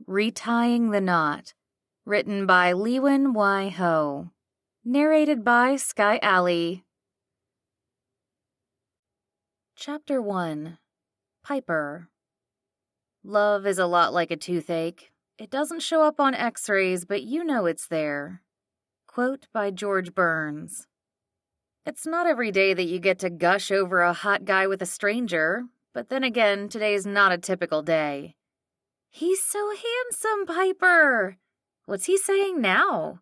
Retying the Knot, written by Liwen Y. Ho, narrated by Skye Alley. Chapter 1. Piper. Love is a lot like a toothache. It doesn't show up on x-rays, but you know it's there. Quote by George Burns. It's not every day that you get to gush over a hot guy with a stranger, but then again, today's not a typical day. He's so handsome, Piper! What's he saying now?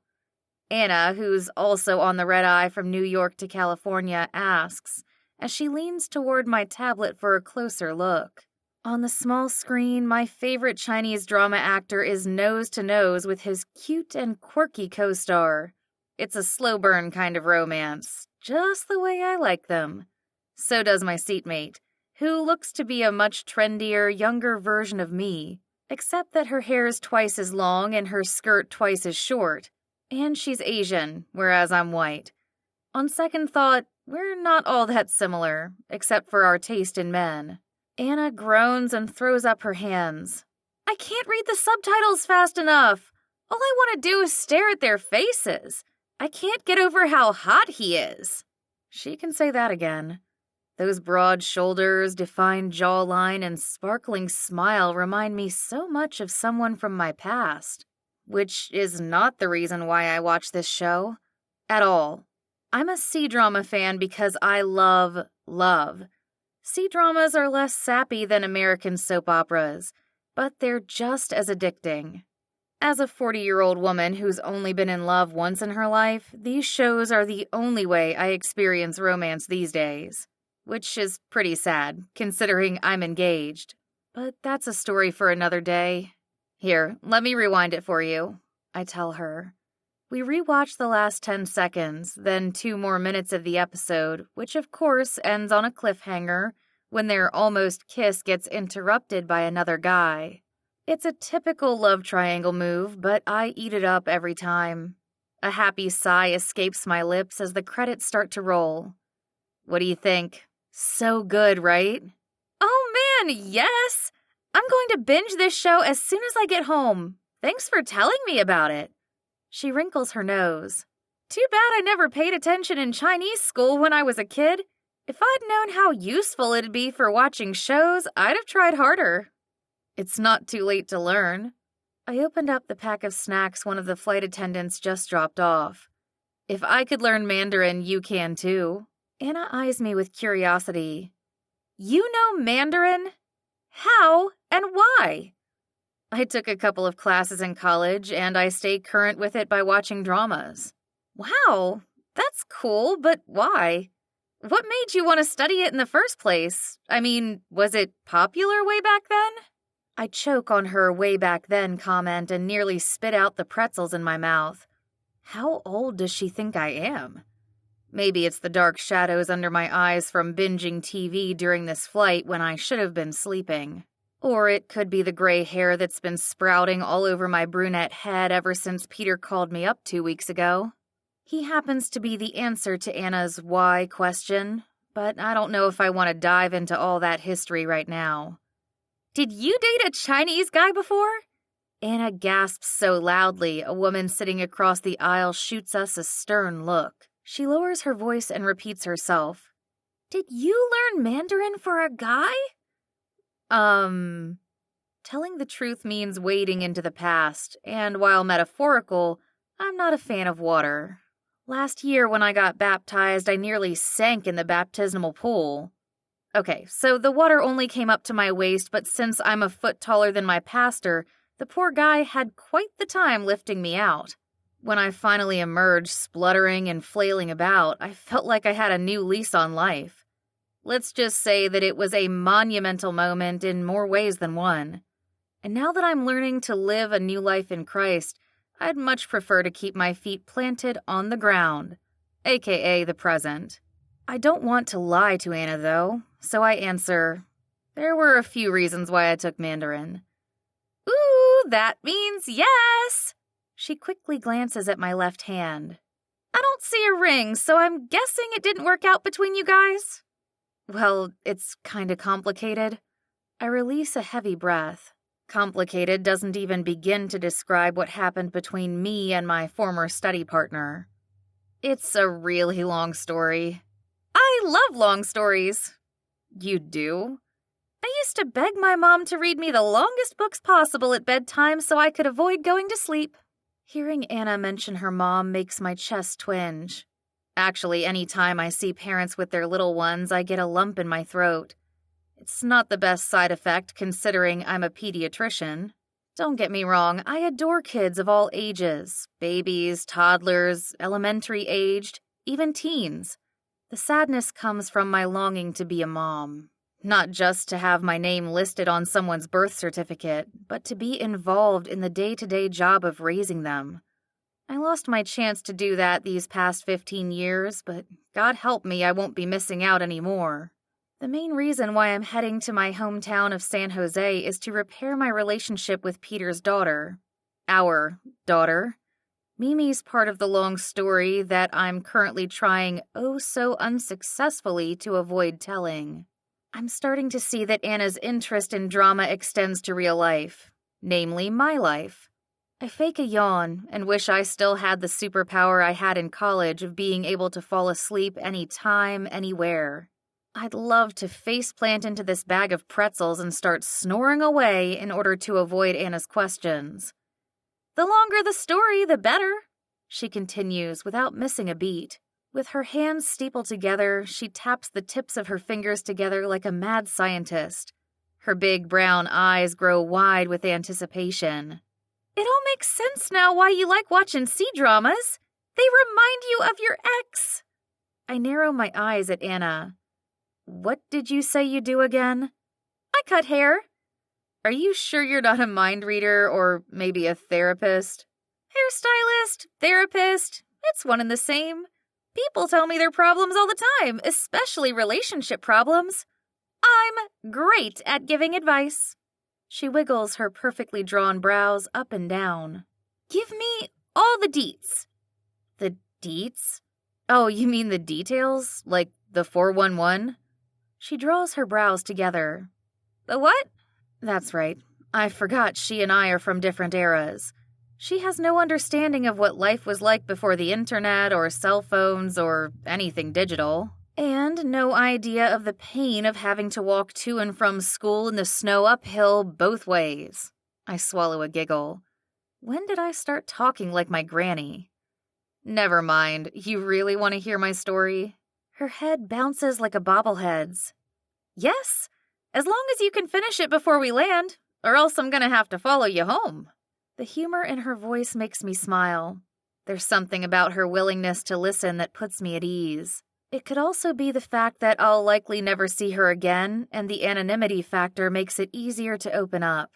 Anna, who's also on the red eye from New York to California, asks, as she leans toward my tablet for a closer look. On the small screen, my favorite Chinese drama actor is nose to nose with his cute and quirky co-star. It's a slow burn kind of romance, just the way I like them. So does my seatmate, who looks to be a much trendier, younger version of me, except that her hair's twice as long and her skirt twice as short. And she's Asian, whereas I'm white. On second thought, we're not all that similar, except for our taste in men. Anna groans and throws up her hands. I can't read the subtitles fast enough. All I want to do is stare at their faces. I can't get over how hot he is. She can say that again. Those broad shoulders, defined jawline, and sparkling smile remind me so much of someone from my past. Which is not the reason why I watch this show. At all. I'm a C-drama fan because I love love. C-dramas are less sappy than American soap operas, but they're just as addicting. As a 40-year-old woman who's only been in love once in her life, these shows are the only way I experience romance these days. Which is pretty sad, considering I'm engaged. But that's a story for another day. Here, let me rewind it for you, I tell her. We rewatch the last 10 seconds, then 2 more minutes of the episode, which of course ends on a cliffhanger when their almost kiss gets interrupted by another guy. It's a typical love triangle move, but I eat it up every time. A happy sigh escapes my lips as the credits start to roll. What do you think? So good, right? Oh man, yes! I'm going to binge this show as soon as I get home. Thanks for telling me about it. She wrinkles her nose. Too bad I never paid attention in Chinese school when I was a kid. If I'd known how useful it'd be for watching shows, I'd have tried harder. It's not too late to learn. I opened up the pack of snacks one of the flight attendants just dropped off. If I could learn Mandarin, you can too. Anna eyes me with curiosity. You know Mandarin? How and why? I took a couple of classes in college, and I stay current with it by watching dramas. Wow, that's cool, but why? What made you want to study it in the first place? I mean, was it popular way back then? I choke on her way back then comment and nearly spit out the pretzels in my mouth. How old does she think I am? Maybe it's the dark shadows under my eyes from binging TV during this flight when I should have been sleeping. Or it could be the gray hair that's been sprouting all over my brunette head ever since Peter called me up 2 weeks ago. He happens to be the answer to Anna's why question, but I don't know if I want to dive into all that history right now. Did you date a Chinese guy before? Anna gasps so loudly, a woman sitting across the aisle shoots us a stern look. She lowers her voice and repeats herself. Did you learn Mandarin for a guy? Telling the truth means wading into the past, and while metaphorical, I'm not a fan of water. Last year when I got baptized, I nearly sank in the baptismal pool. Okay, so the water only came up to my waist, but since I'm a foot taller than my pastor, the poor guy had quite the time lifting me out. When I finally emerged, spluttering and flailing about, I felt like I had a new lease on life. Let's just say that it was a monumental moment in more ways than one. And now that I'm learning to live a new life in Christ, I'd much prefer to keep my feet planted on the ground, aka the present. I don't want to lie to Anna, though, so I answer, there were a few reasons why I took Mandarin. Ooh, that means yes! She quickly glances at my left hand. I don't see a ring, so I'm guessing it didn't work out between you guys? Well, it's kinda complicated. I release a heavy breath. Complicated doesn't even begin to describe what happened between me and my former study partner. It's a really long story. I love long stories. You do? I used to beg my mom to read me the longest books possible at bedtime so I could avoid going to sleep. Hearing Anna mention her mom makes my chest twinge. Actually, any time I see parents with their little ones, I get a lump in my throat. It's not the best side effect considering I'm a pediatrician. Don't get me wrong, I adore kids of all ages, babies, toddlers, elementary-aged, even teens. The sadness comes from my longing to be a mom. Not just to have my name listed on someone's birth certificate, but to be involved in the day-to-day job of raising them. I lost my chance to do that these past 15 years, but God help me, I won't be missing out anymore. The main reason why I'm heading to my hometown of San Jose is to repair my relationship with Peter's daughter. Our daughter. Mimi's part of the long story that I'm currently trying oh so unsuccessfully to avoid telling. I'm starting to see that Anna's interest in drama extends to real life, namely my life. I fake a yawn and wish I still had the superpower I had in college of being able to fall asleep anytime, anywhere. I'd love to faceplant into this bag of pretzels and start snoring away in order to avoid Anna's questions. The longer the story, the better, she continues without missing a beat. With her hands steepled together, she taps the tips of her fingers together like a mad scientist. Her big brown eyes grow wide with anticipation. It all makes sense now why you like watching C-dramas. They remind you of your ex. I narrow my eyes at Anna. What did you say you do again? I cut hair. Are you sure you're not a mind reader or maybe a therapist? Hairstylist, therapist, it's one and the same. People tell me their problems all the time, especially relationship problems. I'm great at giving advice. She wiggles her perfectly drawn brows up and down. Give me all the deets. The deets? Oh, you mean the details? Like the 411? She draws her brows together. The what? That's right. I forgot she and I are from different eras. She has no understanding of what life was like before the internet or cell phones or anything digital. And no idea of the pain of having to walk to and from school in the snow uphill both ways. I swallow a giggle. When did I start talking like my granny? Never mind. You really want to hear my story? Her head bounces like a bobblehead's. Yes, as long as you can finish it before we land, or else I'm gonna have to follow you home. The humor in her voice makes me smile. There's something about her willingness to listen that puts me at ease. It could also be the fact that I'll likely never see her again, and the anonymity factor makes it easier to open up.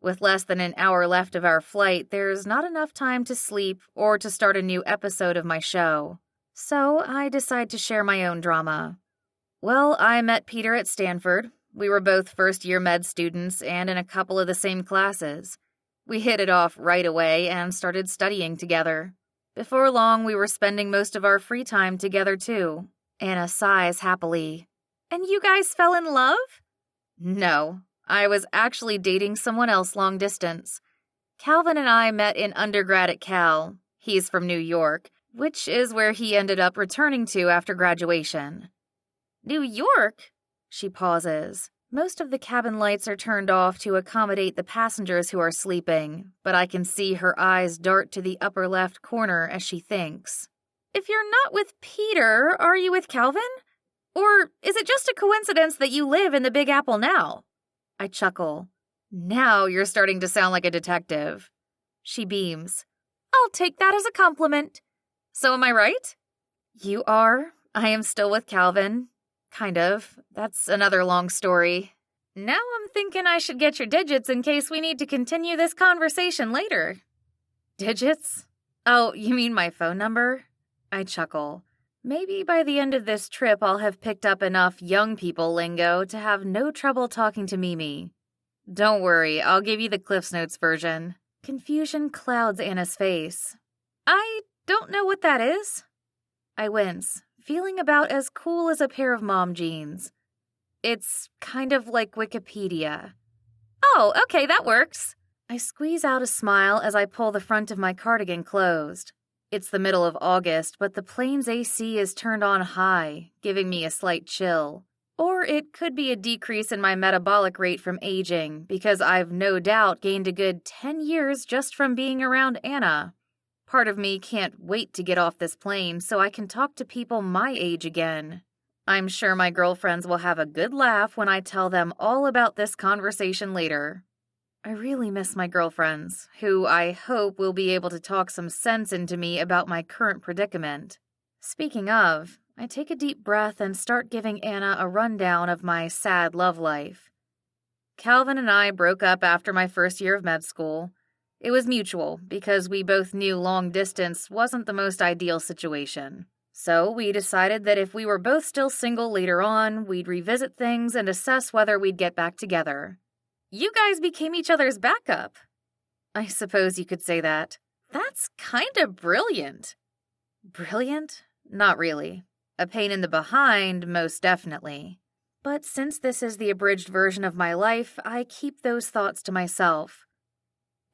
With less than an hour left of our flight, there's not enough time to sleep or to start a new episode of my show. So I decide to share my own drama. Well, I met Peter at Stanford. We were both first-year med students and in a couple of the same classes. We hit it off right away and started studying together. Before long, we were spending most of our free time together, too. Anna sighs happily. And you guys fell in love? No, I was actually dating someone else long distance. Calvin and I met in undergrad at Cal. He's from New York, which is where he ended up returning to after graduation. New York? She pauses. Most of the cabin lights are turned off to accommodate the passengers who are sleeping, but I can see her eyes dart to the upper left corner as she thinks. If you're not with Peter, are you with Calvin? Or is it just a coincidence that you live in the Big Apple now? I chuckle. Now you're starting to sound like a detective. She beams. I'll take that as a compliment. So am I right? You are. I am still with Calvin. Kind of. That's another long story. Now I'm thinking I should get your digits in case we need to continue this conversation later. Digits? Oh, you mean my phone number? I chuckle. Maybe by the end of this trip I'll have picked up enough young people lingo to have no trouble talking to Mimi. Don't worry, I'll give you the Cliff's Notes version. Confusion clouds Anna's face. I don't know what that is. I wince, feeling about as cool as a pair of mom jeans. It's kind of like Wikipedia. Oh, okay, that works. I squeeze out a smile as I pull the front of my cardigan closed. It's the middle of August, but the plane's AC is turned on high, giving me a slight chill. Or it could be a decrease in my metabolic rate from aging, because I've no doubt gained a good 10 years just from being around Anna. Part of me can't wait to get off this plane so I can talk to people my age again. I'm sure my girlfriends will have a good laugh when I tell them all about this conversation later. I really miss my girlfriends, who I hope will be able to talk some sense into me about my current predicament. Speaking of, I take a deep breath and start giving Anna a rundown of my sad love life. Calvin and I broke up after my first year of med school. It was mutual, because we both knew long distance wasn't the most ideal situation. So we decided that if we were both still single later on, we'd revisit things and assess whether we'd get back together. You guys became each other's backup. I suppose you could say that. That's kinda brilliant. Brilliant? Not really. A pain in the behind, most definitely. But since this is the abridged version of my life, I keep those thoughts to myself.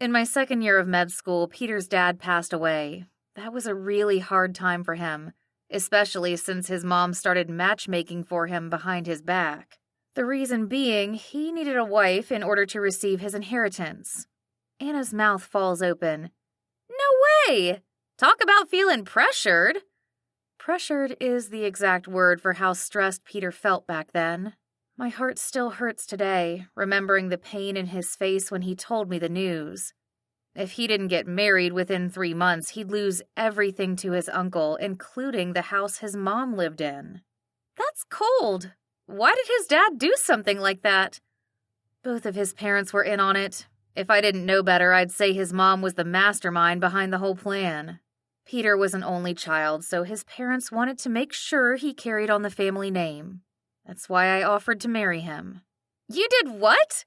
In my second year of med school, Peter's dad passed away. That was a really hard time for him, especially since his mom started matchmaking for him behind his back. The reason being, he needed a wife in order to receive his inheritance. Anna's mouth falls open. No way! Talk about feeling pressured! Pressured is the exact word for how stressed Peter felt back then. My heart still hurts today, remembering the pain in his face when he told me the news. If he didn't get married within 3 months, he'd lose everything to his uncle, including the house his mom lived in. That's cold. Why did his dad do something like that? Both of his parents were in on it. If I didn't know better, I'd say his mom was the mastermind behind the whole plan. Peter was an only child, so his parents wanted to make sure he carried on the family name. That's why I offered to marry him. You did what?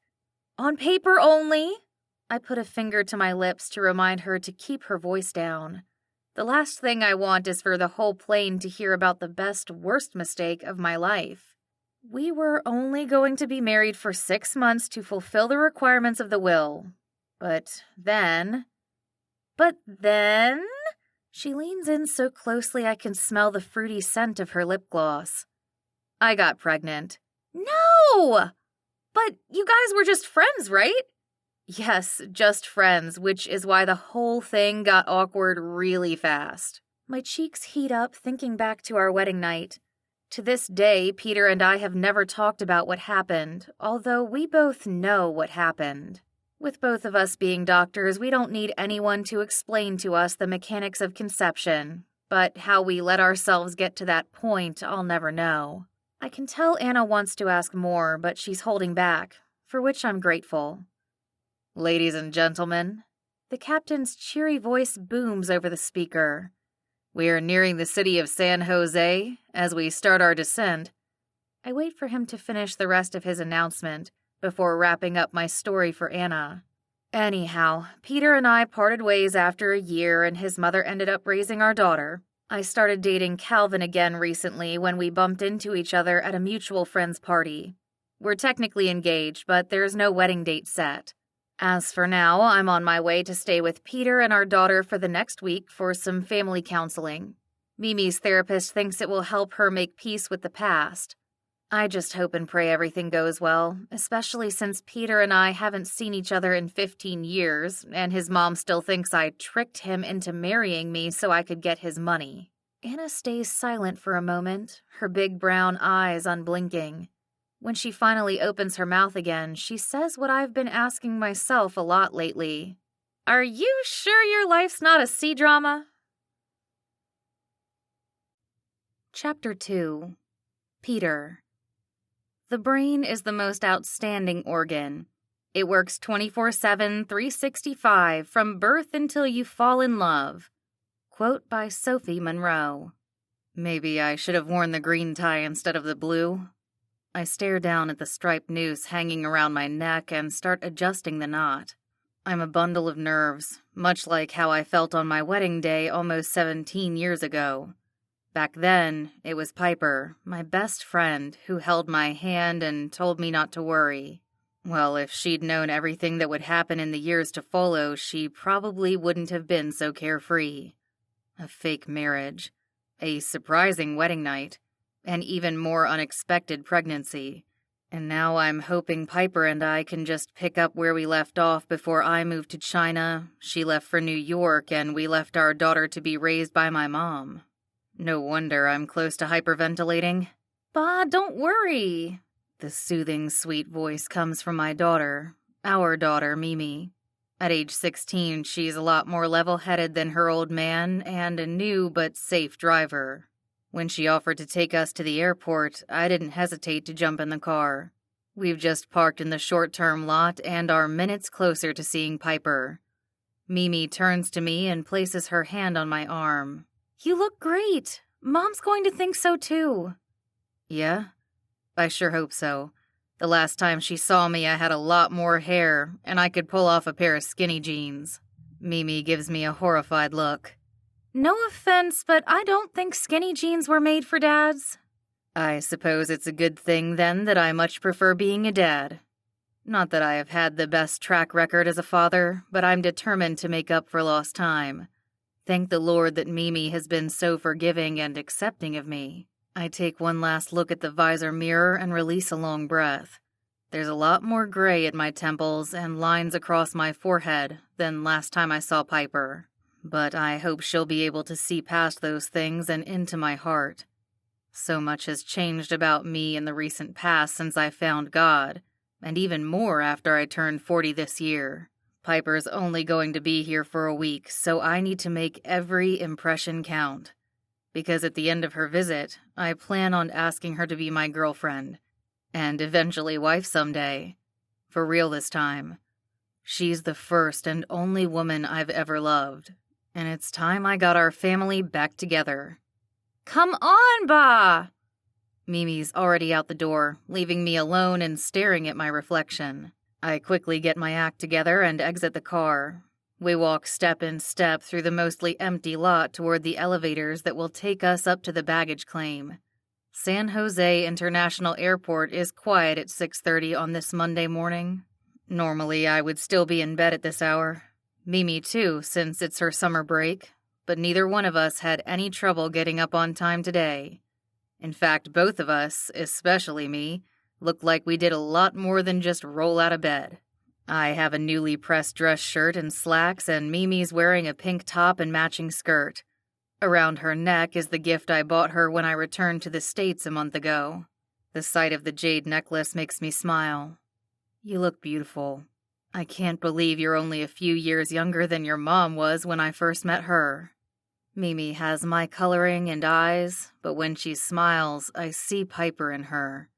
On paper only? I put a finger to my lips to remind her to keep her voice down. The last thing I want is for the whole plane to hear about the worst mistake of my life. We were only going to be married for 6 months to fulfill the requirements of the will. But then... She leans in so closely I can smell the fruity scent of her lip gloss. I got pregnant. No! But you guys were just friends, right? Yes, just friends, which is why the whole thing got awkward really fast. My cheeks heat up thinking back to our wedding night. To this day, Peter and I have never talked about what happened, although we both know what happened. With both of us being doctors, we don't need anyone to explain to us the mechanics of conception, but how we let ourselves get to that point, I'll never know. I can tell Anna wants to ask more, but she's holding back, for which I'm grateful. Ladies and gentlemen, the captain's cheery voice booms over the speaker. We are nearing the city of San Jose as we start our descent. I wait for him to finish the rest of his announcement before wrapping up my story for Anna. Anyhow, Peter and I parted ways after a year and his mother ended up raising our daughter. I started dating Calvin again recently when we bumped into each other at a mutual friend's party. We're technically engaged, but there's no wedding date set. As for now, I'm on my way to stay with Peter and our daughter for the next week for some family counseling. Mimi's therapist thinks it will help her make peace with the past. I just hope and pray everything goes well, especially since Peter and I haven't seen each other in 15 years, and his mom still thinks I tricked him into marrying me so I could get his money. Anna stays silent for a moment, her big brown eyes unblinking. When she finally opens her mouth again, she says what I've been asking myself a lot lately. Are you sure your life's not a C-drama? Chapter 2. Peter. The brain is the most outstanding organ. It works 24/7, 365, from birth until you fall in love. Quote by Sophie Monroe. Maybe I should have worn the green tie instead of the blue. I stare down at the striped noose hanging around my neck and start adjusting the knot. I'm a bundle of nerves, much like how I felt on my wedding day almost 17 years ago. Back then, it was Piper, my best friend, who held my hand and told me not to worry. Well, if she'd known everything that would happen in the years to follow, she probably wouldn't have been so carefree. A fake marriage, a surprising wedding night, an even more unexpected pregnancy. And now I'm hoping Piper and I can just pick up where we left off before I moved to China, she left for New York, and we left our daughter to be raised by my mom. No wonder I'm close to hyperventilating. Bah, don't worry. The soothing, sweet voice comes from my daughter, our daughter, Mimi. At age 16, she's a lot more level-headed than her old man and a new but safe driver. When she offered to take us to the airport, I didn't hesitate to jump in the car. We've just parked in the short-term lot and are minutes closer to seeing Piper. Mimi turns to me and places her hand on my arm. You look great. Mom's going to think so too. Yeah? I sure hope so. The last time she saw me, I had a lot more hair, and I could pull off a pair of skinny jeans. Mimi gives me a horrified look. No offense, but I don't think skinny jeans were made for dads. I suppose it's a good thing, then, that I much prefer being a dad. Not that I have had the best track record as a father, but I'm determined to make up for lost time. Thank the Lord that Mimi has been so forgiving and accepting of me. I take one last look at the visor mirror and release a long breath. There's a lot more gray at my temples and lines across my forehead than last time I saw Piper. But I hope she'll be able to see past those things and into my heart. So much has changed about me in the recent past since I found God, and even more after I turned 40 this year. Piper's only going to be here for a week, so I need to make every impression count. Because at the end of her visit, I plan on asking her to be my girlfriend, and eventually wife someday. For real this time. She's the first and only woman I've ever loved, and it's time I got our family back together. Come on, Ba! Mimi's already out the door, leaving me alone and staring at my reflection. I quickly get my act together and exit the car. We walk step in step through the mostly empty lot toward the elevators that will take us up to the baggage claim. San Jose International Airport is quiet at 6:30 on this Monday morning. Normally, I would still be in bed at this hour. Mimi, too, since it's her summer break. But neither one of us had any trouble getting up on time today. In fact, both of us, especially me, looked like we did a lot more than just roll out of bed. I have a newly pressed dress shirt and slacks, and Mimi's wearing a pink top and matching skirt. Around her neck is the gift I bought her when I returned to the States a month ago. The sight of the jade necklace makes me smile. You look beautiful. I can't believe you're only a few years younger than your mom was when I first met her. Mimi has my coloring and eyes, but when she smiles, I see Piper in her.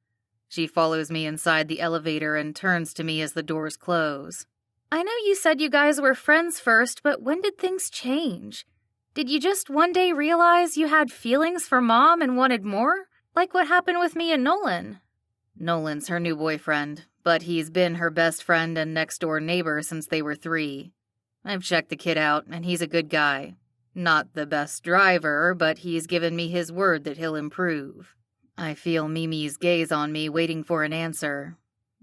She follows me inside the elevator and turns to me as the doors close. I know you said you guys were friends first, but when did things change? Did you just one day realize you had feelings for Mom and wanted more? Like what happened with me and Nolan? Nolan's her new boyfriend, but he's been her best friend and next-door neighbor since they were 3. I've checked the kid out, and he's a good guy. Not the best driver, but he's given me his word that he'll improve. I feel Mimi's gaze on me, waiting for an answer.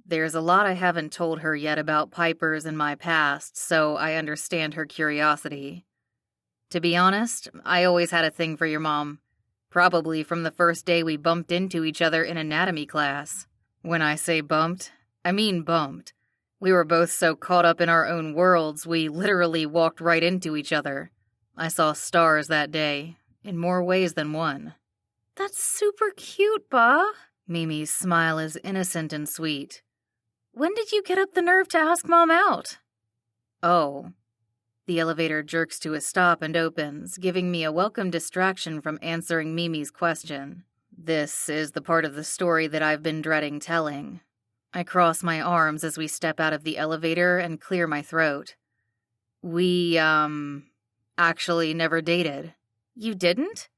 There's a lot I haven't told her yet about Piper's and my past, so I understand her curiosity. To be honest, I always had a thing for your mom. Probably from the first day we bumped into each other in anatomy class. When I say bumped, I mean bumped. We were both so caught up in our own worlds, we literally walked right into each other. I saw stars that day, in more ways than one. That's super cute, Ba. Mimi's smile is innocent and sweet. When did you get up the nerve to ask Mom out? Oh. The elevator jerks to a stop and opens, giving me a welcome distraction from answering Mimi's question. This is the part of the story that I've been dreading telling. I cross my arms as we step out of the elevator and clear my throat. We, actually never dated. You didn't?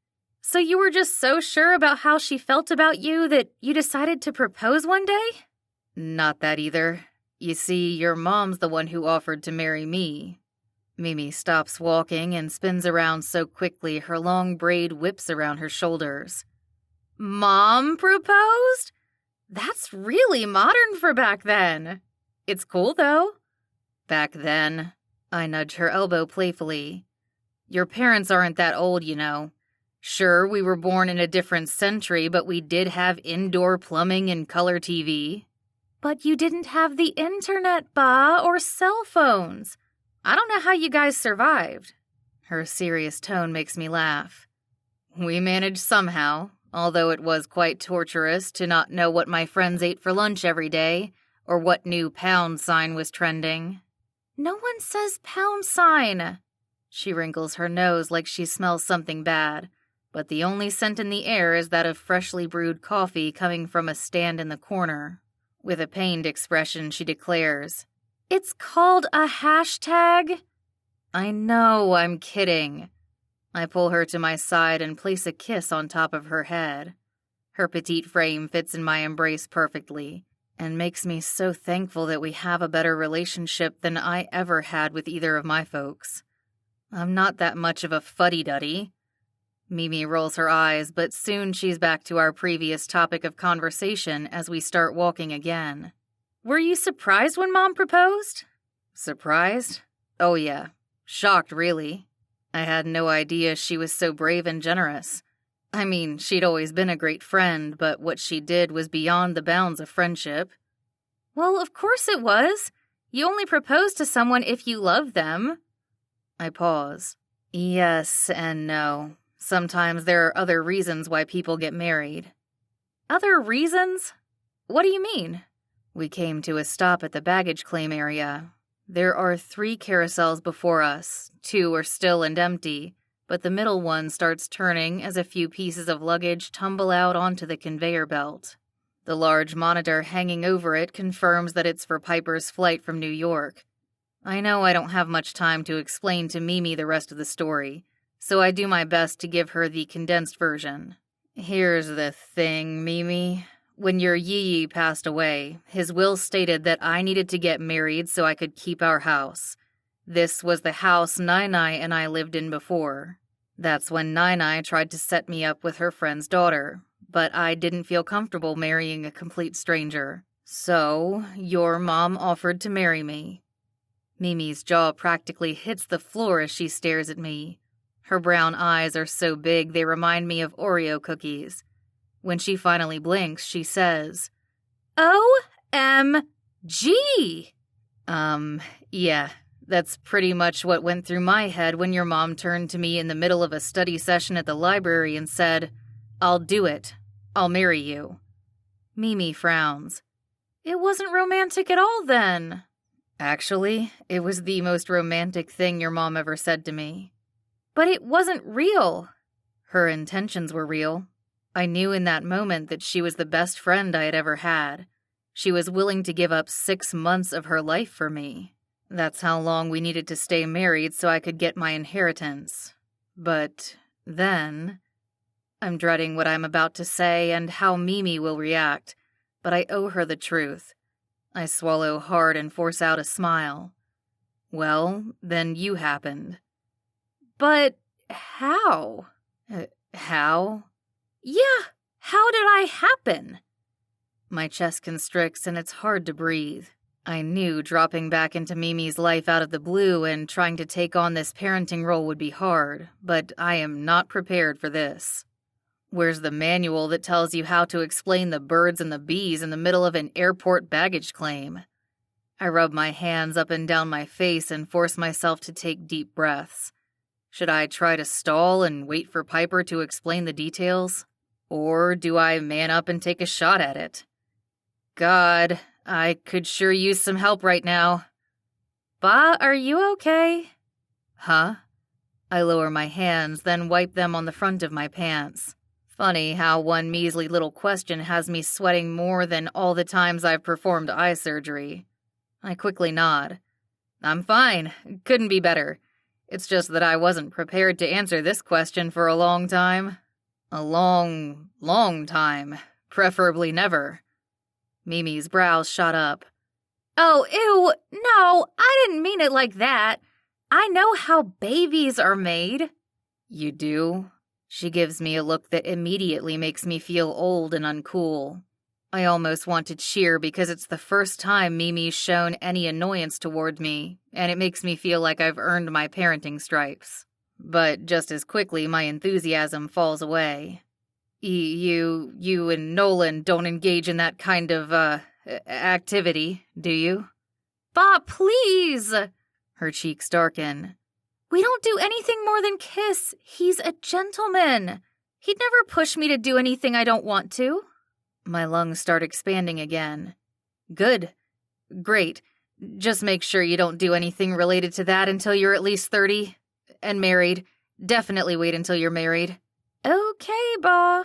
So you were just so sure about how she felt about you that you decided to propose one day? Not that either. You see, your mom's the one who offered to marry me. Mimi stops walking and spins around so quickly her long braid whips around her shoulders. Mom proposed? That's really modern for back then. It's cool, though. Back then, I nudge her elbow playfully. Your parents aren't that old, you know. Sure, we were born in a different century, but we did have indoor plumbing and color TV. But you didn't have the internet, Ba, or cell phones. I don't know how you guys survived. Her serious tone makes me laugh. We managed somehow, although it was quite torturous to not know what my friends ate for lunch every day, or what new pound sign was trending. No one says pound sign. She wrinkles her nose like she smells something bad, but the only scent in the air is that of freshly brewed coffee coming from a stand in the corner. With a pained expression, she declares, It's called a hashtag? I know, I'm kidding. I pull her to my side and place a kiss on top of her head. Her petite frame fits in my embrace perfectly, and makes me so thankful that we have a better relationship than I ever had with either of my folks. I'm not that much of a fuddy-duddy. Mimi rolls her eyes, but soon she's back to our previous topic of conversation as we start walking again. Were you surprised when Mom proposed? Surprised? Oh yeah. Shocked, really. I had no idea she was so brave and generous. I mean, she'd always been a great friend, but what she did was beyond the bounds of friendship. Well, of course it was. You only propose to someone if you love them. I pause. Yes and no. Sometimes there are other reasons why people get married. Other reasons? What do you mean? We came to a stop at the baggage claim area. There are 3 carousels before us. 2 are still and empty, but the middle one starts turning as a few pieces of luggage tumble out onto the conveyor belt. The large monitor hanging over it confirms that it's for Piper's flight from New York. I know I don't have much time to explain to Mimi the rest of the story, so I do my best to give her the condensed version. Here's the thing, Mimi. When your Yi-Yi passed away, his will stated that I needed to get married so I could keep our house. This was the house Nai and I lived in before. That's when Nai tried to set me up with her friend's daughter, but I didn't feel comfortable marrying a complete stranger. So, your mom offered to marry me. Mimi's jaw practically hits the floor as she stares at me. Her brown eyes are so big they remind me of Oreo cookies. When she finally blinks, she says, OMG! Yeah, that's pretty much what went through my head when your mom turned to me in the middle of a study session at the library and said, I'll do it. I'll marry you. Mimi frowns. It wasn't romantic at all then. Actually, it was the most romantic thing your mom ever said to me. But it wasn't real. Her intentions were real. I knew in that moment that she was the best friend I had ever had. She was willing to give up 6 months of her life for me. That's how long we needed to stay married so I could get my inheritance. But then... I'm dreading what I'm about to say and how Mimi will react, but I owe her the truth. I swallow hard and force out a smile. Well, then you happened. But how? How? Yeah, how did I happen? My chest constricts and it's hard to breathe. I knew dropping back into Mimi's life out of the blue and trying to take on this parenting role would be hard, but I am not prepared for this. Where's the manual that tells you how to explain the birds and the bees in the middle of an airport baggage claim? I rub my hands up and down my face and force myself to take deep breaths. Should I try to stall and wait for Piper to explain the details? Or do I man up and take a shot at it? God, I could sure use some help right now. Ba, are you okay? Huh? I lower my hands, then wipe them on the front of my pants. Funny how one measly little question has me sweating more than all the times I've performed eye surgery. I quickly nod. I'm fine. Couldn't be better. It's just that I wasn't prepared to answer this question for a long time. A long, long time. Preferably never. Mimi's brows shot up. Oh, ew, no, I didn't mean it like that. I know how babies are made. You do? She gives me a look that immediately makes me feel old and uncool. I almost want to cheer because it's the first time Mimi's shown any annoyance toward me, and it makes me feel like I've earned my parenting stripes. But just as quickly, my enthusiasm falls away. You and Nolan don't engage in that kind of, activity, do you? Bob, please! Her cheeks darken. We don't do anything more than kiss. He's a gentleman. He'd never push me to do anything I don't want to. My lungs start expanding again. Good. Great. Just make sure you don't do anything related to that until you're at least 30. And married. Definitely wait until you're married. Okay, Ba.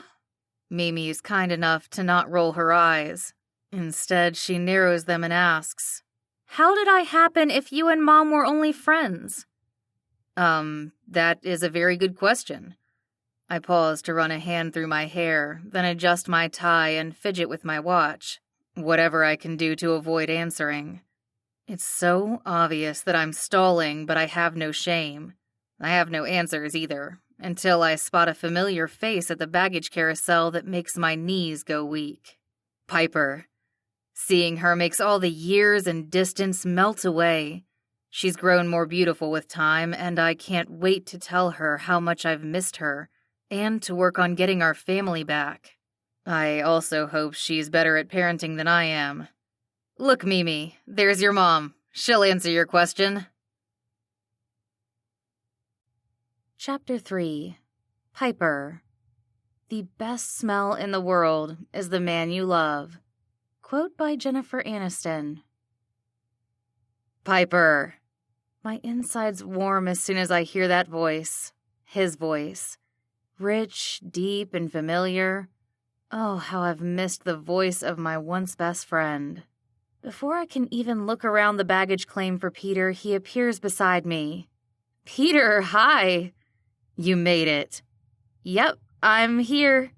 Mimi is kind enough to not roll her eyes. Instead, she narrows them and asks, How did I happen if you and Mom were only friends? That is a very good question. I pause to run a hand through my hair, then adjust my tie and fidget with my watch. Whatever I can do to avoid answering. It's so obvious that I'm stalling, but I have no shame. I have no answers either, until I spot a familiar face at the baggage carousel that makes my knees go weak. Piper. Seeing her makes all the years and distance melt away. She's grown more beautiful with time, and I can't wait to tell her how much I've missed her, and to work on getting our family back. I also hope she's better at parenting than I am. Look, Mimi, there's your mom. She'll answer your question. Chapter 3. Piper. The best smell in the world is the man you love. Quote by Jennifer Aniston. Piper. My insides warm as soon as I hear that voice. His voice. Rich, deep, and familiar. Oh, how I've missed the voice of my once best friend. Before I can even look around the baggage claim for Peter, he appears beside me. Peter, hi! You made it. Yep, I'm here.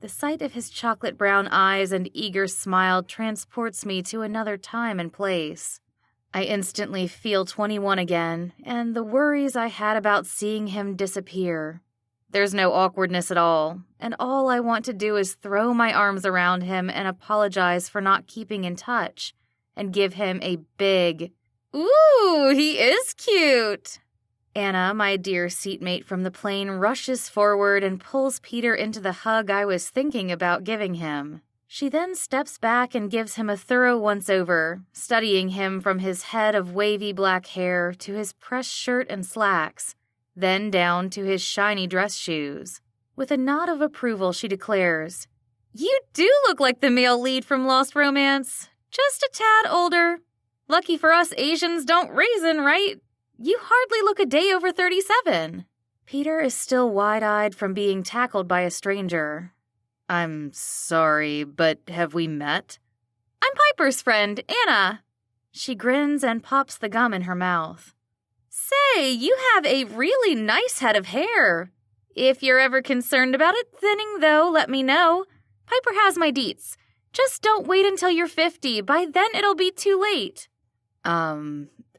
The sight of his chocolate brown eyes and eager smile transports me to another time and place. I instantly feel 21 again, and the worries I had about seeing him disappear. There's no awkwardness at all, and all I want to do is throw my arms around him and apologize for not keeping in touch, and give him a big, "Ooh, he is cute!" Anna, my dear seatmate from the plane, rushes forward and pulls Peter into the hug I was thinking about giving him. She then steps back and gives him a thorough once-over, studying him from his head of wavy black hair to his pressed shirt and slacks, then down to his shiny dress shoes. With a nod of approval, she declares, You do look like the male lead from Lost Romance. Just a tad older. Lucky for us Asians don't raisin, right? You hardly look a day over 37. Peter is still wide-eyed from being tackled by a stranger. I'm sorry, but have we met? I'm Piper's friend, Anna. She grins and pops the gum in her mouth. Say, you have a really nice head of hair. If you're ever concerned about it thinning, though, let me know. Piper has my deets. Just don't wait until you're 50. By then it'll be too late.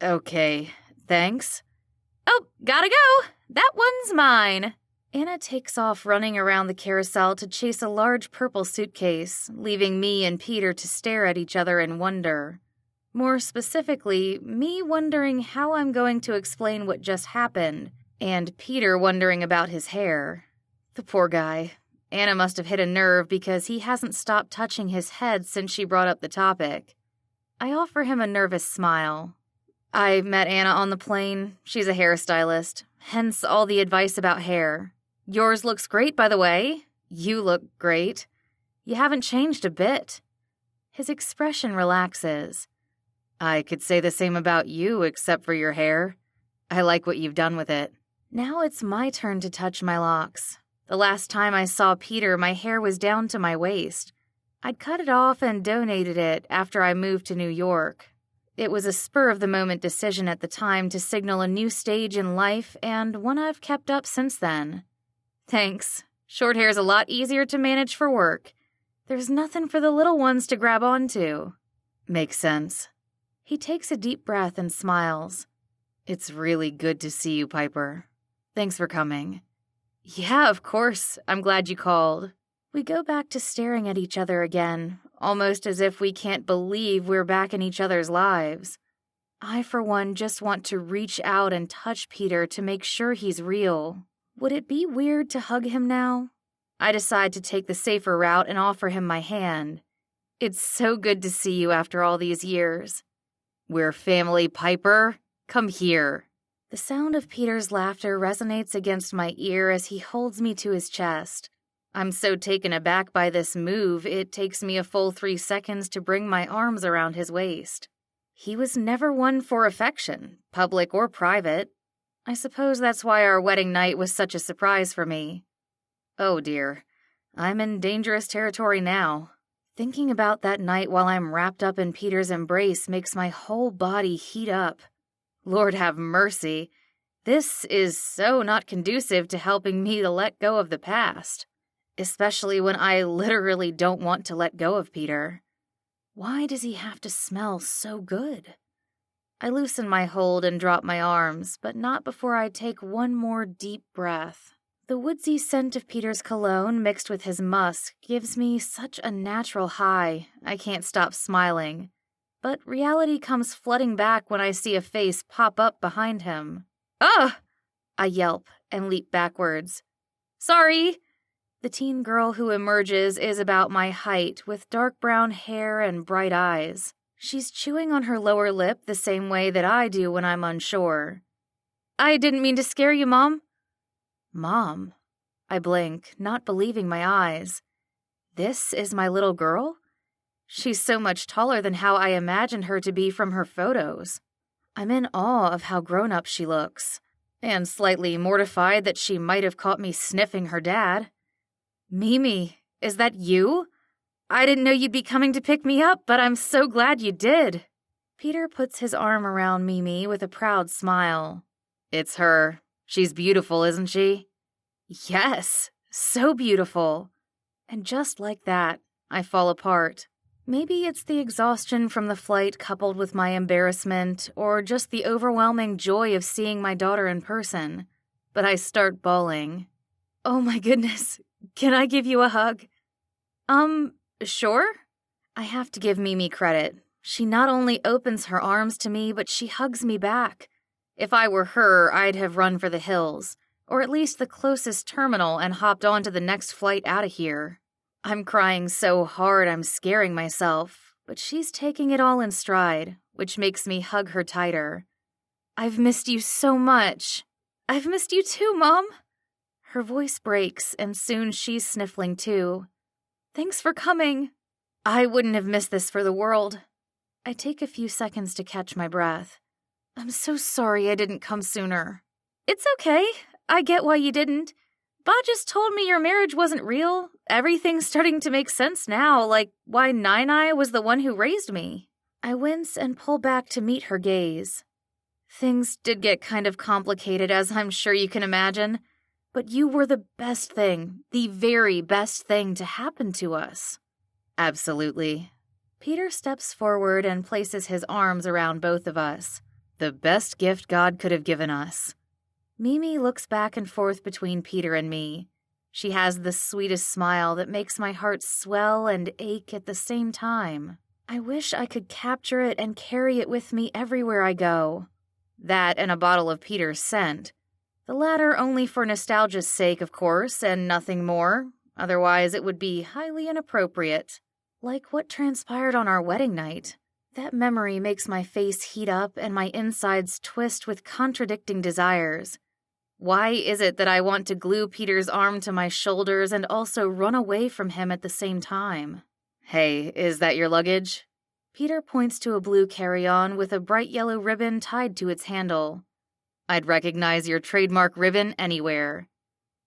Okay. Thanks. Oh, gotta go. That one's mine. Anna takes off running around the carousel to chase a large purple suitcase, leaving me and Peter to stare at each other in wonder. More specifically, me wondering how I'm going to explain what just happened, and Peter wondering about his hair. The poor guy. Anna must have hit a nerve because he hasn't stopped touching his head since she brought up the topic. I offer him a nervous smile. I met Anna on the plane. She's a hairstylist, hence all the advice about hair. Yours looks great, by the way. You look great. You haven't changed a bit. His expression relaxes. I could say the same about you, except for your hair. I like what you've done with it. Now it's my turn to touch my locks. The last time I saw Peter, my hair was down to my waist. I'd cut it off and donated it after I moved to New York. It was a spur-of-the-moment decision at the time to signal a new stage in life, and one I've kept up since then. Thanks. Short hair's a lot easier to manage for work. There's nothing for the little ones to grab onto. Makes sense. He takes a deep breath and smiles. It's really good to see you, Piper. Thanks for coming. Yeah, of course. I'm glad you called. We go back to staring at each other again, almost as if we can't believe we're back in each other's lives. I, for one, just want to reach out and touch Peter to make sure he's real. Would it be weird to hug him now? I decide to take the safer route and offer him my hand. It's so good to see you after all these years. We're family, Piper. Come here. The sound of Peter's laughter resonates against my ear as he holds me to his chest. I'm so taken aback by this move, it takes me a full 3 seconds to bring my arms around his waist. He was never one for affection, public or private. I suppose that's why our wedding night was such a surprise for me. Oh dear, I'm in dangerous territory now. Thinking about that night while I'm wrapped up in Peter's embrace makes my whole body heat up. Lord have mercy, this is so not conducive to helping me to let go of the past, especially when I literally don't want to let go of Peter. Why does he have to smell so good? I loosen my hold and drop my arms, but not before I take one more deep breath. The woodsy scent of Peter's cologne mixed with his musk gives me such a natural high, I can't stop smiling. But reality comes flooding back when I see a face pop up behind him. Ugh! I yelp and leap backwards. Sorry! The teen girl who emerges is about my height, with dark brown hair and bright eyes. She's chewing on her lower lip the same way that I do when I'm unsure. I didn't mean to scare you, Mom. Mom? I blink, not believing my eyes. This is my little girl? She's so much taller than how I imagined her to be from her photos. I'm in awe of how grown-up she looks, and slightly mortified that she might have caught me sniffing her dad. Mimi, is that you? I didn't know you'd be coming to pick me up, but I'm so glad you did. Peter puts his arm around Mimi with a proud smile. It's her. She's beautiful, isn't she? Yes, so beautiful. And just like that, I fall apart. Maybe it's the exhaustion from the flight coupled with my embarrassment, or just the overwhelming joy of seeing my daughter in person. But I start bawling. Oh my goodness, can I give you a hug? Sure? I have to give Mimi credit. She not only opens her arms to me, but she hugs me back. If I were her, I'd have run for the hills, or at least the closest terminal and hopped on to the next flight out of here. I'm crying so hard I'm scaring myself, but she's taking it all in stride, which makes me hug her tighter. I've missed you so much. I've missed you too, Mom. Her voice breaks, and soon she's sniffling too. Thanks for coming. I wouldn't have missed this for the world. I take a few seconds to catch my breath. I'm so sorry I didn't come sooner. It's okay. I get why you didn't. Ba just told me your marriage wasn't real. Everything's starting to make sense now, like why Nai was the one who raised me. I wince and pull back to meet her gaze. Things did get kind of complicated, as I'm sure you can imagine. But you were the best thing, the very best thing to happen to us. Absolutely. Peter steps forward and places his arms around both of us. The best gift God could have given us. Mimi looks back and forth between Peter and me. She has the sweetest smile that makes my heart swell and ache at the same time. I wish I could capture it and carry it with me everywhere I go. That and a bottle of Peter's scent. The latter only for nostalgia's sake, of course, and nothing more. Otherwise, it would be highly inappropriate. Like what transpired on our wedding night. That memory makes my face heat up and my insides twist with contradicting desires. Why is it that I want to glue Peter's arm to my shoulders and also run away from him at the same time? Hey, is that your luggage? Peter points to a blue carry-on with a bright yellow ribbon tied to its handle. I'd recognize your trademark ribbon anywhere.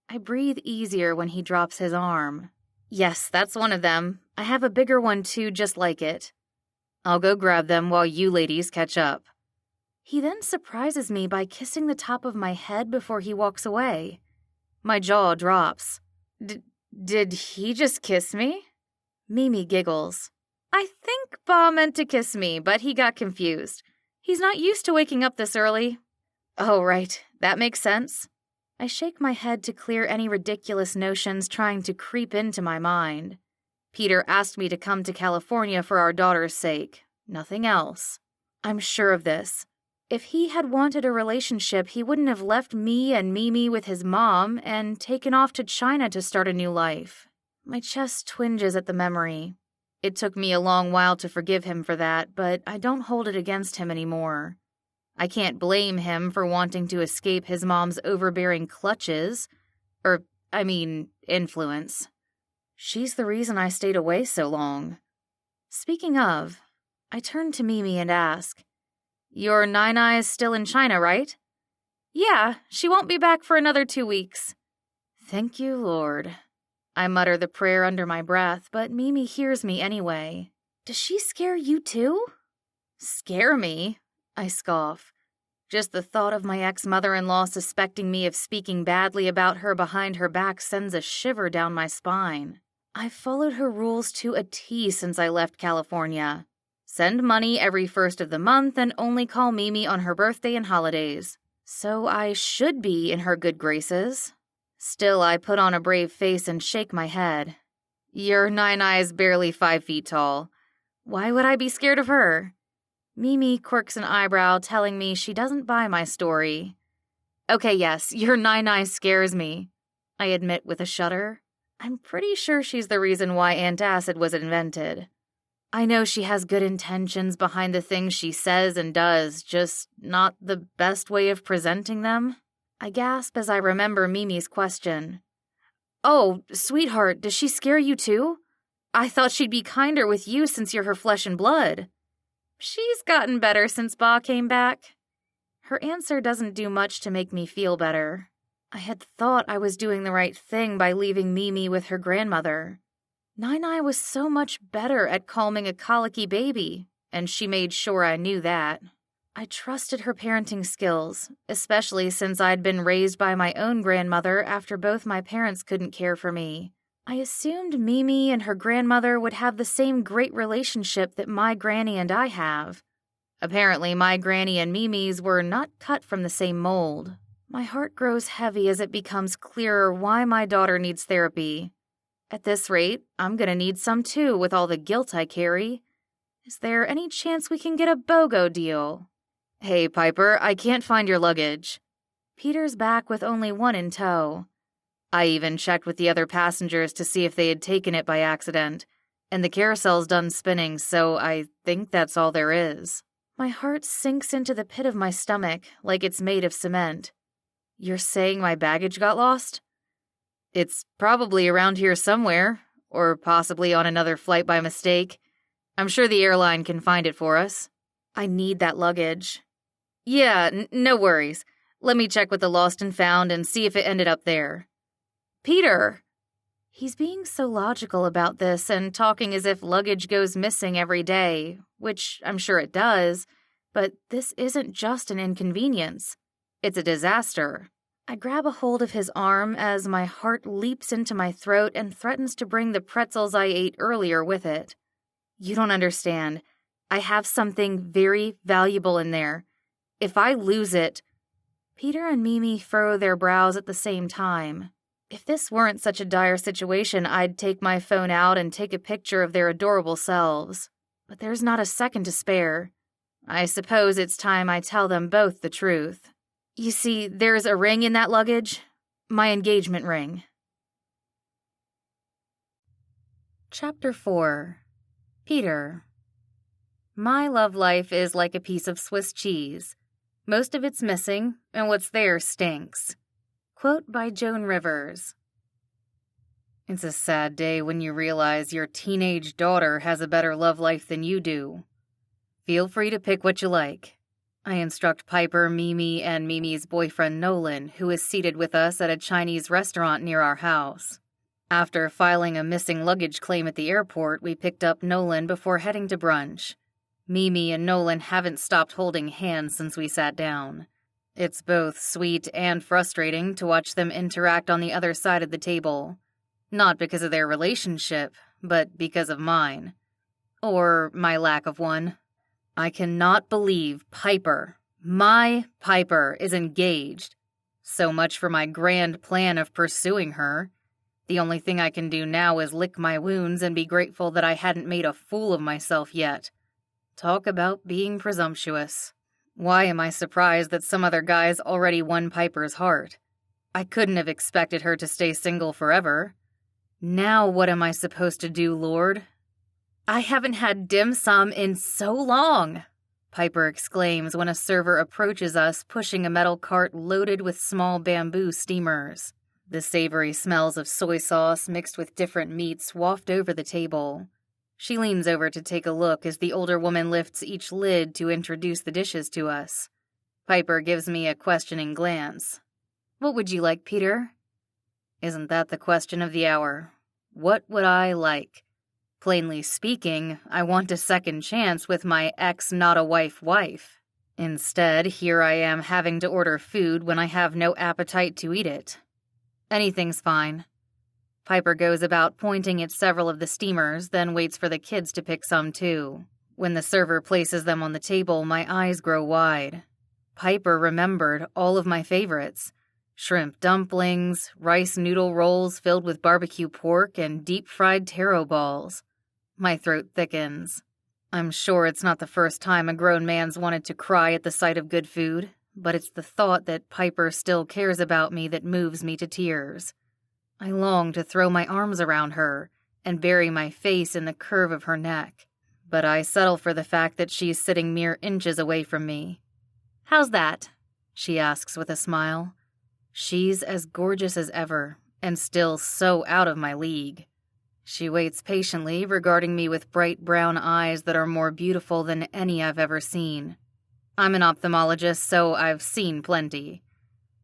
I breathe easier when he drops his arm. Yes, that's one of them. I have a bigger one too, just like it. I'll go grab them while you ladies catch up. He then surprises me by kissing the top of my head before he walks away. My jaw drops. Did he just kiss me? Mimi giggles. I think Ba meant to kiss me, but he got confused. He's not used to waking up this early. Oh, right. That makes sense. I shake my head to clear any ridiculous notions trying to creep into my mind. Peter asked me to come to California for our daughter's sake. Nothing else. I'm sure of this. If he had wanted a relationship, he wouldn't have left me and Mimi with his mom and taken off to China to start a new life. My chest twinges at the memory. It took me a long while to forgive him for that, but I don't hold it against him anymore. I can't blame him for wanting to escape his mom's overbearing clutches. Influence. She's the reason I stayed away so long. Speaking of, I turn to Mimi and ask, "Your Nine-Eyes still in China, right?" "Yeah, she won't be back for another 2 weeks." Thank you, Lord. I mutter the prayer under my breath, but Mimi hears me anyway. Does she scare you too? Scare me? I scoff. Just the thought of my ex-mother-in-law suspecting me of speaking badly about her behind her back sends a shiver down my spine. I've followed her rules to a T since I left California. Send money every first of the month and only call Mimi on her birthday and holidays. So I should be in her good graces. Still, I put on a brave face and shake my head. Your Nine-Eyes barely 5 feet tall. Why would I be scared of her? Mimi quirks an eyebrow, telling me she doesn't buy my story. Okay, yes, your Nine-Eyes scares me, I admit with a shudder. I'm pretty sure she's the reason why antacid was invented. I know she has good intentions behind the things she says and does, just not the best way of presenting them. I gasp as I remember Mimi's question. Oh, sweetheart, does she scare you too? I thought she'd be kinder with you since you're her flesh and blood. She's gotten better since Ba came back. Her answer doesn't do much to make me feel better. I had thought I was doing the right thing by leaving Mimi with her grandmother. Nine-Eye was so much better at calming a colicky baby, and she made sure I knew that. I trusted her parenting skills, especially since I'd been raised by my own grandmother after both my parents couldn't care for me. I assumed Mimi and her grandmother would have the same great relationship that my granny and I have. Apparently, my granny and Mimi's were not cut from the same mold. My heart grows heavy as it becomes clearer why my daughter needs therapy. At this rate, I'm gonna need some too with all the guilt I carry. Is there any chance we can get a BOGO deal? Hey, Piper, I can't find your luggage. Peter's back with only one in tow. I even checked with the other passengers to see if they had taken it by accident, and the carousel's done spinning, so I think that's all there is. My heart sinks into the pit of my stomach like it's made of cement. You're saying my baggage got lost? It's probably around here somewhere, or possibly on another flight by mistake. I'm sure the airline can find it for us. I need that luggage. Yeah, no worries. Let me check with the lost and found and see if it ended up there. Peter! He's being so logical about this and talking as if luggage goes missing every day, which I'm sure it does, but this isn't just an inconvenience. It's a disaster. I grab a hold of his arm as my heart leaps into my throat and threatens to bring the pretzels I ate earlier with it. You don't understand. I have something very valuable in there. If I lose it... Peter and Mimi furrow their brows at the same time. If this weren't such a dire situation, I'd take my phone out and take a picture of their adorable selves. But there's not a second to spare. I suppose it's time I tell them both the truth. You see, there's a ring in that luggage. My engagement ring. Chapter 4. Peter. My love life is like a piece of Swiss cheese. Most of it's missing, and what's there stinks. Quote by Joan Rivers. It's a sad day when you realize your teenage daughter has a better love life than you do. Feel free to pick what you like. I instruct Piper, Mimi, and Mimi's boyfriend Nolan, who is seated with us at a Chinese restaurant near our house. After filing a missing luggage claim at the airport, we picked up Nolan before heading to brunch. Mimi and Nolan haven't stopped holding hands since we sat down. It's both sweet and frustrating to watch them interact on the other side of the table. Not because of their relationship, but because of mine. Or my lack of one. I cannot believe Piper, my Piper, is engaged. So much for my grand plan of pursuing her. The only thing I can do now is lick my wounds and be grateful that I hadn't made a fool of myself yet. Talk about being presumptuous. Why am I surprised that some other guys already won Piper's heart? I couldn't have expected her to stay single forever. Now what am I supposed to do, Lord? I haven't had dim sum in so long, Piper exclaims when a server approaches us pushing a metal cart loaded with small bamboo steamers. The savory smells of soy sauce mixed with different meats waft over the table. She leans over to take a look as the older woman lifts each lid to introduce the dishes to us. Piper gives me a questioning glance. What would you like, Peter? Isn't that the question of the hour? What would I like? Plainly speaking, I want a second chance with my ex-not-a-wife wife. Instead, here I am having to order food when I have no appetite to eat it. Anything's fine. Piper goes about pointing at several of the steamers, then waits for the kids to pick some too. When the server places them on the table, my eyes grow wide. Piper remembered all of my favorites. Shrimp dumplings, rice noodle rolls filled with barbecue pork, and deep-fried taro balls. My throat thickens. I'm sure it's not the first time a grown man's wanted to cry at the sight of good food, but it's the thought that Piper still cares about me that moves me to tears. I long to throw my arms around her and bury my face in the curve of her neck, but I settle for the fact that she's sitting mere inches away from me. How's that? She asks with a smile. She's as gorgeous as ever, and still so out of my league. She waits patiently, regarding me with bright brown eyes that are more beautiful than any I've ever seen. I'm an ophthalmologist, so I've seen plenty.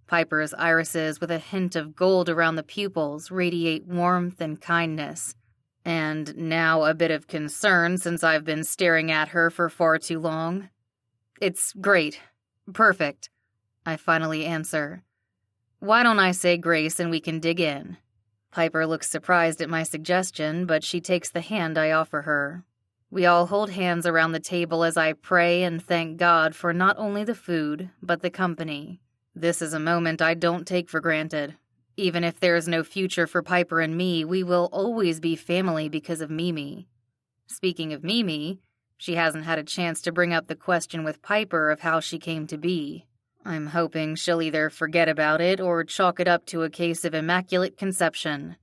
Piper's irises, with a hint of gold around the pupils, radiate warmth and kindness. And now a bit of concern since I've been staring at her for far too long. It's great. Perfect. I finally answer. Why don't I say grace and we can dig in? Piper looks surprised at my suggestion, but she takes the hand I offer her. We all hold hands around the table as I pray and thank God for not only the food, but the company. This is a moment I don't take for granted. Even if there's no future for Piper and me, we will always be family because of Mimi. Speaking of Mimi, she hasn't had a chance to bring up the question with Piper of how she came to be. I'm hoping she'll either forget about it or chalk it up to a case of immaculate conception.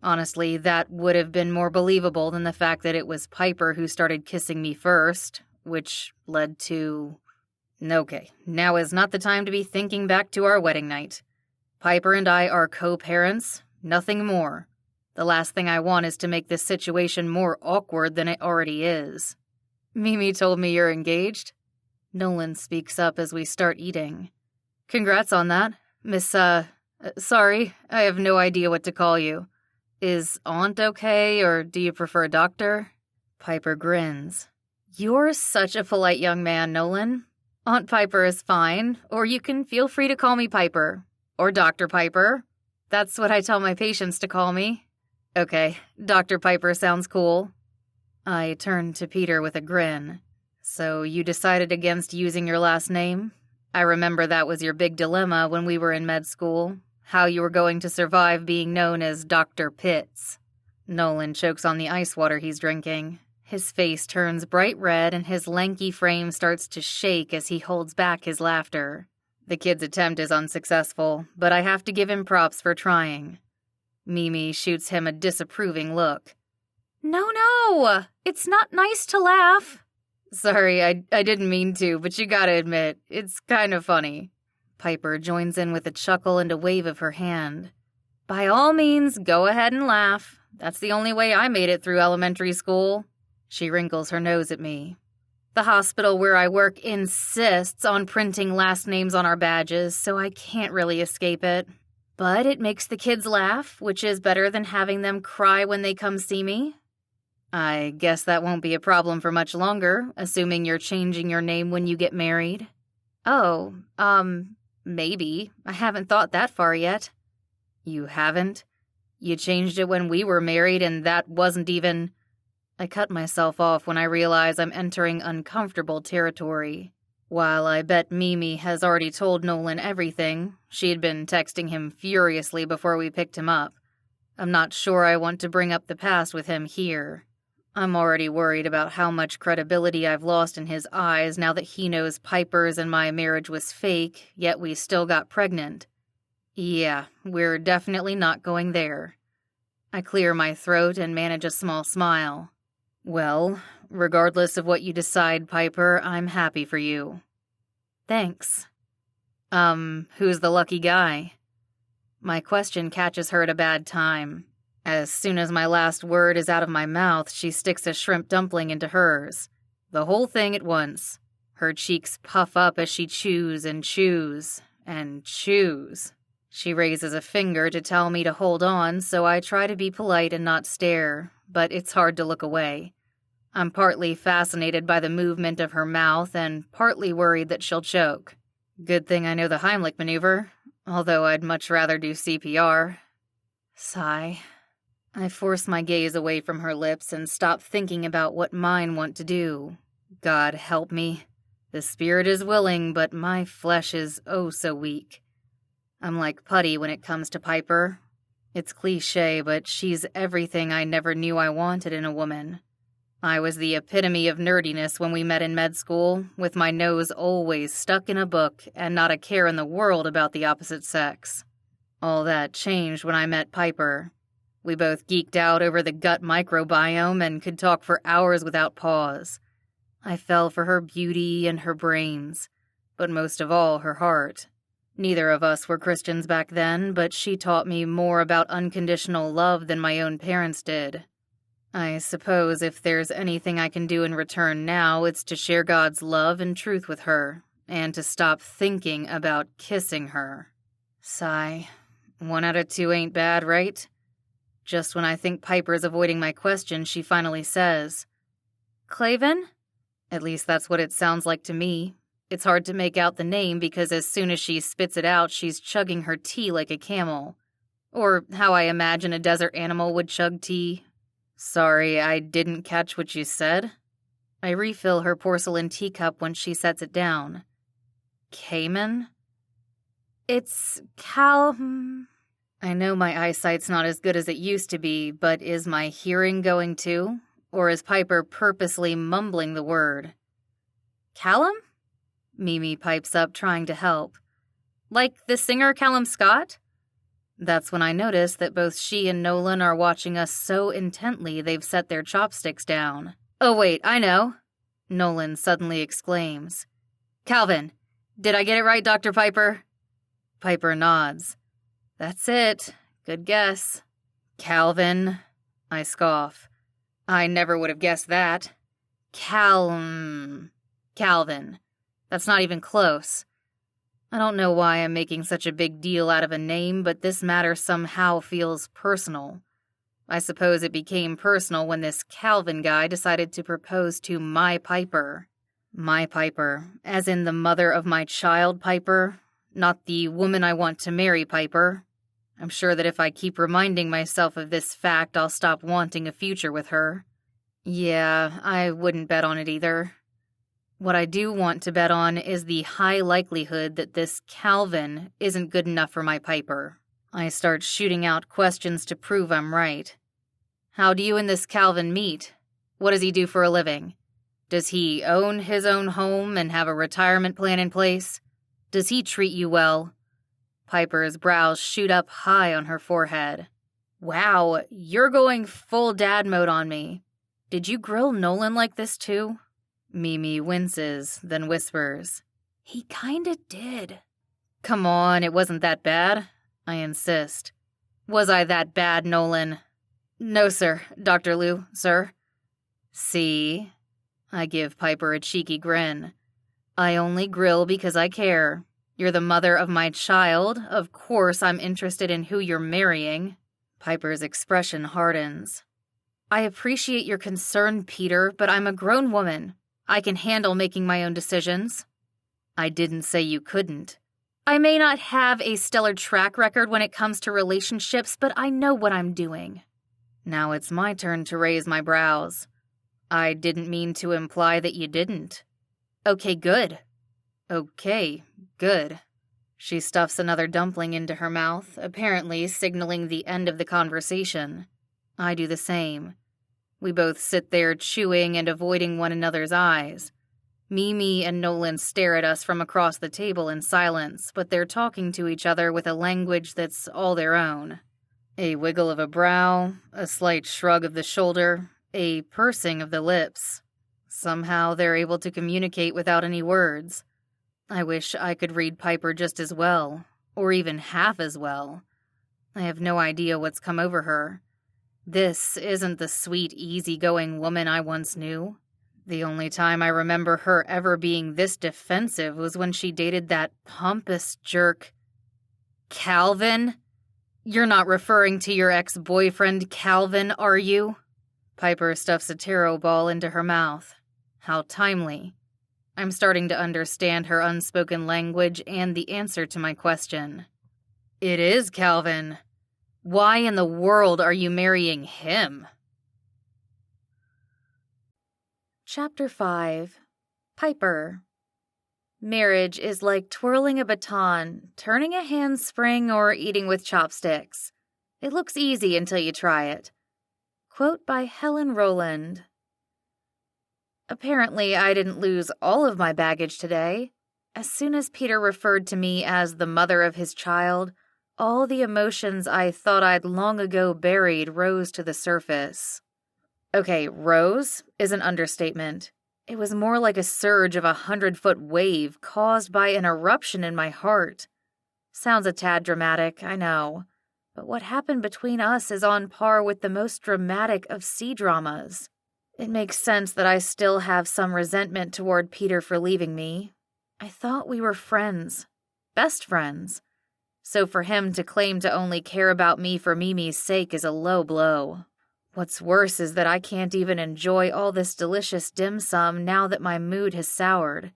Honestly, that would have been more believable than the fact that it was Piper who started kissing me first, which led to... Okay, now is not the time to be thinking back to our wedding night. Piper and I are co-parents, nothing more. The last thing I want is to make this situation more awkward than it already is. Mimi told me you're engaged. Nolan speaks up as we start eating. Congrats on that, Miss, sorry, I have no idea what to call you. Is Aunt okay, or do you prefer Doctor? Piper grins. You're such a polite young man, Nolan. Aunt Piper is fine, or you can feel free to call me Piper. Or Dr. Piper. That's what I tell my patients to call me. Okay, Dr. Piper sounds cool. I turn to Peter with a grin. So you decided against using your last name? I remember that was your big dilemma when we were in med school, how you were going to survive being known as Dr. Pitts. Nolan chokes on the ice water he's drinking. His face turns bright red and his lanky frame starts to shake as he holds back his laughter. The kid's attempt is unsuccessful, but I have to give him props for trying. Mimi shoots him a disapproving look. No, it's not nice to laugh. Sorry, I didn't mean to, but you gotta admit, it's kind of funny. Piper joins in with a chuckle and a wave of her hand. By all means, go ahead and laugh. That's the only way I made it through elementary school. She wrinkles her nose at me. The hospital where I work insists on printing last names on our badges, so I can't really escape it. But it makes the kids laugh, which is better than having them cry when they come see me. I guess that won't be a problem for much longer, assuming you're changing your name when you get married. Oh, maybe. I haven't thought that far yet. You haven't? You changed it when we were married and that wasn't even... I cut myself off when I realize I'm entering uncomfortable territory. While I bet Mimi has already told Nolan everything, she had been texting him furiously before we picked him up. I'm not sure I want to bring up the past with him here. I'm already worried about how much credibility I've lost in his eyes now that he knows Piper's and my marriage was fake, yet we still got pregnant. Yeah, we're definitely not going there. I clear my throat and manage a small smile. Well, regardless of what you decide, Piper, I'm happy for you. Thanks. Who's the lucky guy? My question catches her at a bad time. As soon as my last word is out of my mouth, she sticks a shrimp dumpling into hers. The whole thing at once. Her cheeks puff up as she chews and chews and chews. She raises a finger to tell me to hold on, so I try to be polite and not stare, but it's hard to look away. I'm partly fascinated by the movement of her mouth and partly worried that she'll choke. Good thing I know the Heimlich maneuver, although I'd much rather do CPR. Sigh. I force my gaze away from her lips and stop thinking about what mine want to do. God help me. The spirit is willing, but my flesh is oh so weak. I'm like putty when it comes to Piper. It's cliché, but she's everything I never knew I wanted in a woman. I was the epitome of nerdiness when we met in med school, with my nose always stuck in a book and not a care in the world about the opposite sex. All that changed when I met Piper. We both geeked out over the gut microbiome and could talk for hours without pause. I fell for her beauty and her brains, but most of all her heart. Neither of us were Christians back then, but she taught me more about unconditional love than my own parents did. I suppose if there's anything I can do in return now, it's to share God's love and truth with her, and to stop thinking about kissing her. Sigh. 1 out of 2 ain't bad, right? Just when I think Piper's avoiding my question, she finally says, Claven? At least that's what it sounds like to me. It's hard to make out the name because as soon as she spits it out, she's chugging her tea like a camel. Or how I imagine a desert animal would chug tea. Sorry, I didn't catch what you said. I refill her porcelain teacup when she sets it down. Cayman? It's I know my eyesight's not as good as it used to be, but is my hearing going too? Or is Piper purposely mumbling the word? Callum? Mimi pipes up, trying to help. Like the singer Callum Scott? That's when I notice that both she and Nolan are watching us so intently they've set their chopsticks down. Oh wait, I know. Nolan suddenly exclaims. Calvin, did I get it right, Dr. Piper? Piper nods. That's it. Good guess. Calvin, I scoff. I never would have guessed that. Calvin. That's not even close. I don't know why I'm making such a big deal out of a name, but this matter somehow feels personal. I suppose it became personal when this Calvin guy decided to propose to my Piper. My Piper, as in the mother of my child Piper, not the woman I want to marry Piper. I'm sure that if I keep reminding myself of this fact, I'll stop wanting a future with her. Yeah, I wouldn't bet on it either. What I do want to bet on is the high likelihood that this Calvin isn't good enough for my Piper. I start shooting out questions to prove I'm right. How do you and this Calvin meet? What does he do for a living? Does he own his own home and have a retirement plan in place? Does he treat you well? Piper's brows shoot up high on her forehead. Wow, you're going full dad mode on me. Did you grill Nolan like this too? Mimi winces, then whispers. He kinda did. Come on, it wasn't that bad, I insist. Was I that bad, Nolan? No, sir, Dr. Liu, sir. See? I give Piper a cheeky grin. I only grill because I care. You're the mother of my child. Of course I'm interested in who you're marrying. Piper's expression hardens. I appreciate your concern, Peter, but I'm a grown woman. I can handle making my own decisions. I didn't say you couldn't. I may not have a stellar track record when it comes to relationships, but I know what I'm doing. Now it's my turn to raise my brows. I didn't mean to imply that you didn't. Okay, good. Okay, good. She stuffs another dumpling into her mouth, apparently signaling the end of the conversation. I do the same. We both sit there chewing and avoiding one another's eyes. Mimi and Nolan stare at us from across the table in silence, but they're talking to each other with a language that's all their own. A wiggle of a brow, a slight shrug of the shoulder, a pursing of the lips. Somehow they're able to communicate without any words. I wish I could read Piper just as well, or even half as well. I have no idea what's come over her. This isn't the sweet, easygoing woman I once knew. The only time I remember her ever being this defensive was when she dated that pompous jerk. Calvin? You're not referring to your ex-boyfriend, Calvin, are you? Piper stuffs a taro ball into her mouth. How timely. I'm starting to understand her unspoken language and the answer to my question. It is Calvin. Why in the world are you marrying him? Chapter 5. Piper. Marriage is like twirling a baton, turning a handspring, or eating with chopsticks. It looks easy until you try it. Quote by Helen Rowland. Apparently, I didn't lose all of my baggage today. As soon as Peter referred to me as the mother of his child, all the emotions I thought I'd long ago buried rose to the surface. Okay, rose is an understatement. It was more like a surge of a 100-foot wave caused by an eruption in my heart. Sounds a tad dramatic, I know. But what happened between us is on par with the most dramatic of sea dramas. It makes sense that I still have some resentment toward Peter for leaving me. I thought we were friends. Best friends. So for him to claim to only care about me for Mimi's sake is a low blow. What's worse is that I can't even enjoy all this delicious dim sum now that my mood has soured.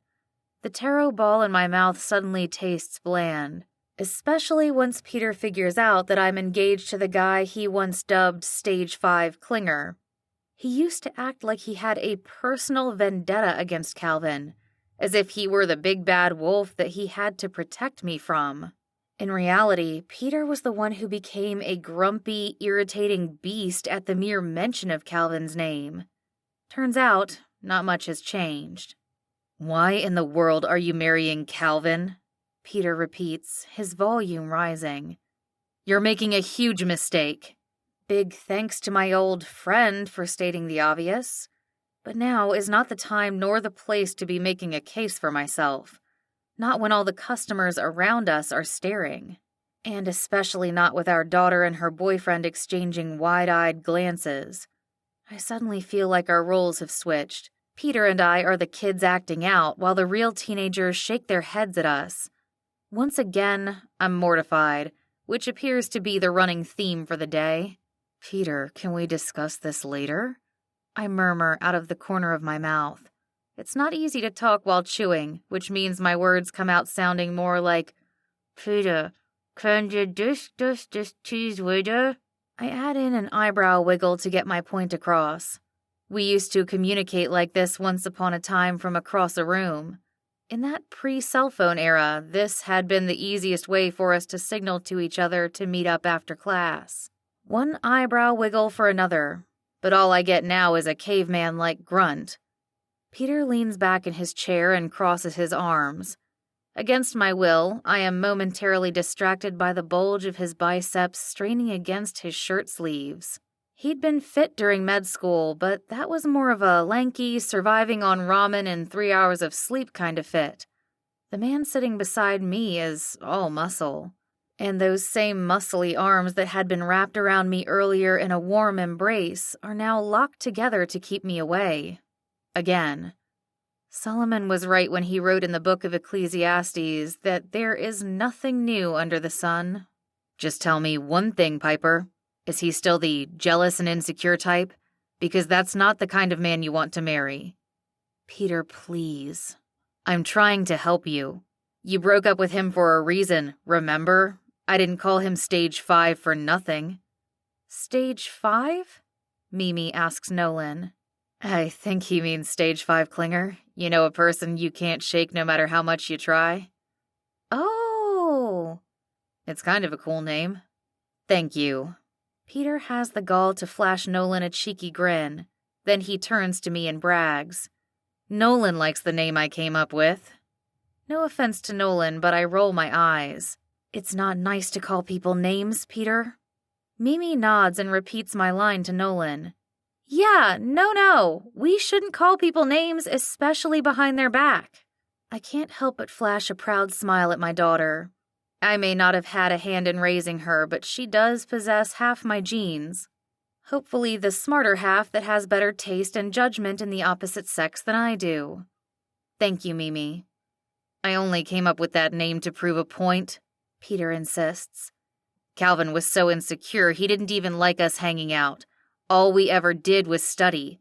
The taro ball in my mouth suddenly tastes bland, especially once Peter figures out that I'm engaged to the guy he once dubbed Stage 5 Clinger. He used to act like he had a personal vendetta against Calvin, as if he were the big bad wolf that he had to protect me from. In reality, Peter was the one who became a grumpy, irritating beast at the mere mention of Calvin's name. Turns out, not much has changed. Why in the world are you marrying Calvin? Peter repeats, his volume rising. You're making a huge mistake. Big thanks to my old friend for stating the obvious. But now is not the time nor the place to be making a case for myself. Not when all the customers around us are staring. And especially not with our daughter and her boyfriend exchanging wide-eyed glances. I suddenly feel like our roles have switched. Peter and I are the kids acting out while the real teenagers shake their heads at us. Once again, I'm mortified, which appears to be the running theme for the day. Peter, can we discuss this later? I murmur out of the corner of my mouth. It's not easy to talk while chewing, which means my words come out sounding more like, Peter, can you discuss this cheese later? I add in an eyebrow wiggle to get my point across. We used to communicate like this once upon a time from across a room. In that pre-cell phone era, this had been the easiest way for us to signal to each other to meet up after class. One eyebrow wiggle for another, but all I get now is a caveman-like grunt. Peter leans back in his chair and crosses his arms. Against my will, I am momentarily distracted by the bulge of his biceps straining against his shirt sleeves. He'd been fit during med school, but that was more of a lanky, surviving on ramen and 3 hours of sleep kind of fit. The man sitting beside me is all muscle. And those same muscly arms that had been wrapped around me earlier in a warm embrace are now locked together to keep me away. Again. Solomon was right when he wrote in the book of Ecclesiastes that there is nothing new under the sun. Just tell me one thing, Piper. Is he still the jealous and insecure type? Because that's not the kind of man you want to marry. Peter, please. I'm trying to help you. You broke up with him for a reason, remember? I didn't call him Stage 5 for nothing. Stage 5? Mimi asks Nolan. I think he means Stage 5 clinger. You know, a person you can't shake no matter how much you try. Oh, It's kind of a cool name. Thank you. Peter has the gall to flash Nolan a cheeky grin. Then he turns to me and brags. Nolan likes the name I came up with. No offense to Nolan, but I roll my eyes. It's not nice to call people names, Peter. Mimi nods and repeats my line to Nolan. Yeah, no. We shouldn't call people names, especially behind their back. I can't help but flash a proud smile at my daughter. I may not have had a hand in raising her, but she does possess half my genes. Hopefully the smarter half that has better taste and judgment in the opposite sex than I do. Thank you, Mimi. I only came up with that name to prove a point, Peter insists. Calvin was so insecure he didn't even like us hanging out. All we ever did was study.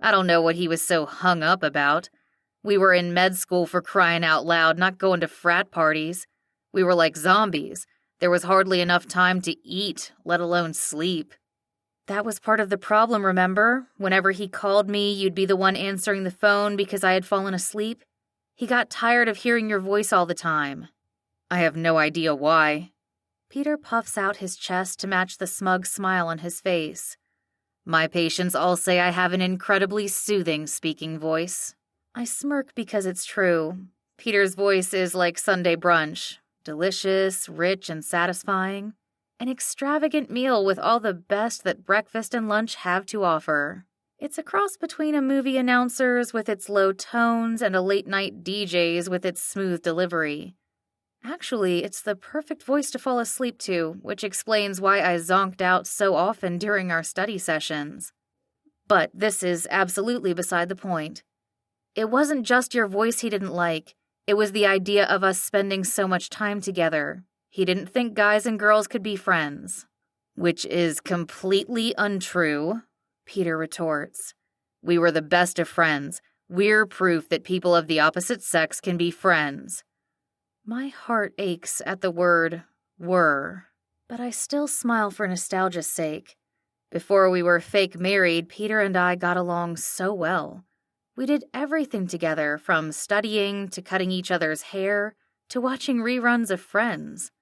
I don't know what he was so hung up about. We were in med school for crying out loud, not going to frat parties. We were like zombies. There was hardly enough time to eat, let alone sleep. That was part of the problem, remember? Whenever he called me, you'd be the one answering the phone because I had fallen asleep. He got tired of hearing your voice all the time. I have no idea why. Peter puffs out his chest to match the smug smile on his face. My patients all say I have an incredibly soothing speaking voice. I smirk because it's true. Peter's voice is like Sunday brunch. Delicious, rich, and satisfying. An extravagant meal with all the best that breakfast and lunch have to offer. It's a cross between a movie announcer's with its low tones and a late-night DJ's with its smooth delivery. Actually, it's the perfect voice to fall asleep to, which explains why I zonked out so often during our study sessions. But this is absolutely beside the point. It wasn't just your voice he didn't like. It was the idea of us spending so much time together. He didn't think guys and girls could be friends. Which is completely untrue, Peter retorts. We were the best of friends. We're proof that people of the opposite sex can be friends. My heart aches at the word were, but I still smile for nostalgia's sake. Before we were fake married, Peter and I got along so well. We did everything together, from studying to cutting each other's hair to watching reruns of Friends.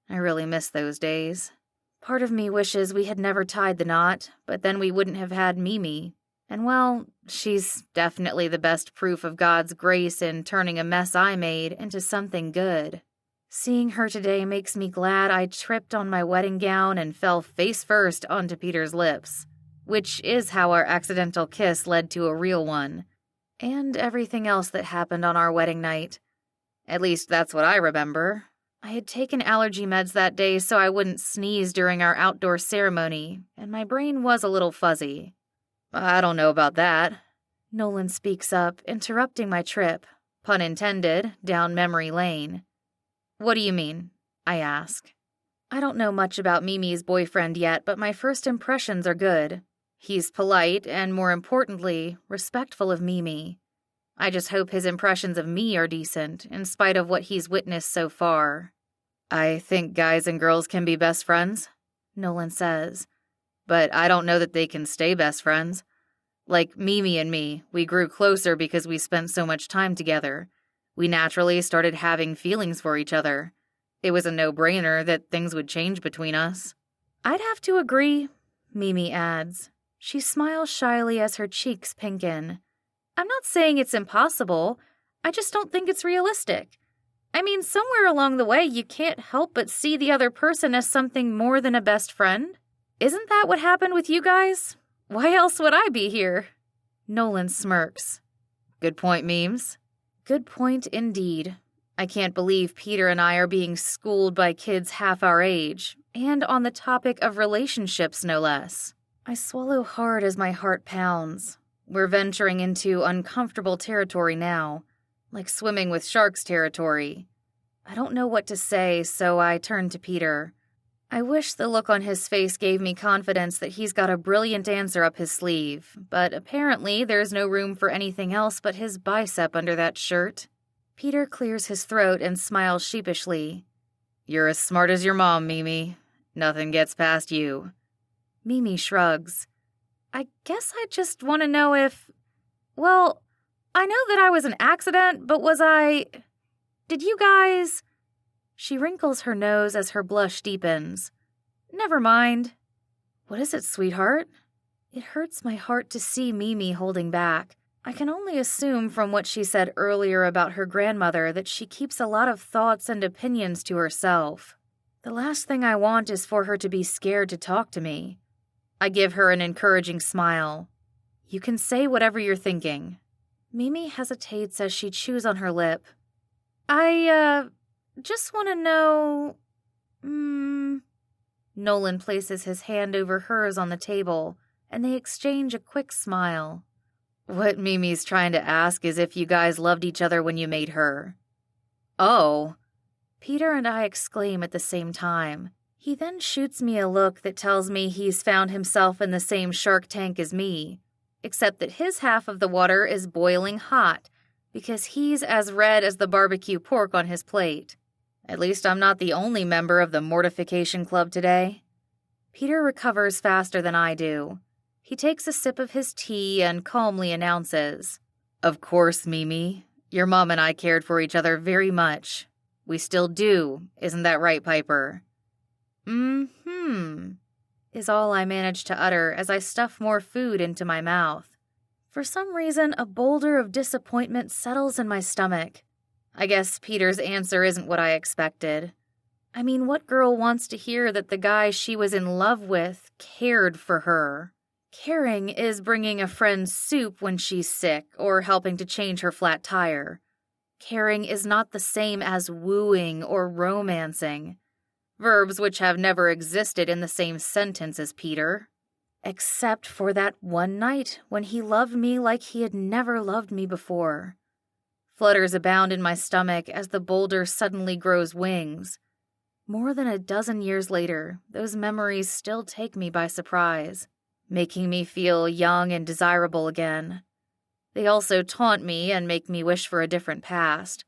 I really miss those days. Part of me wishes we had never tied the knot, but then we wouldn't have had Mimi. And well, she's definitely the best proof of God's grace in turning a mess I made into something good. Seeing her today makes me glad I tripped on my wedding gown and fell face first onto Peter's lips, which is how our accidental kiss led to a real one, and everything else that happened on our wedding night. At least that's what I remember. I had taken allergy meds that day so I wouldn't sneeze during our outdoor ceremony, and my brain was a little fuzzy. I don't know about that. Nolan speaks up, interrupting my trip, pun intended, down memory lane. What do you mean? I ask. I don't know much about Mimi's boyfriend yet, but my first impressions are good. He's polite and, more importantly, respectful of Mimi. I just hope his impressions of me are decent, in spite of what he's witnessed so far. I think guys and girls can be best friends, Nolan says. But I don't know that they can stay best friends. Like Mimi and me, we grew closer because we spent so much time together. We naturally started having feelings for each other. It was a no-brainer that things would change between us. I'd have to agree, Mimi adds. She smiles shyly as her cheeks pinken. I'm not saying it's impossible. I just don't think it's realistic. I mean, somewhere along the way, you can't help but see the other person as something more than a best friend. Isn't that what happened with you guys? Why else would I be here? Nolan smirks. Good point, Memes. Good point indeed. I can't believe Peter and I are being schooled by kids half our age, and on the topic of relationships, no less. I swallow hard as my heart pounds. We're venturing into uncomfortable territory now, like swimming with sharks territory. I don't know what to say, so I turn to Peter. I wish the look on his face gave me confidence that he's got a brilliant answer up his sleeve, but apparently there's no room for anything else but his bicep under that shirt. Peter clears his throat and smiles sheepishly. You're as smart as your mom, Mimi. Nothing gets past you. Mimi shrugs. I guess I just want to know if... Well, I know that I was an accident, but was I... Did you guys... She wrinkles her nose as her blush deepens. Never mind. What is it, sweetheart? It hurts my heart to see Mimi holding back. I can only assume from what she said earlier about her grandmother that she keeps a lot of thoughts and opinions to herself. The last thing I want is for her to be scared to talk to me. I give her an encouraging smile. You can say whatever you're thinking. Mimi hesitates as she chews on her lip. I just want to know... Nolan places his hand over hers on the table, and they exchange a quick smile. What Mimi's trying to ask is if you guys loved each other when you made her. Oh. Peter and I exclaim at the same time. He then shoots me a look that tells me he's found himself in the same shark tank as me, except that his half of the water is boiling hot, because he's as red as the barbecue pork on his plate. At least I'm not the only member of the Mortification Club today. Peter recovers faster than I do. He takes a sip of his tea and calmly announces, Of course, Mimi. Your mom and I cared for each other very much. We still do, isn't that right, Piper? Is all I manage to utter as I stuff more food into my mouth. For some reason, a boulder of disappointment settles in my stomach. I guess Peter's answer isn't what I expected. I mean, what girl wants to hear that the guy she was in love with cared for her? Caring is bringing a friend soup when she's sick or helping to change her flat tire. Caring is not the same as wooing or romancing, verbs which have never existed in the same sentence as Peter. Except for that one night when he loved me like he had never loved me before. Flutters abound in my stomach as the boulder suddenly grows wings. More than a dozen years later, those memories still take me by surprise, making me feel young and desirable again. They also taunt me and make me wish for a different past.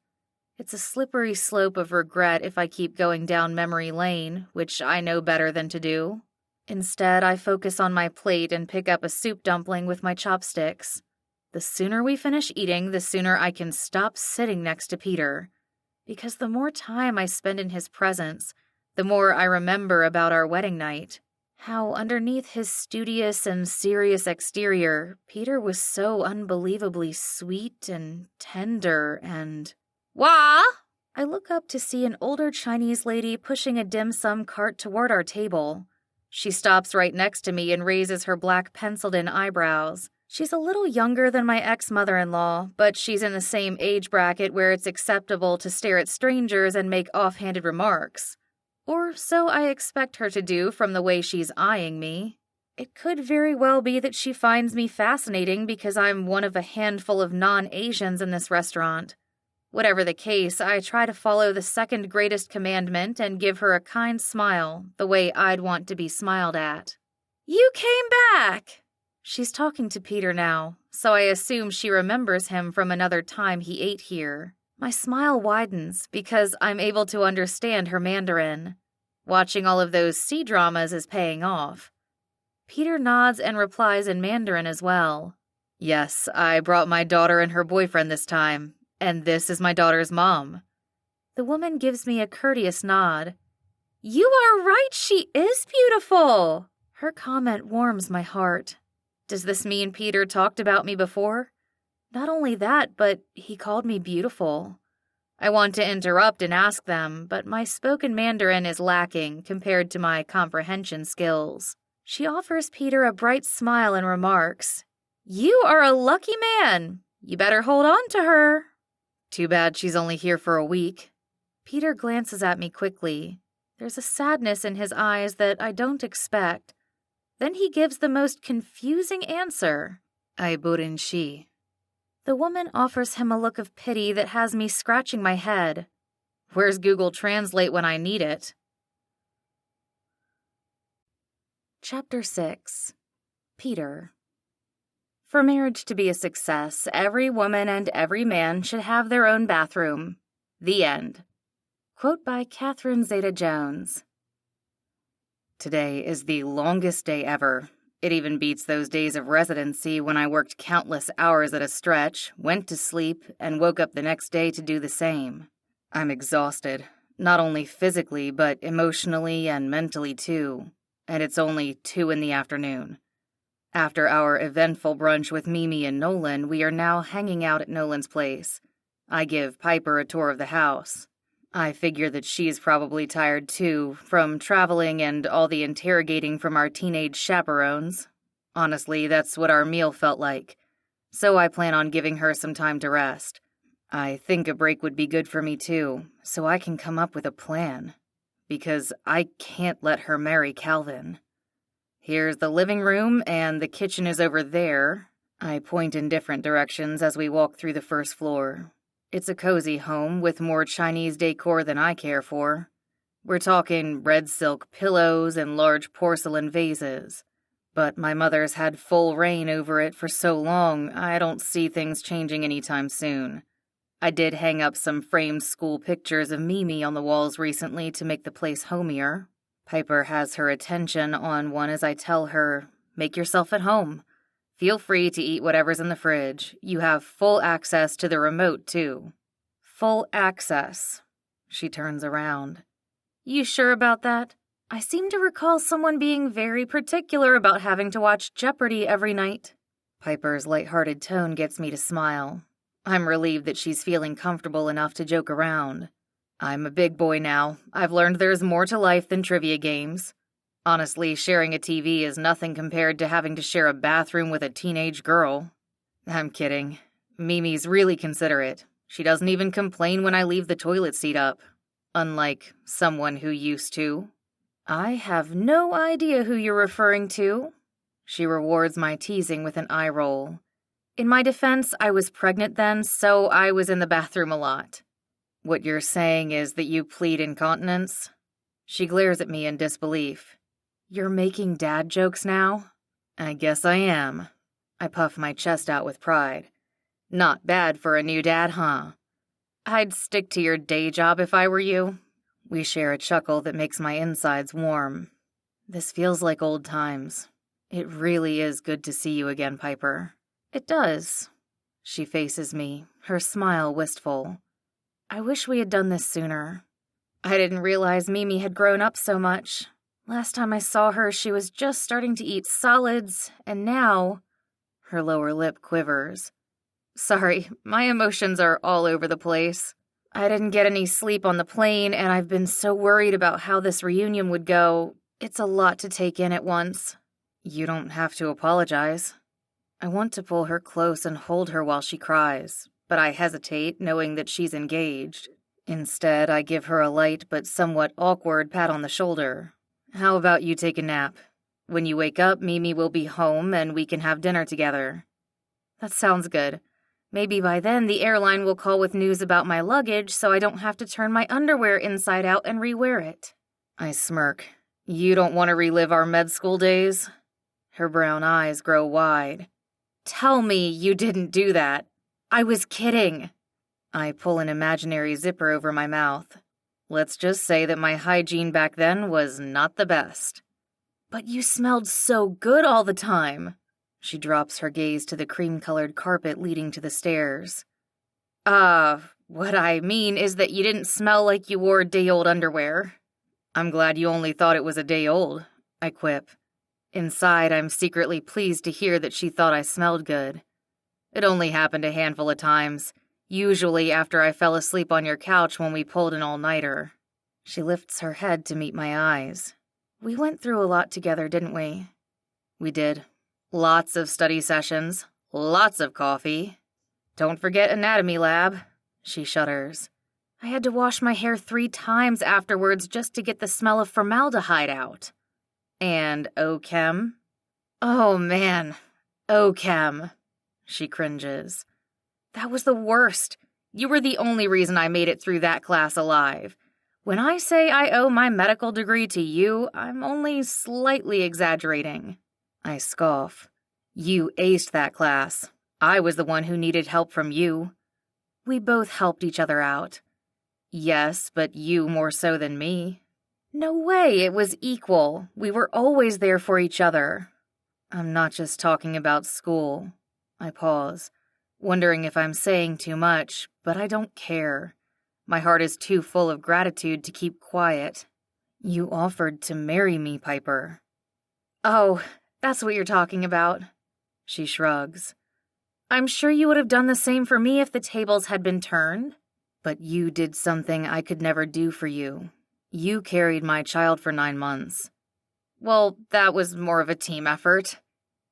It's a slippery slope of regret if I keep going down memory lane, which I know better than to do. Instead, I focus on my plate and pick up a soup dumpling with my chopsticks. The sooner we finish eating, the sooner I can stop sitting next to Peter. Because the more time I spend in his presence, the more I remember about our wedding night. How underneath his studious and serious exterior, Peter was so unbelievably sweet and tender and... Wah! I look up to see an older Chinese lady pushing a dim sum cart toward our table. She stops right next to me and raises her black penciled-in eyebrows. She's a little younger than my ex-mother-in-law, but she's in the same age bracket where it's acceptable to stare at strangers and make offhanded remarks. Or so I expect her to do from the way she's eyeing me. It could very well be that she finds me fascinating because I'm one of a handful of non-Asians in this restaurant. Whatever the case, I try to follow the second greatest commandment and give her a kind smile, the way I'd want to be smiled at. You came back! She's talking to Peter now, so I assume she remembers him from another time he ate here. My smile widens because I'm able to understand her Mandarin. Watching all of those C-dramas is paying off. Peter nods and replies in Mandarin as well. Yes, I brought my daughter and her boyfriend this time, and this is my daughter's mom. The woman gives me a courteous nod. You are right, she is beautiful! Her comment warms my heart. Does this mean Peter talked about me before? Not only that, but he called me beautiful. I want to interrupt and ask them, but my spoken Mandarin is lacking compared to my comprehension skills. She offers Peter a bright smile and remarks, You are a lucky man. You better hold on to her. Too bad she's only here for a week. Peter glances at me quickly. There's a sadness in his eyes that I don't expect. Then he gives the most confusing answer. I burin shi. The woman offers him a look of pity that has me scratching my head. Where's Google Translate when I need it? Chapter 6. Peter. For marriage to be a success, every woman and every man should have their own bathroom. The end. Quote by Catherine Zeta-Jones. Today is the longest day ever. It even beats those days of residency when I worked countless hours at a stretch, went to sleep, and woke up the next day to do the same. I'm exhausted. Not only physically, but emotionally and mentally too. And it's only 2 in the afternoon. After our eventful brunch with Mimi and Nolan, we are now hanging out at Nolan's place. I give Piper a tour of the house. I figure that she's probably tired too, from traveling and all the interrogating from our teenage chaperones. Honestly, that's what our meal felt like. So I plan on giving her some time to rest. I think a break would be good for me too, so I can come up with a plan. Because I can't let her marry Calvin. Here's the living room, and the kitchen is over there. I point in different directions as we walk through the first floor. It's a cozy home with more Chinese decor than I care for. We're talking red silk pillows and large porcelain vases. But my mother's had full reign over it for so long, I don't see things changing anytime soon. I did hang up some framed school pictures of Mimi on the walls recently to make the place homier. Piper has her attention on one as I tell her, "Make yourself at home. Feel free to eat whatever's in the fridge. You have full access to the remote, too." Full access. She turns around. "You sure about that? I seem to recall someone being very particular about having to watch Jeopardy every night." Piper's lighthearted tone gets me to smile. I'm relieved that she's feeling comfortable enough to joke around. I'm a big boy now. I've learned there's more to life than trivia games. Honestly, sharing a TV is nothing compared to having to share a bathroom with a teenage girl. I'm kidding. Mimi's really considerate. She doesn't even complain when I leave the toilet seat up. Unlike someone who used to. "I have no idea who you're referring to." She rewards my teasing with an eye roll. In my defense, I was pregnant then, so I was in the bathroom a lot. "What you're saying is that you plead incontinence?" She glares at me in disbelief. "You're making dad jokes now?" "I guess I am." I puff my chest out with pride. "Not bad for a new dad, huh?" "I'd stick to your day job if I were you." We share a chuckle that makes my insides warm. This feels like old times. It really is good to see you again, Piper. "It does." She faces me, her smile wistful. "I wish we had done this sooner. I didn't realize Mimi had grown up so much. Last time I saw her, she was just starting to eat solids, and now—" Her lower lip quivers. "Sorry, my emotions are all over the place. I didn't get any sleep on the plane, and I've been so worried about how this reunion would go. It's a lot to take in at once." "You don't have to apologize." I want to pull her close and hold her while she cries, but I hesitate, knowing that she's engaged. Instead, I give her a light but somewhat awkward pat on the shoulder. "How about you take a nap? When you wake up, Mimi will be home and we can have dinner together." "That sounds good. Maybe by then the airline will call with news about my luggage so I don't have to turn my underwear inside out and rewear it." I smirk. "You don't want to relive our med school days?" Her brown eyes grow wide. "Tell me you didn't do that. I was kidding." I pull an imaginary zipper over my mouth. "Let's just say that my hygiene back then was not the best." "But you smelled so good all the time." She drops her gaze to the cream-colored carpet leading to the stairs. What I mean is that you didn't smell like you wore day-old underwear." "I'm glad you only thought it was a day old," I quip. Inside, I'm secretly pleased to hear that she thought I smelled good. "It only happened a handful of times, usually after I fell asleep on your couch when we pulled an all-nighter." She lifts her head to meet my eyes. "We went through a lot together, didn't we?" "We did. Lots of study sessions, lots of coffee. Don't forget anatomy lab." She shudders. "I had to wash my hair 3 times afterwards just to get the smell of formaldehyde out." "And O-Chem?" "Oh, man. O-Chem." She cringes. "That was the worst. You were the only reason I made it through that class alive. When I say I owe my medical degree to you, I'm only slightly exaggerating." I scoff. "You aced that class. I was the one who needed help from you." "We both helped each other out." "Yes, but you more so than me." "No way, it was equal. We were always there for each other." "I'm not just talking about school." I pause, wondering if I'm saying too much, but I don't care. My heart is too full of gratitude to keep quiet. You offered to marry me, Piper. Oh, that's what you're talking about. She shrugs. I'm sure you would have done the same for me if the tables had been turned. But you did something I could never do for you. You carried my child for 9 months. Well, that was more of a team effort.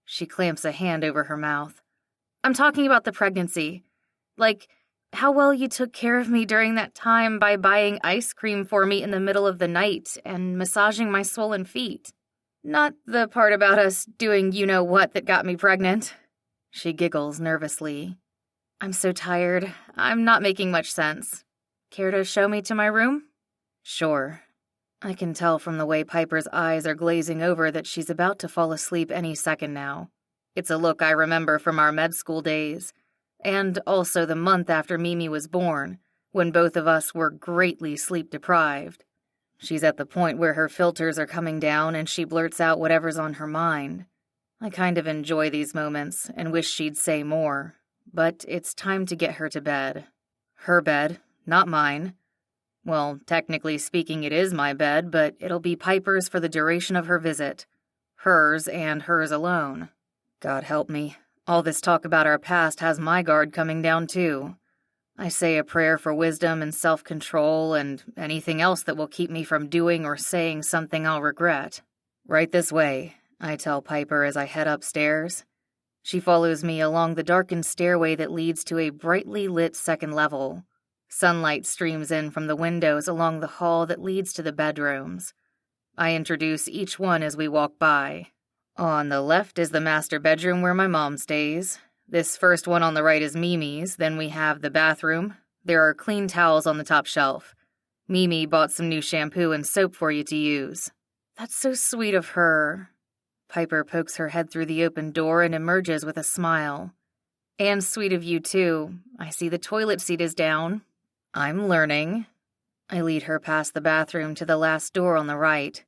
She clamps a hand over her mouth. I'm talking about the pregnancy. Like, how well you took care of me during that time by buying ice cream for me in the middle of the night and massaging my swollen feet. Not the part about us doing you-know-what that got me pregnant. She giggles nervously. I'm so tired. I'm not making much sense. Care to show me to my room? Sure. I can tell from the way Piper's eyes are glazing over that she's about to fall asleep any second now. It's a look I remember from our med school days, and also the month after Mimi was born, when both of us were greatly sleep-deprived. She's at the point where her filters are coming down and she blurts out whatever's on her mind. I kind of enjoy these moments and wish she'd say more, but it's time to get her to bed. Her bed, not mine. Well, technically speaking, it is my bed, but it'll be Piper's for the duration of her visit. Hers and hers alone. God help me. All this talk about our past has my guard coming down, too. I say a prayer for wisdom and self-control and anything else that will keep me from doing or saying something I'll regret. Right this way, I tell Piper as I head upstairs. She follows me along the darkened stairway that leads to a brightly lit second level. Sunlight streams in from the windows along the hall that leads to the bedrooms. I introduce each one as we walk by. On the left is the master bedroom where my mom stays. This first one on the right is Mimi's. Then we have the bathroom. There are clean towels on the top shelf. Mimi bought some new shampoo and soap for you to use. That's so sweet of her. Piper pokes her head through the open door and emerges with a smile. And sweet of you, too. I see the toilet seat is down. I'm learning. I lead her past the bathroom to the last door on the right.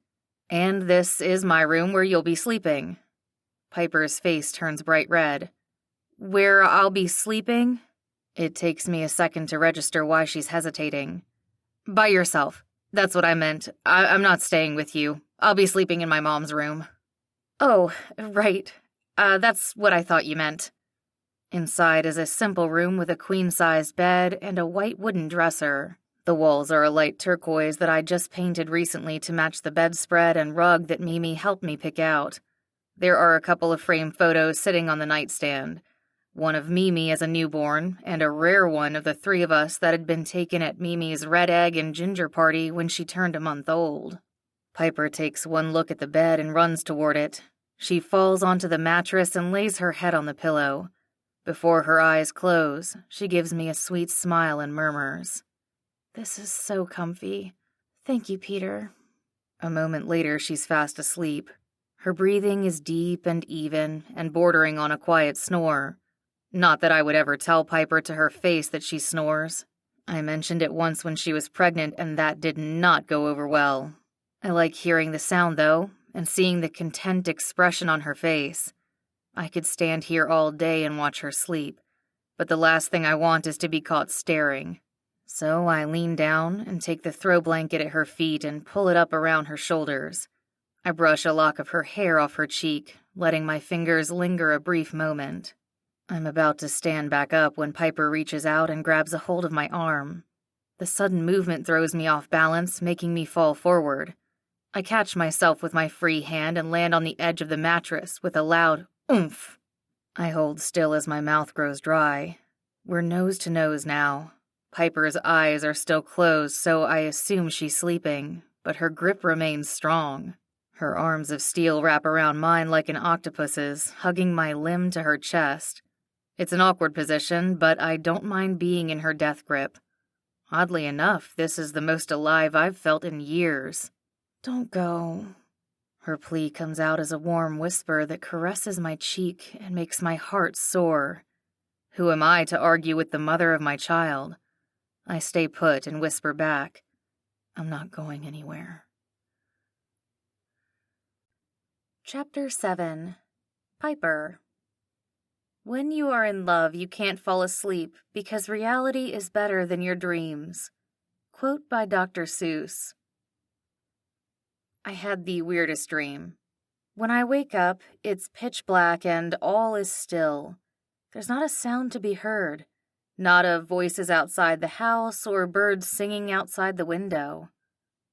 And this is my room where you'll be sleeping. Piper's face turns bright red. Where I'll be sleeping? It takes me a second to register why she's hesitating. By yourself. That's what I meant. I'm not staying with you. I'll be sleeping in my mom's room. Oh, right. That's what I thought you meant. Inside is a simple room with a queen-sized bed and a white wooden dresser. The walls are a light turquoise that I just painted recently to match the bedspread and rug that Mimi helped me pick out. There are a couple of framed photos sitting on the nightstand. One of Mimi as a newborn, and a rare one of the three of us that had been taken at Mimi's red egg and ginger party when she turned a month old. Piper takes one look at the bed and runs toward it. She falls onto the mattress and lays her head on the pillow. Before her eyes close, she gives me a sweet smile and murmurs, "This is so comfy. Thank you, Peter." A moment later, she's fast asleep. Her breathing is deep and even and bordering on a quiet snore. Not that I would ever tell Piper to her face that she snores. I mentioned it once when she was pregnant, and that did not go over well. I like hearing the sound, though, and seeing the content expression on her face. I could stand here all day and watch her sleep, but the last thing I want is to be caught staring. So I lean down and take the throw blanket at her feet and pull it up around her shoulders. I brush a lock of her hair off her cheek, letting my fingers linger a brief moment. I'm about to stand back up when Piper reaches out and grabs a hold of my arm. The sudden movement throws me off balance, making me fall forward. I catch myself with my free hand and land on the edge of the mattress with a loud oomph. I hold still as my mouth grows dry. We're nose to nose now. Piper's eyes are still closed, so I assume she's sleeping, but her grip remains strong. Her arms of steel wrap around mine like an octopus's, hugging my limb to her chest. It's an awkward position, but I don't mind being in her death grip. Oddly enough, this is the most alive I've felt in years. "Don't go." Her plea comes out as a warm whisper that caresses my cheek and makes my heart soar. Who am I to argue with the mother of my child? I stay put and whisper back, "I'm not going anywhere." Chapter 7. Piper. When you are in love, you can't fall asleep because reality is better than your dreams. Quote by Dr. Seuss. I had the weirdest dream. When I wake up, it's pitch black and all is still. There's not a sound to be heard. Not of voices outside the house or birds singing outside the window.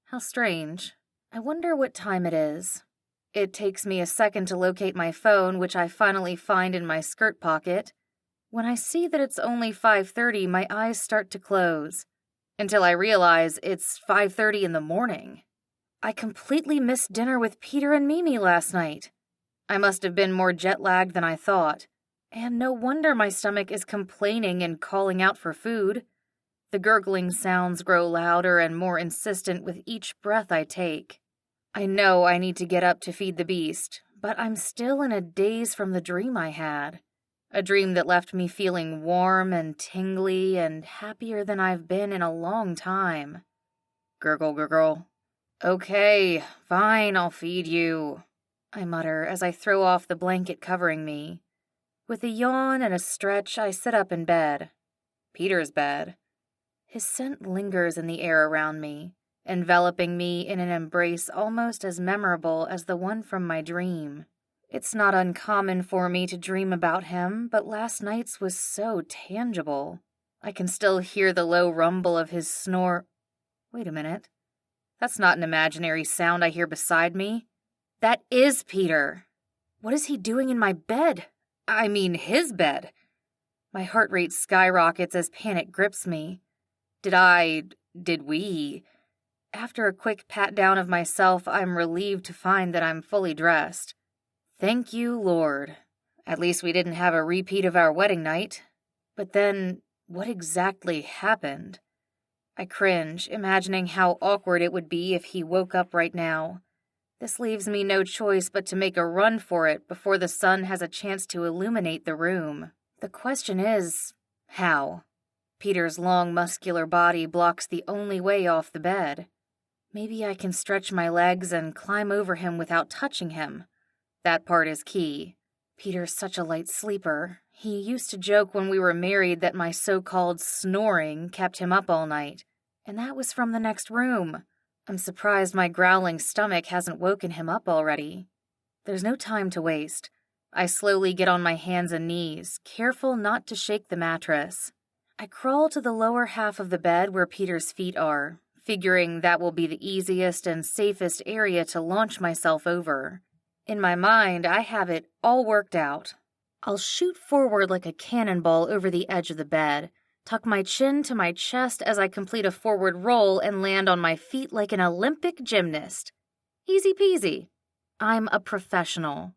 How strange. I wonder what time it is. It takes me a second to locate my phone, which I finally find in my skirt pocket. When I see that it's only 5:30, my eyes start to close, until I realize it's 5:30 in the morning. I completely missed dinner with Peter and Mimi last night. I must have been more jet-lagged than I thought, and no wonder my stomach is complaining and calling out for food. The gurgling sounds grow louder and more insistent with each breath I take. I know I need to get up to feed the beast, but I'm still in a daze from the dream I had. A dream that left me feeling warm and tingly and happier than I've been in a long time. Gurgle, gurgle. Okay, fine, I'll feed you, I mutter as I throw off the blanket covering me. With a yawn and a stretch, I sit up in bed. Peter's bed. His scent lingers in the air around me, enveloping me in an embrace almost as memorable as the one from my dream. It's not uncommon for me to dream about him, but last night's was so tangible. I can still hear the low rumble of his snore. Wait a minute. That's not an imaginary sound I hear beside me. That is Peter. What is he doing in my bed? I mean, his bed. My heart rate skyrockets as panic grips me. Did we? After a quick pat down of myself, I'm relieved to find that I'm fully dressed. Thank you, Lord. At least we didn't have a repeat of our wedding night. But then, what exactly happened? I cringe, imagining how awkward it would be if he woke up right now. This leaves me no choice but to make a run for it before the sun has a chance to illuminate the room. The question is, how? Peter's long, muscular body blocks the only way off the bed. Maybe I can stretch my legs and climb over him without touching him. That part is key. Peter's such a light sleeper. He used to joke when we were married that my so-called snoring kept him up all night, and that was from the next room. I'm surprised my growling stomach hasn't woken him up already. There's no time to waste. I slowly get on my hands and knees, careful not to shake the mattress. I crawl to the lower half of the bed where Peter's feet are, figuring that will be the easiest and safest area to launch myself over. In my mind, I have it all worked out. I'll shoot forward like a cannonball over the edge of the bed, tuck my chin to my chest as I complete a forward roll and land on my feet like an Olympic gymnast. Easy peasy. I'm a professional.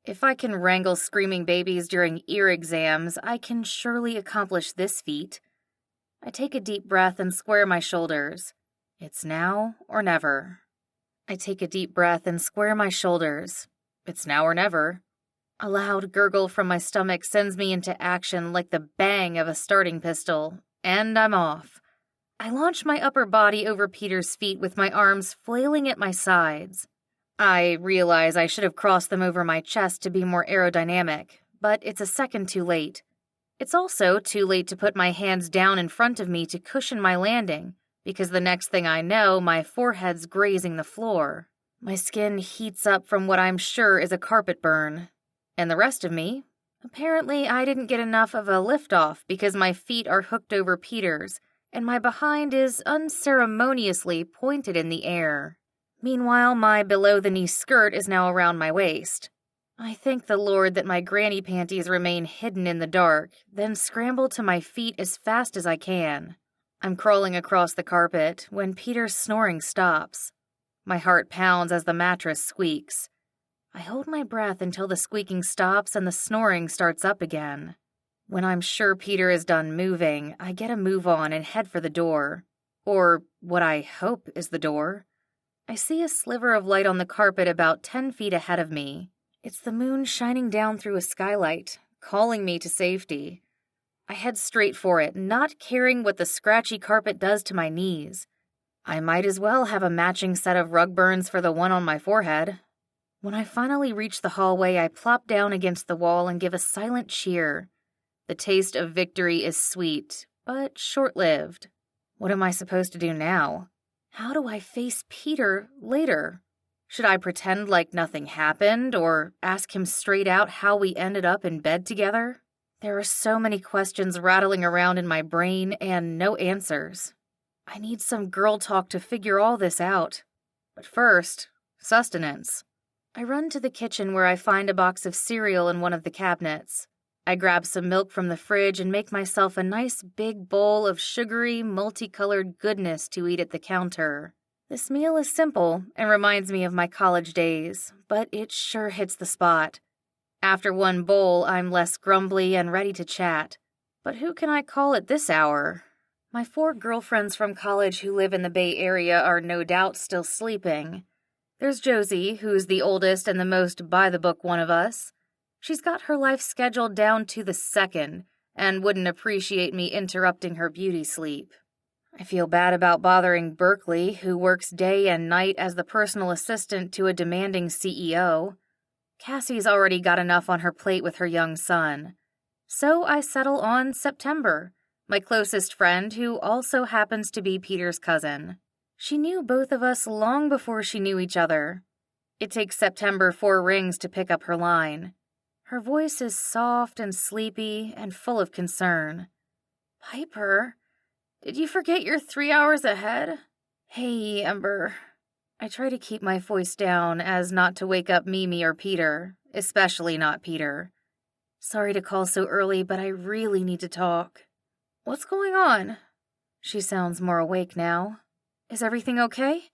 If I can wrangle screaming babies during ear exams, I can surely accomplish this feat. I take a deep breath and square my shoulders. It's now or never. I take a deep breath and square my shoulders. It's now or never. A loud gurgle from my stomach sends me into action like the bang of a starting pistol, and I'm off. I launch my upper body over Peter's feet with my arms flailing at my sides. I realize I should have crossed them over my chest to be more aerodynamic, but it's a second too late. It's also too late to put my hands down in front of me to cushion my landing, because the next thing I know, my forehead's grazing the floor. My skin heats up from what I'm sure is a carpet burn. And the rest of me? Apparently, I didn't get enough of a lift-off because my feet are hooked over Peter's, and my behind is unceremoniously pointed in the air. Meanwhile, my below-the-knee skirt is now around my waist. I thank the Lord that my granny panties remain hidden in the dark, then scramble to my feet as fast as I can. I'm crawling across the carpet when Peter's snoring stops. My heart pounds as the mattress squeaks. I hold my breath until the squeaking stops and the snoring starts up again. When I'm sure Peter is done moving, I get a move on and head for the door. Or what I hope is the door. I see a sliver of light on the carpet about 10 feet ahead of me. It's the moon shining down through a skylight, calling me to safety. I head straight for it, not caring what the scratchy carpet does to my knees. I might as well have a matching set of rug burns for the one on my forehead. When I finally reach the hallway, I plop down against the wall and give a silent cheer. The taste of victory is sweet, but short-lived. What am I supposed to do now? How do I face Peter later? Should I pretend like nothing happened, or ask him straight out how we ended up in bed together? There are so many questions rattling around in my brain and no answers. I need some girl talk to figure all this out. But first, sustenance. I run to the kitchen where I find a box of cereal in one of the cabinets. I grab some milk from the fridge and make myself a nice big bowl of sugary, multicolored goodness to eat at the counter. This meal is simple and reminds me of my college days, but it sure hits the spot. After one bowl, I'm less grumbly and ready to chat. But who can I call at this hour? My 4 girlfriends from college who live in the Bay Area are no doubt still sleeping. There's Josie, who's the oldest and the most by-the-book one of us. She's got her life scheduled down to the second and wouldn't appreciate me interrupting her beauty sleep. I feel bad about bothering Berkeley, who works day and night as the personal assistant to a demanding CEO. Cassie's already got enough on her plate with her young son. So I settle on September, my closest friend who also happens to be Peter's cousin. She knew both of us long before she knew each other. It takes September 4 rings to pick up her line. Her voice is soft and sleepy and full of concern. "Piper, did you forget you're 3 hours ahead?" "Hey, Ember." I try to keep my voice down as not to wake up Mimi or Peter, especially not Peter. "Sorry to call so early, but I really need to talk." "What's going on?" She sounds more awake now. "Is everything okay?"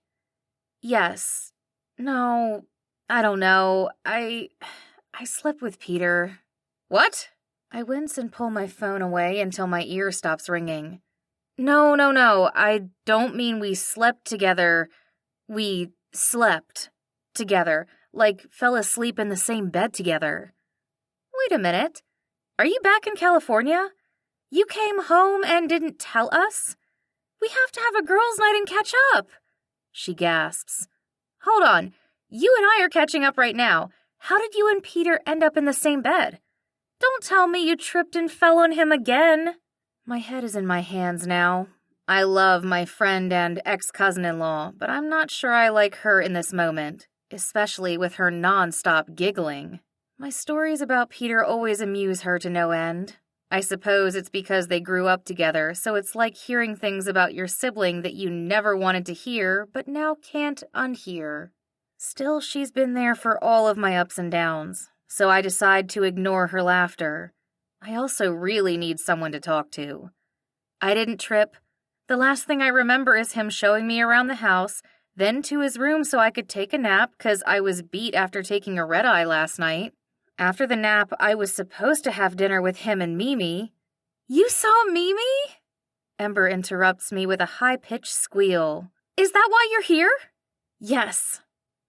"Yes. No, I don't know. I slept with Peter." "What?" I wince and pull my phone away until my ear stops ringing. No. I don't mean we slept together. We slept together, like fell asleep in the same bed together." "Wait a minute. Are you back in California? You came home and didn't tell us? We have to have a girls' night and catch up." She gasps. "Hold on. You and I are catching up right now. How did you and Peter end up in the same bed? Don't tell me you tripped and fell on him again." My head is in my hands now. I love my friend and ex-cousin-in-law, but I'm not sure I like her in this moment, especially with her non-stop giggling. My stories about Peter always amuse her to no end. I suppose it's because they grew up together, so it's like hearing things about your sibling that you never wanted to hear, but now can't unhear. Still, she's been there for all of my ups and downs, so I decide to ignore her laughter. I also really need someone to talk to. I didn't trip. The last thing I remember is him showing me around the house, then to his room so I could take a nap because I was beat after taking a red-eye last night. After the nap, I was supposed to have dinner with him and Mimi. "You saw Mimi?" Ember interrupts me with a high-pitched squeal. "Is that why you're here?" "Yes."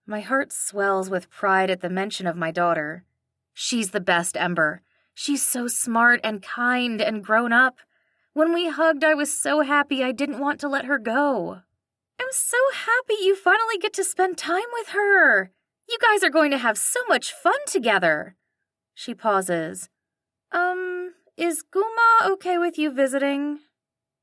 My heart swells with pride at the mention of my daughter. She's the best, Ember. She's so smart and kind and grown up. When we hugged, I was so happy I didn't want to let her go. "I'm so happy you finally get to spend time with her. You guys are going to have so much fun together." She pauses. Is Guma okay with you visiting?"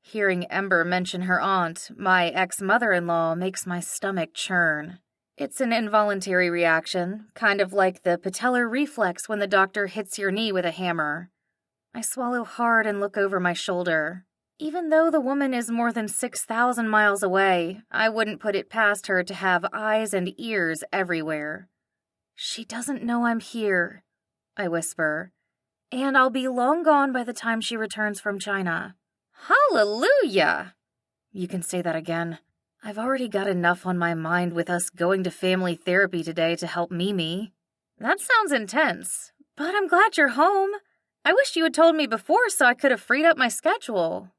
Hearing Ember mention her aunt, my ex-mother-in-law, makes my stomach churn. It's an involuntary reaction, kind of like the patellar reflex when the doctor hits your knee with a hammer. I swallow hard and look over my shoulder. Even though the woman is more than 6,000 miles away, I wouldn't put it past her to have eyes and ears everywhere. "She doesn't know I'm here," I whisper, "and I'll be long gone by the time she returns from China." "Hallelujah!" You can say that again. I've already got enough on my mind with us going to family therapy today to help Mimi. That sounds intense, but I'm glad you're home. I wish you had told me before so I could have freed up my schedule.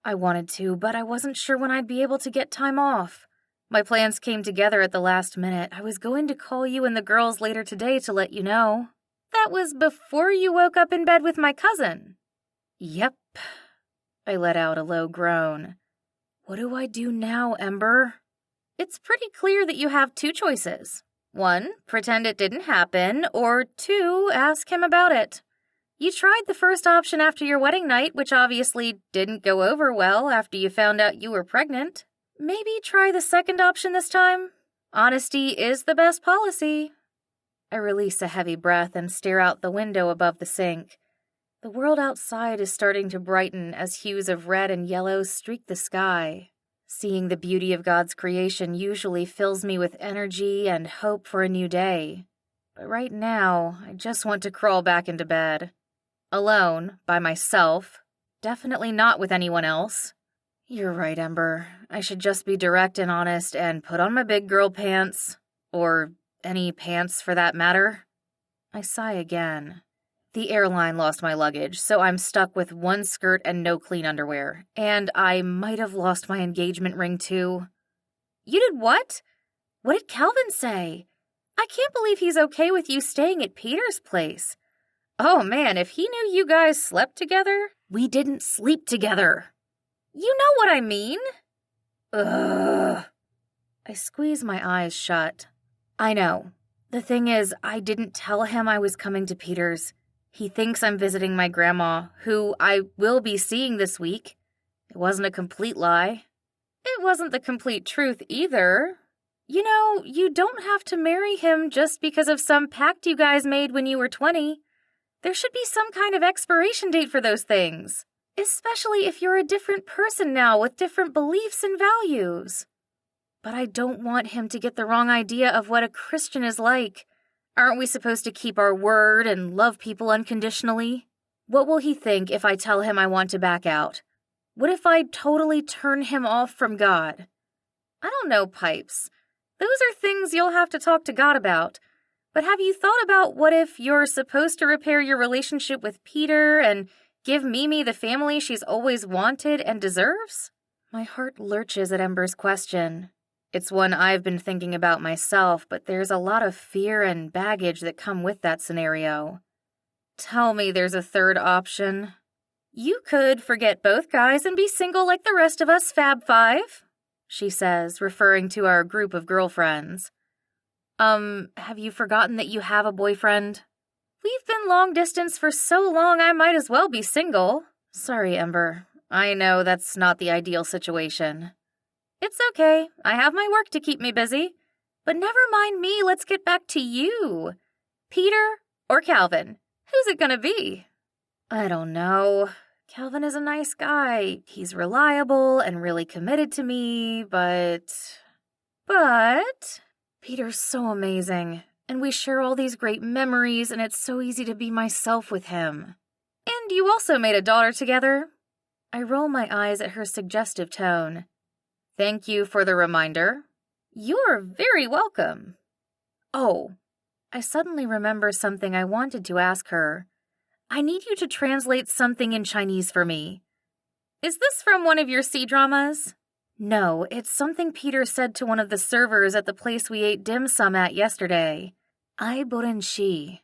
I wanted to, but I wasn't sure when I'd be able to get time off. My plans came together at the last minute. I was going to call you and the girls later today to let you know. That was before you woke up in bed with my cousin. Yep. I let out a low groan. What do I do now, Ember? It's pretty clear that you have 2 choices. 1, pretend it didn't happen, or 2, ask him about it. You tried the first option after your wedding night, which obviously didn't go over well after you found out you were pregnant. Maybe try the second option this time? Honesty is the best policy. I release a heavy breath and stare out the window above the sink. The world outside is starting to brighten as hues of red and yellow streak the sky. Seeing the beauty of God's creation usually fills me with energy and hope for a new day. But right now, I just want to crawl back into bed. Alone, by myself, definitely not with anyone else. You're right, Ember. I should just be direct and honest and put on my big girl pants. Or any pants for that matter. I sigh again. The airline lost my luggage, so I'm stuck with one skirt and no clean underwear. And I might have lost my engagement ring, too. You did what? What did Calvin say? I can't believe he's okay with you staying at Peter's place. Oh man, if he knew you guys slept together... We didn't sleep together. You know what I mean. Ugh. I squeeze my eyes shut. I know. The thing is, I didn't tell him I was coming to Peter's. He thinks I'm visiting my grandma, who I will be seeing this week. It wasn't a complete lie. It wasn't the complete truth either. You know, you don't have to marry him just because of some pact you guys made when you were 20. There should be some kind of expiration date for those things, especially if you're a different person now with different beliefs and values. But I don't want him to get the wrong idea of what a Christian is like. Aren't we supposed to keep our word and love people unconditionally? What will he think if I tell him I want to back out? What if I totally turn him off from God? I don't know, Pipes. Those are things you'll have to talk to God about. But have you thought about what if you're supposed to repair your relationship with Peter and give Mimi the family she's always wanted and deserves? My heart lurches at Ember's question. It's one I've been thinking about myself, but there's a lot of fear and baggage that come with that scenario. Tell me there's a third option. You could forget both guys and be single like the rest of us Fab Five, she says, referring to our group of girlfriends. Have you forgotten that you have a boyfriend? We've been long distance for so long I might as well be single. Sorry, Ember. I know that's not the ideal situation. It's okay. I have my work to keep me busy. But never mind me, let's get back to you. Peter or Calvin? Who's it gonna be? I don't know. Calvin is a nice guy. He's reliable and really committed to me, but... Peter's so amazing, and we share all these great memories, and it's so easy to be myself with him. And you also made a daughter together. I roll my eyes at her suggestive tone. Thank you for the reminder. You're very welcome. Oh, I suddenly remember something I wanted to ask her. I need you to translate something in Chinese for me. Is this from one of your C-dramas? No, it's something Peter said to one of the servers at the place we ate dim sum at yesterday. Ai boren shi.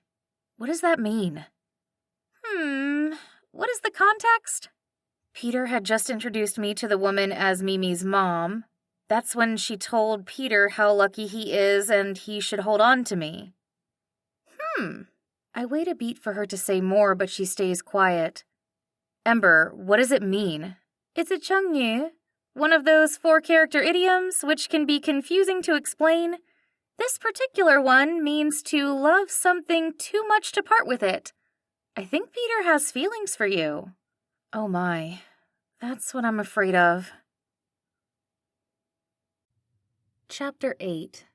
What does that mean? What is the context? Peter had just introduced me to the woman as Mimi's mom. That's when she told Peter how lucky he is and he should hold on to me. I wait a beat for her to say more, but she stays quiet. Ember, what does it mean? It's a chengyu, one of those 4-character idioms which can be confusing to explain. This particular one means to love something too much to part with it. I think Peter has feelings for you. Oh my, that's what I'm afraid of. Chapter 8.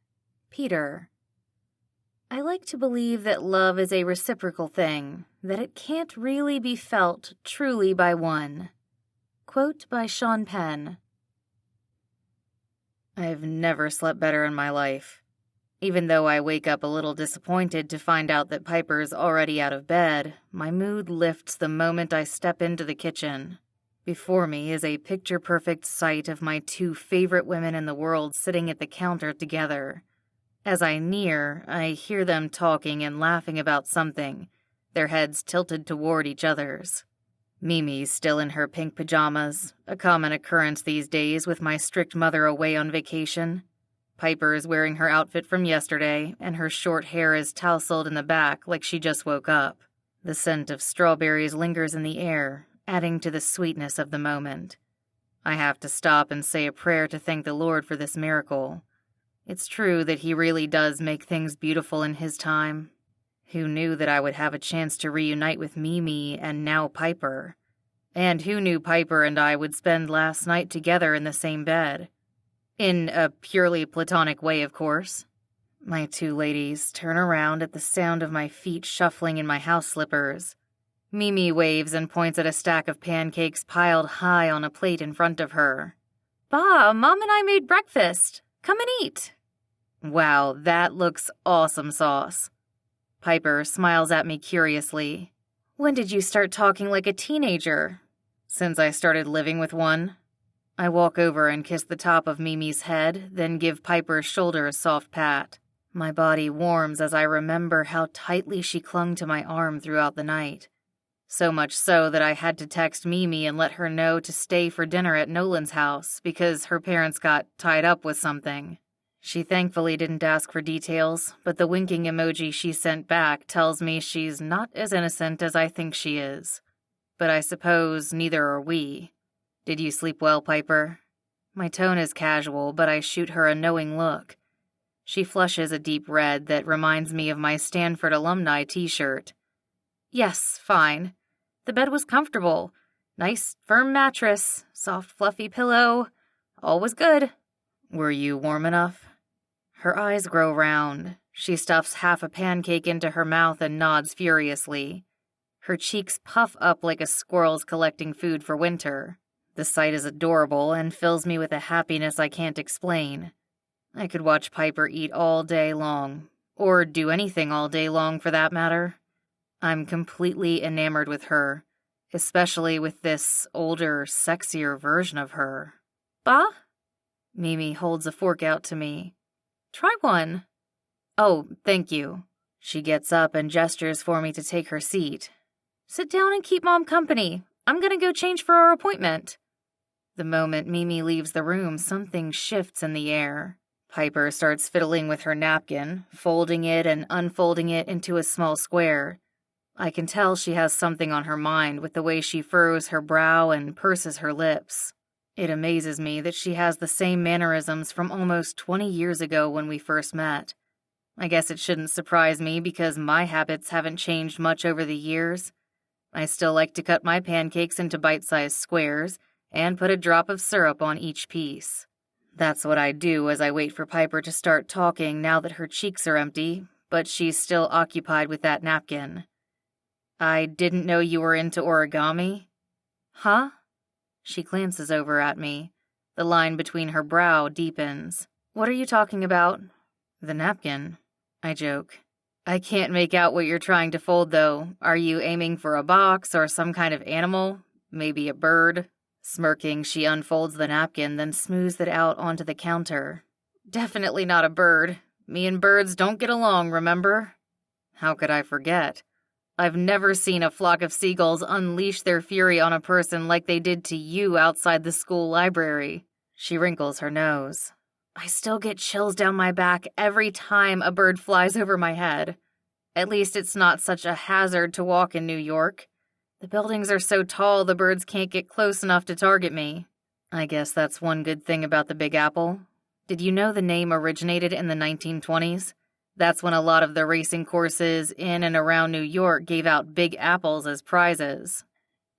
Peter. I like to believe that love is a reciprocal thing, that it can't really be felt truly by one. Quote by Sean Penn. I've never slept better in my life. Even though I wake up a little disappointed to find out that Piper's already out of bed, my mood lifts the moment I step into the kitchen. Before me is a picture-perfect sight of my 2 favorite women in the world sitting at the counter together. As I near, I hear them talking and laughing about something, their heads tilted toward each other's. Mimi's still in her pink pajamas, a common occurrence these days with my strict mother away on vacation. Piper is wearing her outfit from yesterday, and her short hair is tousled in the back like she just woke up. The scent of strawberries lingers in the air, adding to the sweetness of the moment. I have to stop and say a prayer to thank the Lord for this miracle. It's true that he really does make things beautiful in his time. Who knew that I would have a chance to reunite with Mimi and now Piper? And who knew Piper and I would spend last night together in the same bed? In a purely platonic way, of course. My two ladies turn around at the sound of my feet shuffling in my house slippers. Mimi waves and points at a stack of pancakes piled high on a plate in front of her. "Bah, Mom and I made breakfast. Come and eat." Wow, that looks awesome sauce. Piper smiles at me curiously. "When did you start talking like a teenager?" "Since I started living with one." I walk over and kiss the top of Mimi's head, then give Piper's shoulder a soft pat. My body warms as I remember how tightly she clung to my arm throughout the night. So much so that I had to text Mimi and let her know to stay for dinner at Nolan's house because her parents got tied up with something. She thankfully didn't ask for details, but the winking emoji she sent back tells me she's not as innocent as I think she is. But I suppose neither are we. Did you sleep well, Piper? My tone is casual, but I shoot her a knowing look. She flushes a deep red that reminds me of my Stanford alumni t-shirt. "Yes, fine. The bed was comfortable. Nice, firm mattress, soft, fluffy pillow. All was good." "Were you warm enough?" Her eyes grow round. She stuffs half a pancake into her mouth and nods furiously. Her cheeks puff up like a squirrel's collecting food for winter. The sight is adorable and fills me with a happiness I can't explain. I could watch Piper eat all day long, or do anything all day long for that matter. I'm completely enamored with her, especially with this older, sexier version of her. "Bah?" Mimi holds a fork out to me. "Try one." "Oh, thank you." She gets up and gestures for me to take her seat. "Sit down and keep Mom company. I'm gonna go change for our appointment." The moment Mimi leaves the room, something shifts in the air. Piper starts fiddling with her napkin, folding it and unfolding it into a small square. I can tell she has something on her mind with the way she furrows her brow and purses her lips. It amazes me that she has the same mannerisms from almost 20 years ago when we first met. I guess it shouldn't surprise me because my habits haven't changed much over the years. I still like to cut my pancakes into bite-sized squares and put a drop of syrup on each piece. That's what I do as I wait for Piper to start talking now that her cheeks are empty, but she's still occupied with that napkin. "I didn't know you were into origami." "Huh?" She glances over at me. The line between her brow deepens. "What are you talking about?" "The napkin," I joke. "I can't make out what you're trying to fold, though. Are you aiming for a box or some kind of animal? Maybe a bird?" Smirking, she unfolds the napkin, then smooths it out onto the counter. "Definitely not a bird. Me and birds don't get along, remember?" How could I forget? I've never seen a flock of seagulls unleash their fury on a person like they did to you outside the school library. She wrinkles her nose. "I still get chills down my back every time a bird flies over my head. At least it's not such a hazard to walk in New York. The buildings are so tall the birds can't get close enough to target me. I guess that's one good thing about the Big Apple. Did you know the name originated in the 1920s? That's when a lot of the racing courses in and around New York gave out Big Apples as prizes.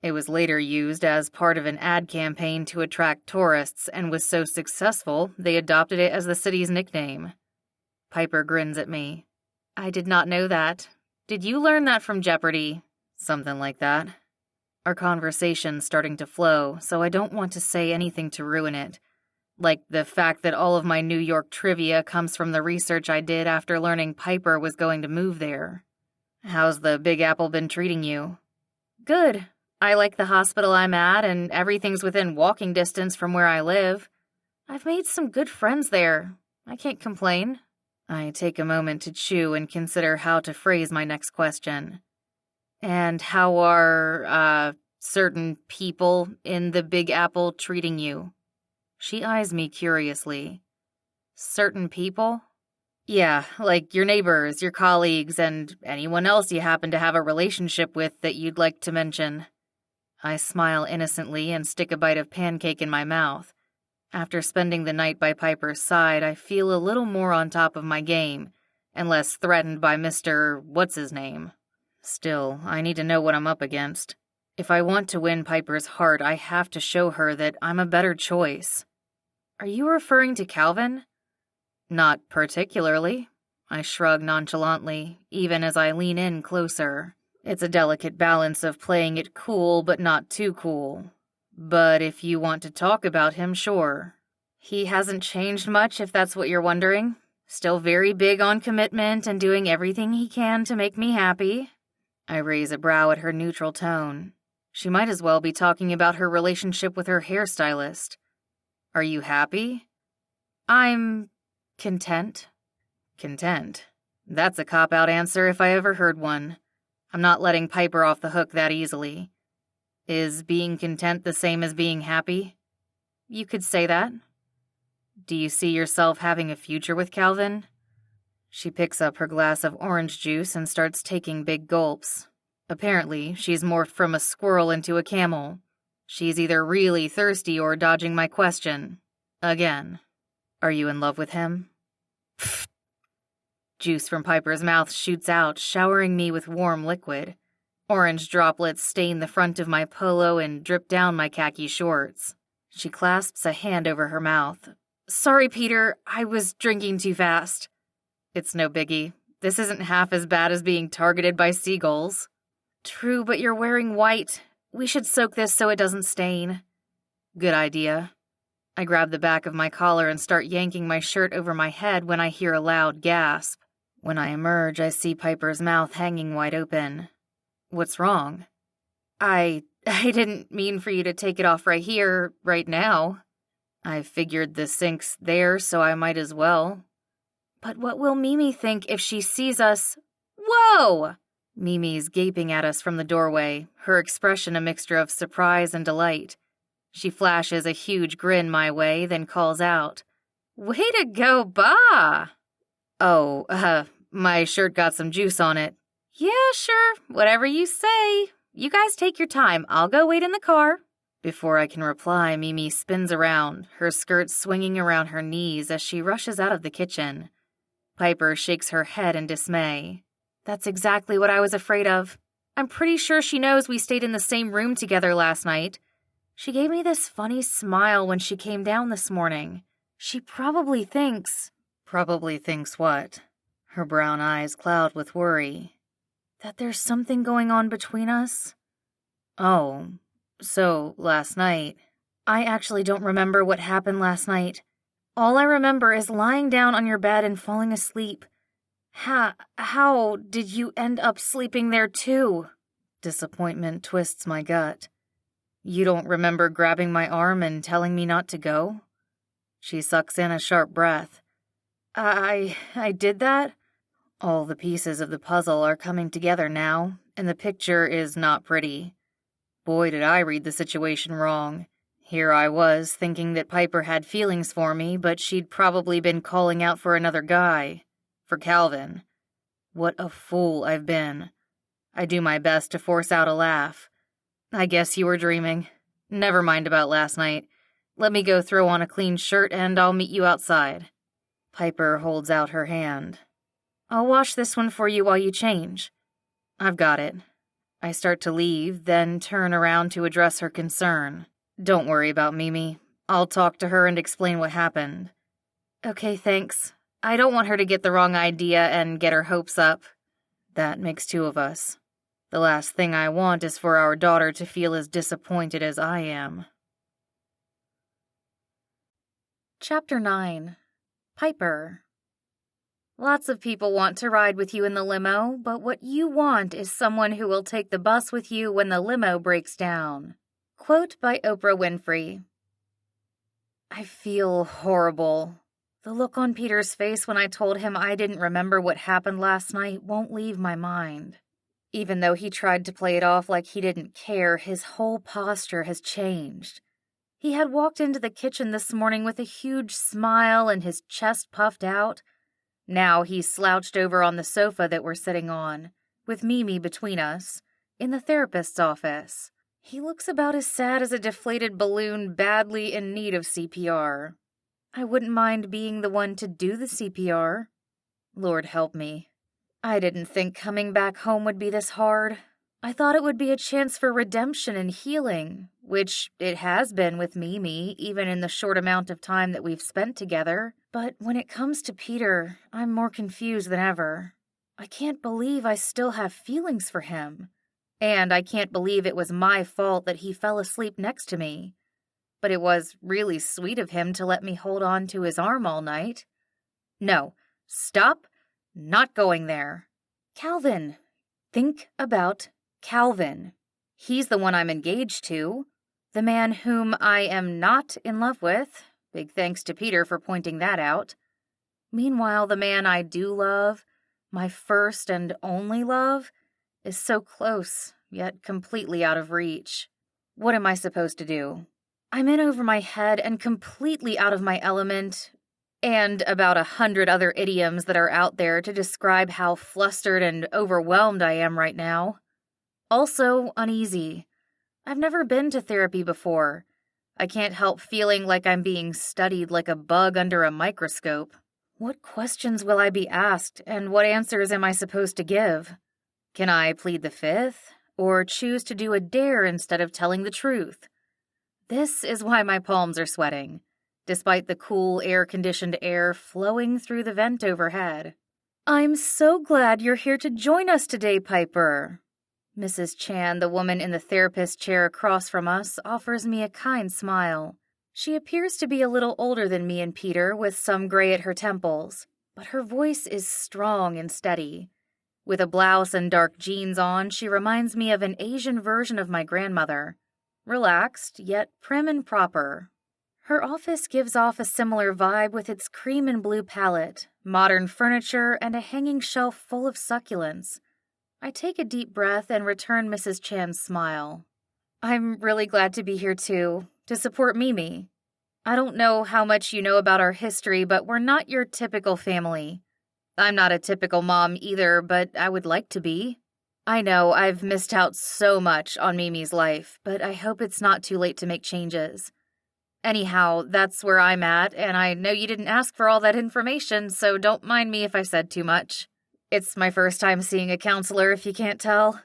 It was later used as part of an ad campaign to attract tourists and was so successful they adopted it as the city's nickname." Piper grins at me. "I did not know that. Did you learn that from Jeopardy?" "Something like that." Our conversation's starting to flow, so I don't want to say anything to ruin it. Like the fact that all of my New York trivia comes from the research I did after learning Piper was going to move there. "How's the Big Apple been treating you?" "Good. I like the hospital I'm at, and everything's within walking distance from where I live. I've made some good friends there. I can't complain." I take a moment to chew and consider how to phrase my next question. "And how are, certain people in the Big Apple treating you?" She eyes me curiously. "Certain people?" Yeah, like your neighbors, your colleagues, and anyone else you happen to have a relationship with that you'd like to mention. I smile innocently and stick a bite of pancake in my mouth. After spending the night by Piper's side, I feel a little more on top of my game, and less threatened by Mr. What's-his-name. Still, I need to know what I'm up against. If I want to win Piper's heart, I have to show her that I'm a better choice. Are you referring to Calvin? Not particularly. I shrug nonchalantly, even as I lean in closer. It's a delicate balance of playing it cool but not too cool. But if you want to talk about him, sure. He hasn't changed much, if that's what you're wondering. Still very big on commitment and doing everything he can to make me happy. I raise a brow at her neutral tone. She might as well be talking about her relationship with her hairstylist. Are you happy? I'm content. Content. That's a cop-out answer if I ever heard one. I'm not letting Piper off the hook that easily. Is being content the same as being happy? You could say that. Do you see yourself having a future with Calvin? She picks up her glass of orange juice and starts taking big gulps. Apparently, she's morphed from a squirrel into a camel. She's either really thirsty or dodging my question. Again. Are you in love with him? Pfft. Juice from Piper's mouth shoots out, showering me with warm liquid. Orange droplets stain the front of my polo and drip down my khaki shorts. She clasps a hand over her mouth. Sorry, Peter, I was drinking too fast. It's no biggie. This isn't half as bad as being targeted by seagulls. True, but you're wearing white. We should soak this so it doesn't stain. Good idea. I grab the back of my collar and start yanking my shirt over my head when I hear a loud gasp. When I emerge, I see Piper's mouth hanging wide open. What's wrong? I didn't mean for you to take it off right here, right now. I figured the sink's there, so I might as well. But what will Mimi think if she sees us? Whoa! Mimi's gaping at us from the doorway, her expression a mixture of surprise and delight. She flashes a huge grin my way, then calls out, Way to go, Ba! Oh, my shirt got some juice on it. Yeah, sure, whatever you say. You guys take your time, I'll go wait in the car. Before I can reply, Mimi spins around, her skirt swinging around her knees as she rushes out of the kitchen. Piper shakes her head in dismay. That's exactly what I was afraid of. I'm pretty sure she knows we stayed in the same room together last night. She gave me this funny smile when she came down this morning. She probably thinks... Probably thinks what? Her brown eyes cloud with worry. That there's something going on between us? Oh, so last night... I actually don't remember what happened last night. All I remember is lying down on your bed and falling asleep. How did you end up sleeping there too? Disappointment twists my gut. You don't remember grabbing my arm and telling me not to go? She sucks in a sharp breath. I did that? All the pieces of the puzzle are coming together now, and the picture is not pretty. Boy, did I read the situation wrong. Here I was, thinking that Piper had feelings for me, but she'd probably been calling out for another guy. For Calvin. What a fool I've been. I do my best to force out a laugh. I guess you were dreaming. Never mind about last night. Let me go throw on a clean shirt and I'll meet you outside. Piper holds out her hand. I'll wash this one for you while you change. I've got it. I start to leave, then turn around to address her concern. Don't worry about Mimi. I'll talk to her and explain what happened. Okay, thanks. I don't want her to get the wrong idea and get her hopes up. That makes two of us. The last thing I want is for our daughter to feel as disappointed as I am. Chapter 9. Piper. Lots of people want to ride with you in the limo, but what you want is someone who will take the bus with you when the limo breaks down. Quote by Oprah Winfrey. I feel horrible. The look on Peter's face when I told him I didn't remember what happened last night won't leave my mind. Even though he tried to play it off like he didn't care, his whole posture has changed. He had walked into the kitchen this morning with a huge smile and his chest puffed out. Now he's slouched over on the sofa that we're sitting on, with Mimi between us, in the therapist's office. He looks about as sad as a deflated balloon badly in need of CPR. I wouldn't mind being the one to do the CPR. Lord help me. I didn't think coming back home would be this hard. I thought it would be a chance for redemption and healing, which it has been with Mimi, even in the short amount of time that we've spent together. But when it comes to Peter, I'm more confused than ever. I can't believe I still have feelings for him. And I can't believe it was my fault that he fell asleep next to me. But it was really sweet of him to let me hold on to his arm all night. No, stop. Not going there. Calvin. Think about Calvin. He's the one I'm engaged to. The man whom I am not in love with. Big thanks to Peter for pointing that out. Meanwhile, the man I do love, my first and only love, is so close, yet completely out of reach. What am I supposed to do? I'm in over my head and completely out of my element, and about 100 other idioms that are out there to describe how flustered and overwhelmed I am right now. Also, uneasy. I've never been to therapy before. I can't help feeling like I'm being studied like a bug under a microscope. What questions will I be asked, and what answers am I supposed to give? Can I plead the fifth, or choose to do a dare instead of telling the truth? This is why my palms are sweating, despite the cool air-conditioned air flowing through the vent overhead. I'm so glad you're here to join us today, Piper. Mrs. Chan, the woman in the therapist chair across from us, offers me a kind smile. She appears to be a little older than me and Peter, with some gray at her temples, but her voice is strong and steady. With a blouse and dark jeans on, she reminds me of an Asian version of my grandmother. Relaxed, yet prim and proper. Her office gives off a similar vibe with its cream and blue palette, modern furniture, and a hanging shelf full of succulents. I take a deep breath and return Mrs. Chan's smile. I'm really glad to be here too, to support Mimi. I don't know how much you know about our history, but we're not your typical family. I'm not a typical mom either, but I would like to be. I know I've missed out so much on Mimi's life, but I hope it's not too late to make changes. Anyhow, that's where I'm at, and I know you didn't ask for all that information, so don't mind me if I said too much. It's my first time seeing a counselor, if you can't tell.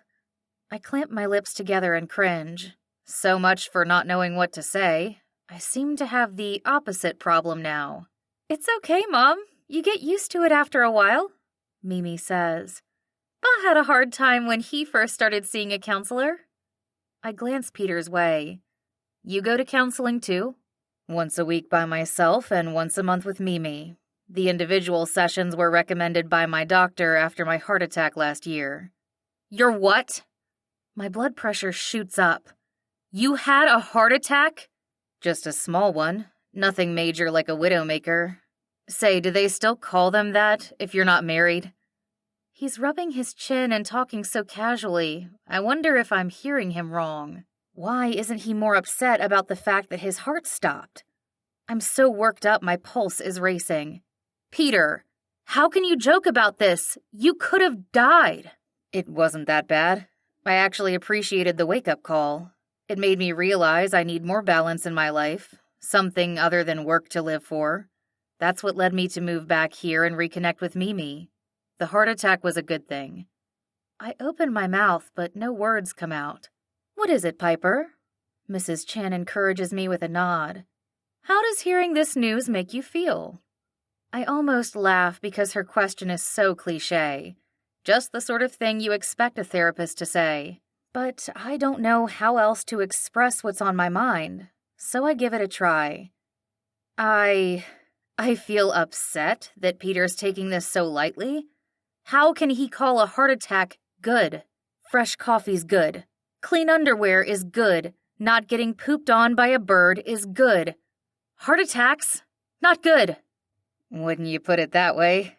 I clamp my lips together and cringe. So much for not knowing what to say. I seem to have the opposite problem now. It's okay, Mom. You get used to it after a while, Mimi says. I had a hard time when he first started seeing a counselor. I glance Peter's way. You go to counseling too? Once a week by myself and once a month with Mimi. The individual sessions were recommended by my doctor after my heart attack last year. Your what? My blood pressure shoots up. You had a heart attack? Just a small one. Nothing major like a widowmaker. Say, do they still call them that if you're not married? He's rubbing his chin and talking so casually. I wonder if I'm hearing him wrong. Why isn't he more upset about the fact that his heart stopped? I'm so worked up my pulse is racing. Peter, how can you joke about this? You could have died. It wasn't that bad. I actually appreciated the wake-up call. It made me realize I need more balance in my life, something other than work to live for. That's what led me to move back here and reconnect with Mimi. The heart attack was a good thing. I open my mouth, but no words come out. What is it, Piper? Mrs. Chan encourages me with a nod. How does hearing this news make you feel? I almost laugh because her question is so cliché. Just the sort of thing you expect a therapist to say. But I don't know how else to express what's on my mind, so I give it a try. I feel upset that Peter's taking this so lightly. How can he call a heart attack good? Fresh coffee's good. Clean underwear is good. Not getting pooped on by a bird is good. Heart attacks? Not good. Wouldn't you put it that way?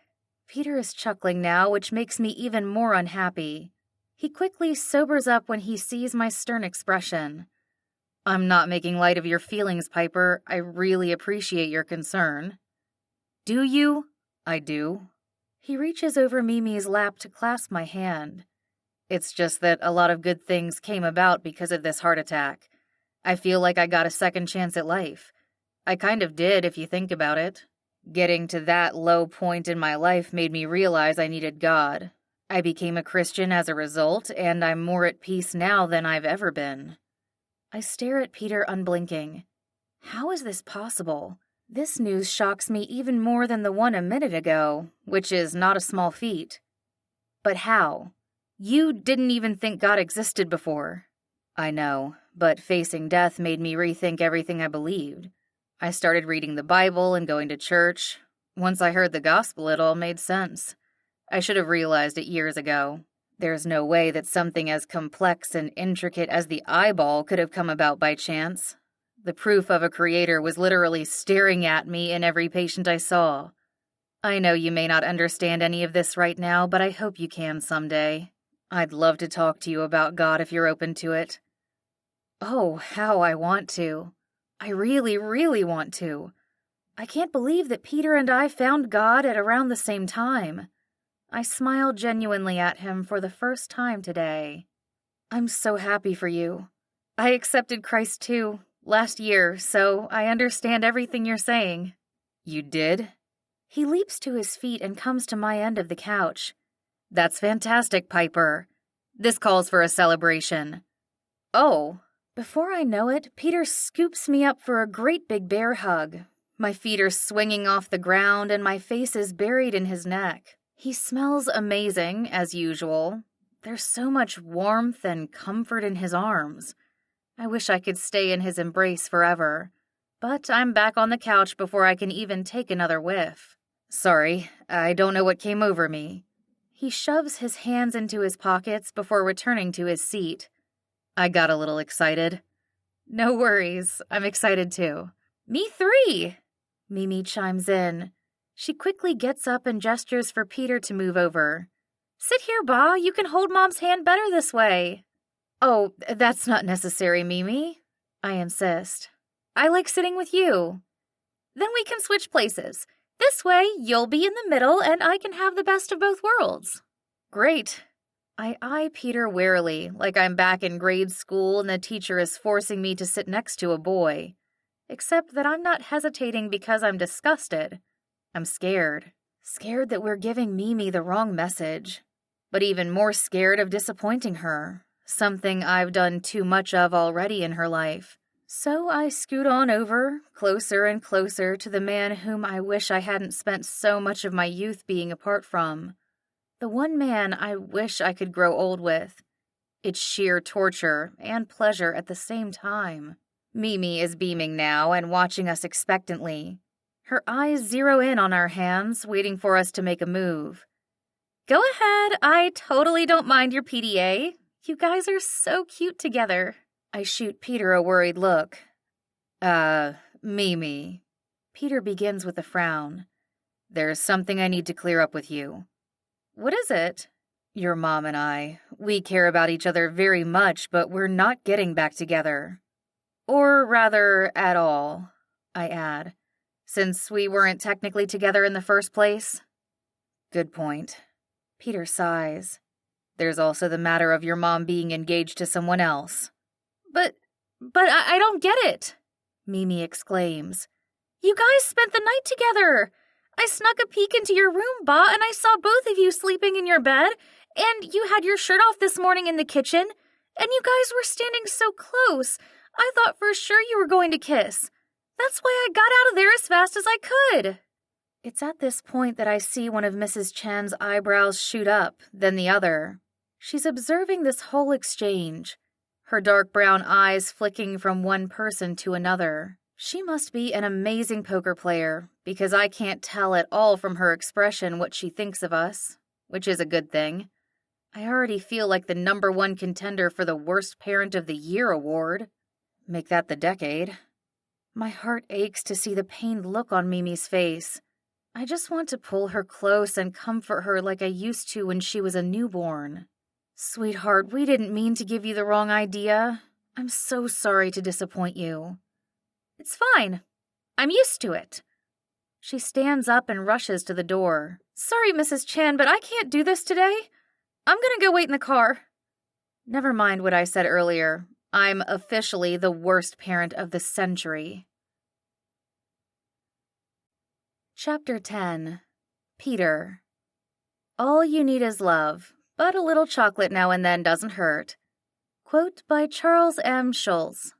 Peter is chuckling now, which makes me even more unhappy. He quickly sobers up when he sees my stern expression. I'm not making light of your feelings, Piper. I really appreciate your concern. Do you? I do. He reaches over Mimi's lap to clasp my hand. It's just that a lot of good things came about because of this heart attack. I feel like I got a second chance at life. I kind of did, if you think about it. Getting to that low point in my life made me realize I needed God. I became a Christian as a result, and I'm more at peace now than I've ever been. I stare at Peter unblinking. How is this possible? This news shocks me even more than the one a minute ago, which is not a small feat. But how? You didn't even think God existed before. I know, but facing death made me rethink everything I believed. I started reading the Bible and going to church. Once I heard the gospel, it all made sense. I should have realized it years ago. There's no way that something as complex and intricate as the eyeball could have come about by chance. The proof of a creator was literally staring at me in every patient I saw. I know you may not understand any of this right now, but I hope you can someday. I'd love to talk to you about God if you're open to it. Oh, how I want to. I really, really want to. I can't believe that Peter and I found God at around the same time. I smiled genuinely at him for the first time today. I'm so happy for you. I accepted Christ too, last year, so I understand everything you're saying. You did? He leaps to his feet and comes to my end of the couch. That's fantastic, Piper. This calls for a celebration. Oh. Before I know it, Peter scoops me up for a great big bear hug. My feet are swinging off the ground and my face is buried in his neck. He smells amazing, as usual. There's so much warmth and comfort in his arms. I wish I could stay in his embrace forever. But I'm back on the couch before I can even take another whiff. Sorry, I don't know what came over me. He shoves his hands into his pockets before returning to his seat. I got a little excited. No worries, I'm excited too. Me three! Mimi chimes in. She quickly gets up and gestures for Peter to move over. Sit here, Ba, you can hold Mom's hand better this way. Oh, that's not necessary, Mimi, I insist. I like sitting with you. Then we can switch places. This way, you'll be in the middle and I can have the best of both worlds. Great. I eye Peter warily, like I'm back in grade school and the teacher is forcing me to sit next to a boy. Except that I'm not hesitating because I'm disgusted. I'm scared. Scared that we're giving Mimi the wrong message. But even more scared of disappointing her, something I've done too much of already in her life. So I scoot on over, closer and closer to the man whom I wish I hadn't spent so much of my youth being apart from. The one man I wish I could grow old with. It's sheer torture and pleasure at the same time. Mimi is beaming now and watching us expectantly. Her eyes zero in on our hands, waiting for us to make a move. Go ahead, I totally don't mind your PDA. You guys are so cute together. I shoot Peter a worried look. Mimi. Peter begins with a frown. There's something I need to clear up with you. What is it? Your mom and I, we care about each other very much, but we're not getting back together. Or rather, at all, I add, since we weren't technically together in the first place. Good point. Peter sighs. There's also the matter of your mom being engaged to someone else. But I don't get it, Mimi exclaims. You guys spent the night together. I snuck a peek into your room, Ba, and I saw both of you sleeping in your bed, and you had your shirt off this morning in the kitchen, and you guys were standing so close. I thought for sure you were going to kiss. That's why I got out of there as fast as I could. It's at this point that I see one of Mrs. Chen's eyebrows shoot up, then the other. She's observing this whole exchange, her dark brown eyes flicking from one person to another. She must be an amazing poker player, because I can't tell at all from her expression what she thinks of us, which is a good thing. I already feel like the #1 contender for the Worst Parent of the Year award. Make that the decade. My heart aches to see the pained look on Mimi's face. I just want to pull her close and comfort her like I used to when she was a newborn. Sweetheart, we didn't mean to give you the wrong idea. I'm so sorry to disappoint you. It's fine. I'm used to it. She stands up and rushes to the door. "Sorry, Mrs. Chan, but I can't do this today. I'm gonna go wait in the car." Never mind what I said earlier. I'm officially the worst parent of the century. Chapter 10. Peter. All you need is love, but a little chocolate now and then doesn't hurt. Quote by Charles M. Schulz.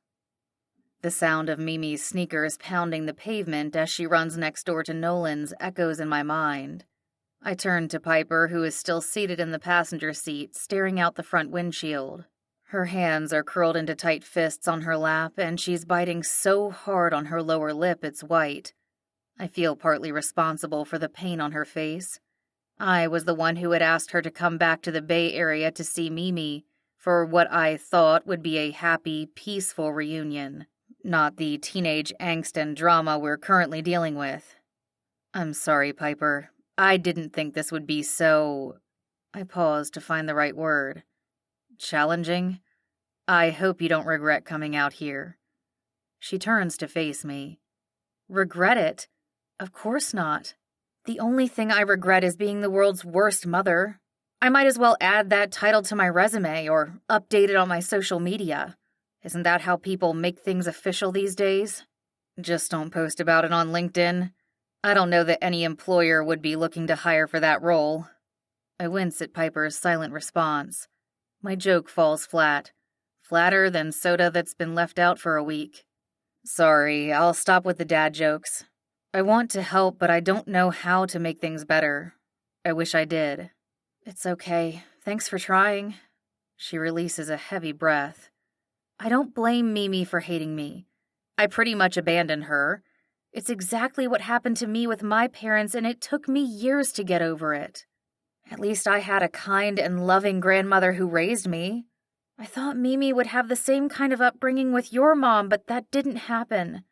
The sound of Mimi's sneakers pounding the pavement as she runs next door to Nolan's echoes in my mind. I turn to Piper, who is still seated in the passenger seat, staring out the front windshield. Her hands are curled into tight fists on her lap, and she's biting so hard on her lower lip it's white. I feel partly responsible for the pain on her face. I was the one who had asked her to come back to the Bay Area to see Mimi for what I thought would be a happy, peaceful reunion, not the teenage angst and drama we're currently dealing with. I'm sorry, Piper. I didn't think this would be so... I paused to find the right word. Challenging? I hope you don't regret coming out here. She turns to face me. Regret it? Of course not. The only thing I regret is being the world's worst mother. I might as well add that title to my resume or update it on my social media. Isn't that how people make things official these days? Just don't post about it on LinkedIn. I don't know that any employer would be looking to hire for that role. I wince at Piper's silent response. My joke falls flat. Flatter than soda that's been left out for a week. Sorry, I'll stop with the dad jokes. I want to help, but I don't know how to make things better. I wish I did. It's okay. Thanks for trying. She releases a heavy breath. I don't blame Mimi for hating me. I pretty much abandoned her. It's exactly what happened to me with my parents, and it took me years to get over it. At least I had a kind and loving grandmother who raised me. I thought Mimi would have the same kind of upbringing with your mom, but that didn't happen.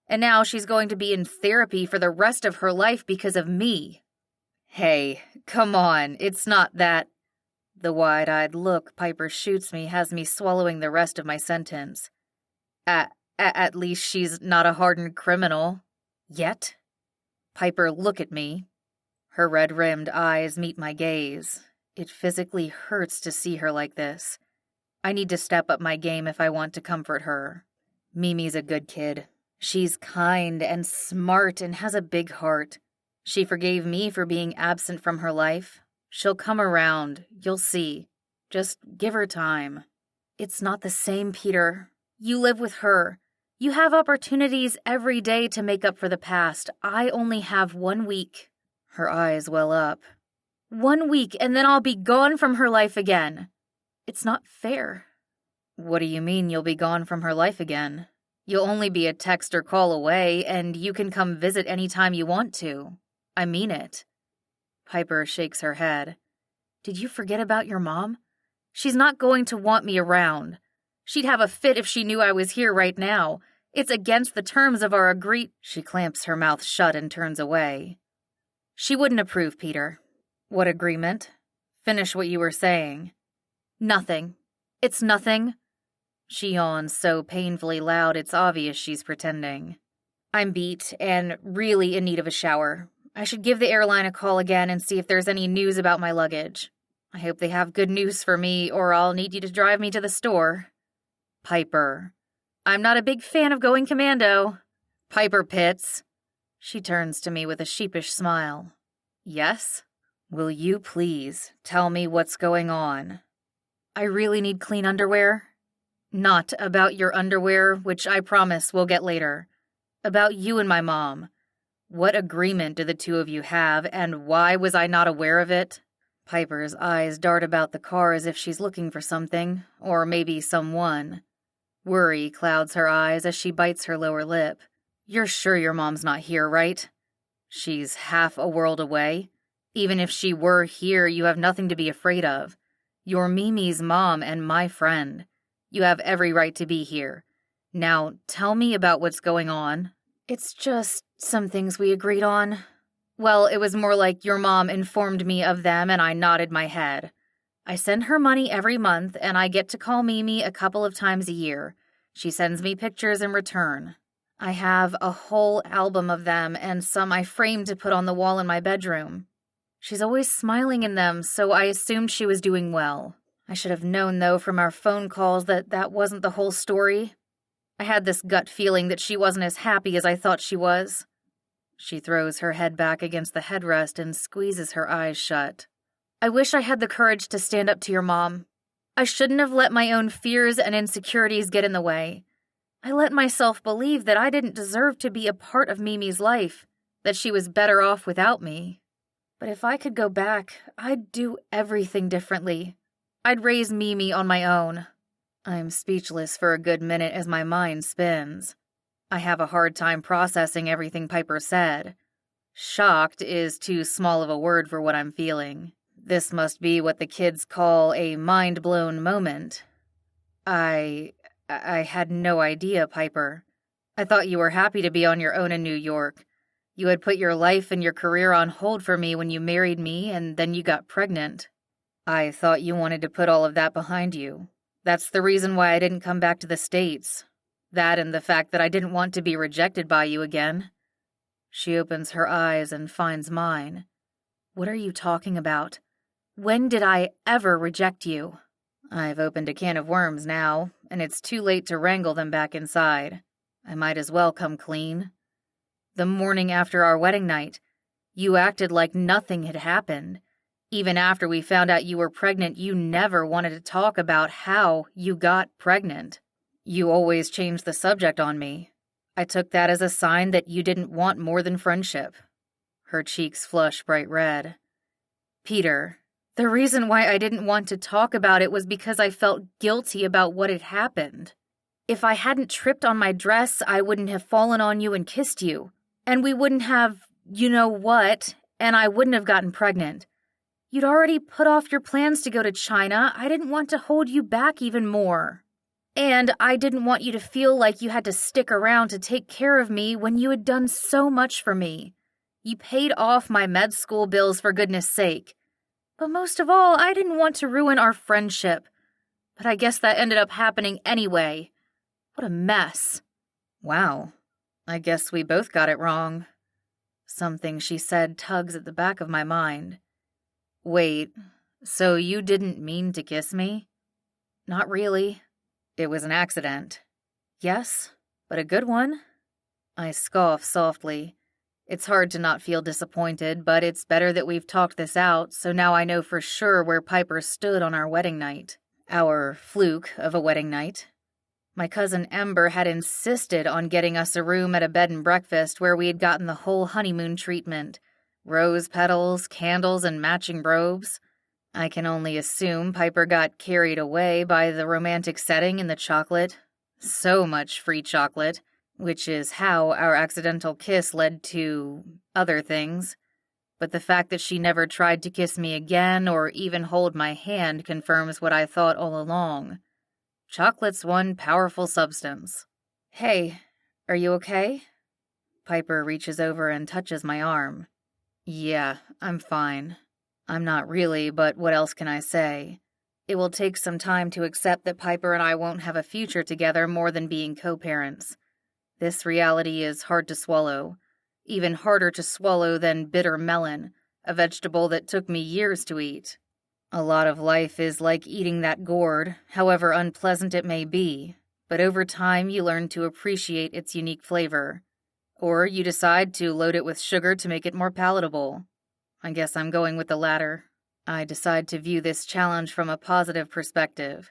And now she's going to be in therapy for the rest of her life because of me. Hey, come on, it's not that... The wide-eyed look Piper shoots me has me swallowing the rest of my sentence. At least she's not a hardened criminal. Yet? Piper, look at me. Her red-rimmed eyes meet my gaze. It physically hurts to see her like this. I need to step up my game if I want to comfort her. Mimi's a good kid. She's kind and smart and has a big heart. She forgave me for being absent from her life. She'll come around, you'll see. Just give her time. It's not the same, Peter. You live with her. You have opportunities every day to make up for the past. I only have 1 week. Her eyes well up. 1 week, and then I'll be gone from her life again. It's not fair. What do you mean you'll be gone from her life again? You'll only be a text or call away, and you can come visit any time you want to. I mean it. Piper shakes her head. Did you forget about your mom? She's not going to want me around. She'd have a fit if she knew I was here right now. It's against the terms of our She clamps her mouth shut and turns away. She wouldn't approve, Peter. What agreement? Finish what you were saying. Nothing. It's nothing. She yawns so painfully loud it's obvious she's pretending. I'm beat and really in need of a shower. I should give the airline a call again and see if there's any news about my luggage. I hope they have good news for me, or I'll need you to drive me to the store. Piper. I'm not a big fan of going commando. Piper Pitts. She turns to me with a sheepish smile. Yes? Will you please tell me what's going on? I really need clean underwear. Not about your underwear, which I promise we'll get later. About you and my mom. What agreement do the two of you have, and why was I not aware of it? Piper's eyes dart about the car as if she's looking for something, or maybe someone. Worry clouds her eyes as she bites her lower lip. You're sure your mom's not here, right? She's half a world away. Even if she were here, you have nothing to be afraid of. You're Mimi's mom and my friend. You have every right to be here. Now, tell me about what's going on. It's just some things we agreed on. Well, it was more like your mom informed me of them and I nodded my head. I send her money every month and I get to call Mimi a couple of times a year. She sends me pictures in return. I have a whole album of them and some I framed to put on the wall in my bedroom. She's always smiling in them, so I assumed she was doing well. I should have known, though, from our phone calls that wasn't the whole story. I had this gut feeling that she wasn't as happy as I thought she was. She throws her head back against the headrest and squeezes her eyes shut. I wish I had the courage to stand up to your mom. I shouldn't have let my own fears and insecurities get in the way. I let myself believe that I didn't deserve to be a part of Mimi's life, that she was better off without me. But if I could go back, I'd do everything differently. I'd raise Mimi on my own. I'm speechless for a good minute as my mind spins. I have a hard time processing everything Piper said. Shocked is too small of a word for what I'm feeling. This must be what the kids call a mind-blown moment. I had no idea, Piper. I thought you were happy to be on your own in New York. You had put your life and your career on hold for me when you married me, and then you got pregnant. I thought you wanted to put all of that behind you. That's the reason why I didn't come back to the States. That and the fact that I didn't want to be rejected by you again. She opens her eyes and finds mine. What are you talking about? When did I ever reject you? I've opened a can of worms now, and it's too late to wrangle them back inside. I might as well come clean. The morning after our wedding night, you acted like nothing had happened. Even after we found out you were pregnant, you never wanted to talk about how you got pregnant. You always changed the subject on me. I took that as a sign that you didn't want more than friendship. Her cheeks flush bright red. Peter, the reason why I didn't want to talk about it was because I felt guilty about what had happened. If I hadn't tripped on my dress, I wouldn't have fallen on you and kissed you. And we wouldn't have, you know what, and I wouldn't have gotten pregnant. You'd already put off your plans to go to China. I didn't want to hold you back even more. And I didn't want you to feel like you had to stick around to take care of me when you had done so much for me. You paid off my med school bills for goodness sake. But most of all, I didn't want to ruin our friendship. But I guess that ended up happening anyway. What a mess. Wow. I guess we both got it wrong. Something she said tugs at the back of my mind. Wait, so you didn't mean to kiss me? Not really. It was an accident. Yes, but a good one. I scoff softly. It's hard to not feel disappointed, but it's better that we've talked this out, so now I know for sure where Piper stood on our wedding night. Our fluke of a wedding night. My cousin Ember had insisted on getting us a room at a bed and breakfast where we had gotten the whole honeymoon treatment. Rose petals, candles, and matching robes. I can only assume Piper got carried away by the romantic setting and the chocolate. So much free chocolate, which is how our accidental kiss led to other things. But the fact that she never tried to kiss me again or even hold my hand confirms what I thought all along. Chocolate's one powerful substance. Hey, are you okay? Piper reaches over and touches my arm. Yeah, I'm fine. I'm not really, but what else can I say? It will take some time to accept that Piper and I won't have a future together more than being co-parents. This reality is hard to swallow. Even harder to swallow than bitter melon, a vegetable that took me years to eat. A lot of life is like eating that gourd, however unpleasant it may be, but over time you learn to appreciate its unique flavor. Or you decide to load it with sugar to make it more palatable. I guess I'm going with the latter. I decide to view this challenge from a positive perspective.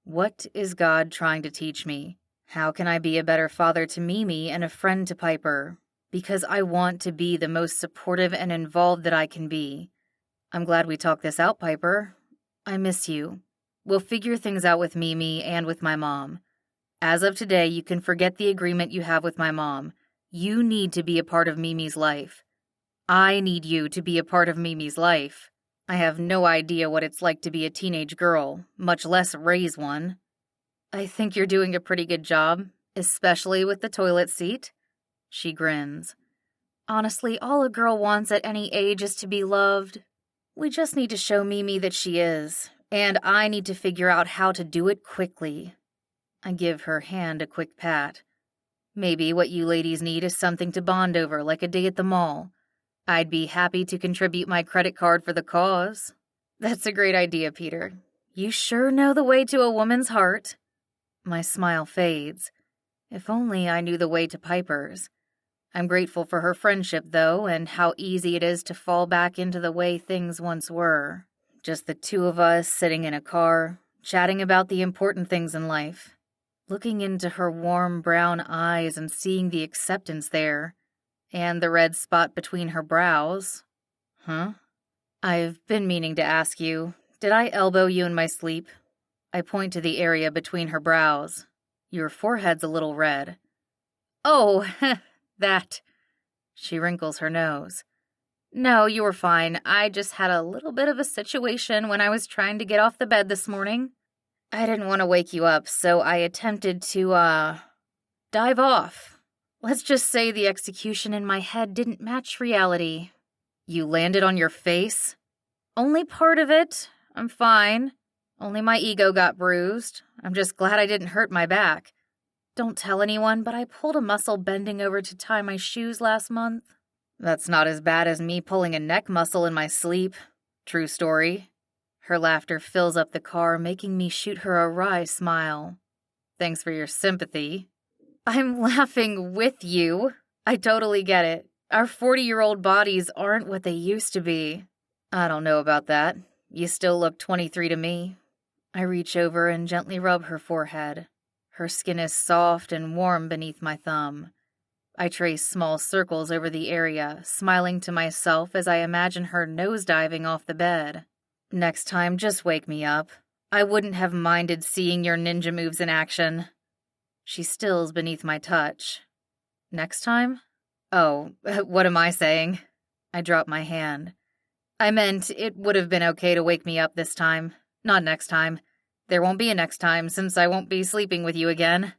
What is God trying to teach me? How can I be a better father to Mimi and a friend to Piper? Because I want to be the most supportive and involved that I can be. I'm glad we talked this out, Piper. I miss you. We'll figure things out with Mimi and with my mom. As of today, you can forget the agreement you have with my mom. You need to be a part of Mimi's life. I need you to be a part of Mimi's life. I have no idea what it's like to be a teenage girl, much less raise one. I think you're doing a pretty good job, especially with the toilet seat. She grins. Honestly, all a girl wants at any age is to be loved. We just need to show Mimi that she is, and I need to figure out how to do it quickly. I give her hand a quick pat. Maybe what you ladies need is something to bond over, like a day at the mall. I'd be happy to contribute my credit card for the cause." "That's a great idea, Peter. You sure know the way to a woman's heart." My smile fades. If only I knew the way to Piper's. I'm grateful for her friendship, though, and how easy it is to fall back into the way things once were. Just the two of us sitting in a car, chatting about the important things in life. Looking into her warm brown eyes and seeing the acceptance there, and the red spot between her brows. Huh? I've been meaning to ask you, did I elbow you in my sleep? I point to the area between her brows. Your forehead's a little red. "Oh, that." She wrinkles her nose. "No, you were fine. I just had a little bit of a situation when I was trying to get off the bed this morning. I didn't want to wake you up, so I attempted to, dive off. Let's just say the execution in my head didn't match reality." You landed on your face? "Only part of it. I'm fine. Only my ego got bruised. I'm just glad I didn't hurt my back. Don't tell anyone, but I pulled a muscle bending over to tie my shoes last month." That's not as bad as me pulling a neck muscle in my sleep. True story. Her laughter fills up the car, making me shoot her a wry smile. Thanks for your sympathy. "I'm laughing with you. I totally get it. Our 40-year-old bodies aren't what they used to be." I don't know about that. You still look 23 to me. I reach over and gently rub her forehead. Her skin is soft and warm beneath my thumb. I trace small circles over the area, smiling to myself as I imagine her nosediving off the bed. Next time, just wake me up. I wouldn't have minded seeing your ninja moves in action. She stills beneath my touch. Next time? Oh, what am I saying? I drop my hand. I meant it would have been okay to wake me up this time, not next time. There won't be a next time since I won't be sleeping with you again.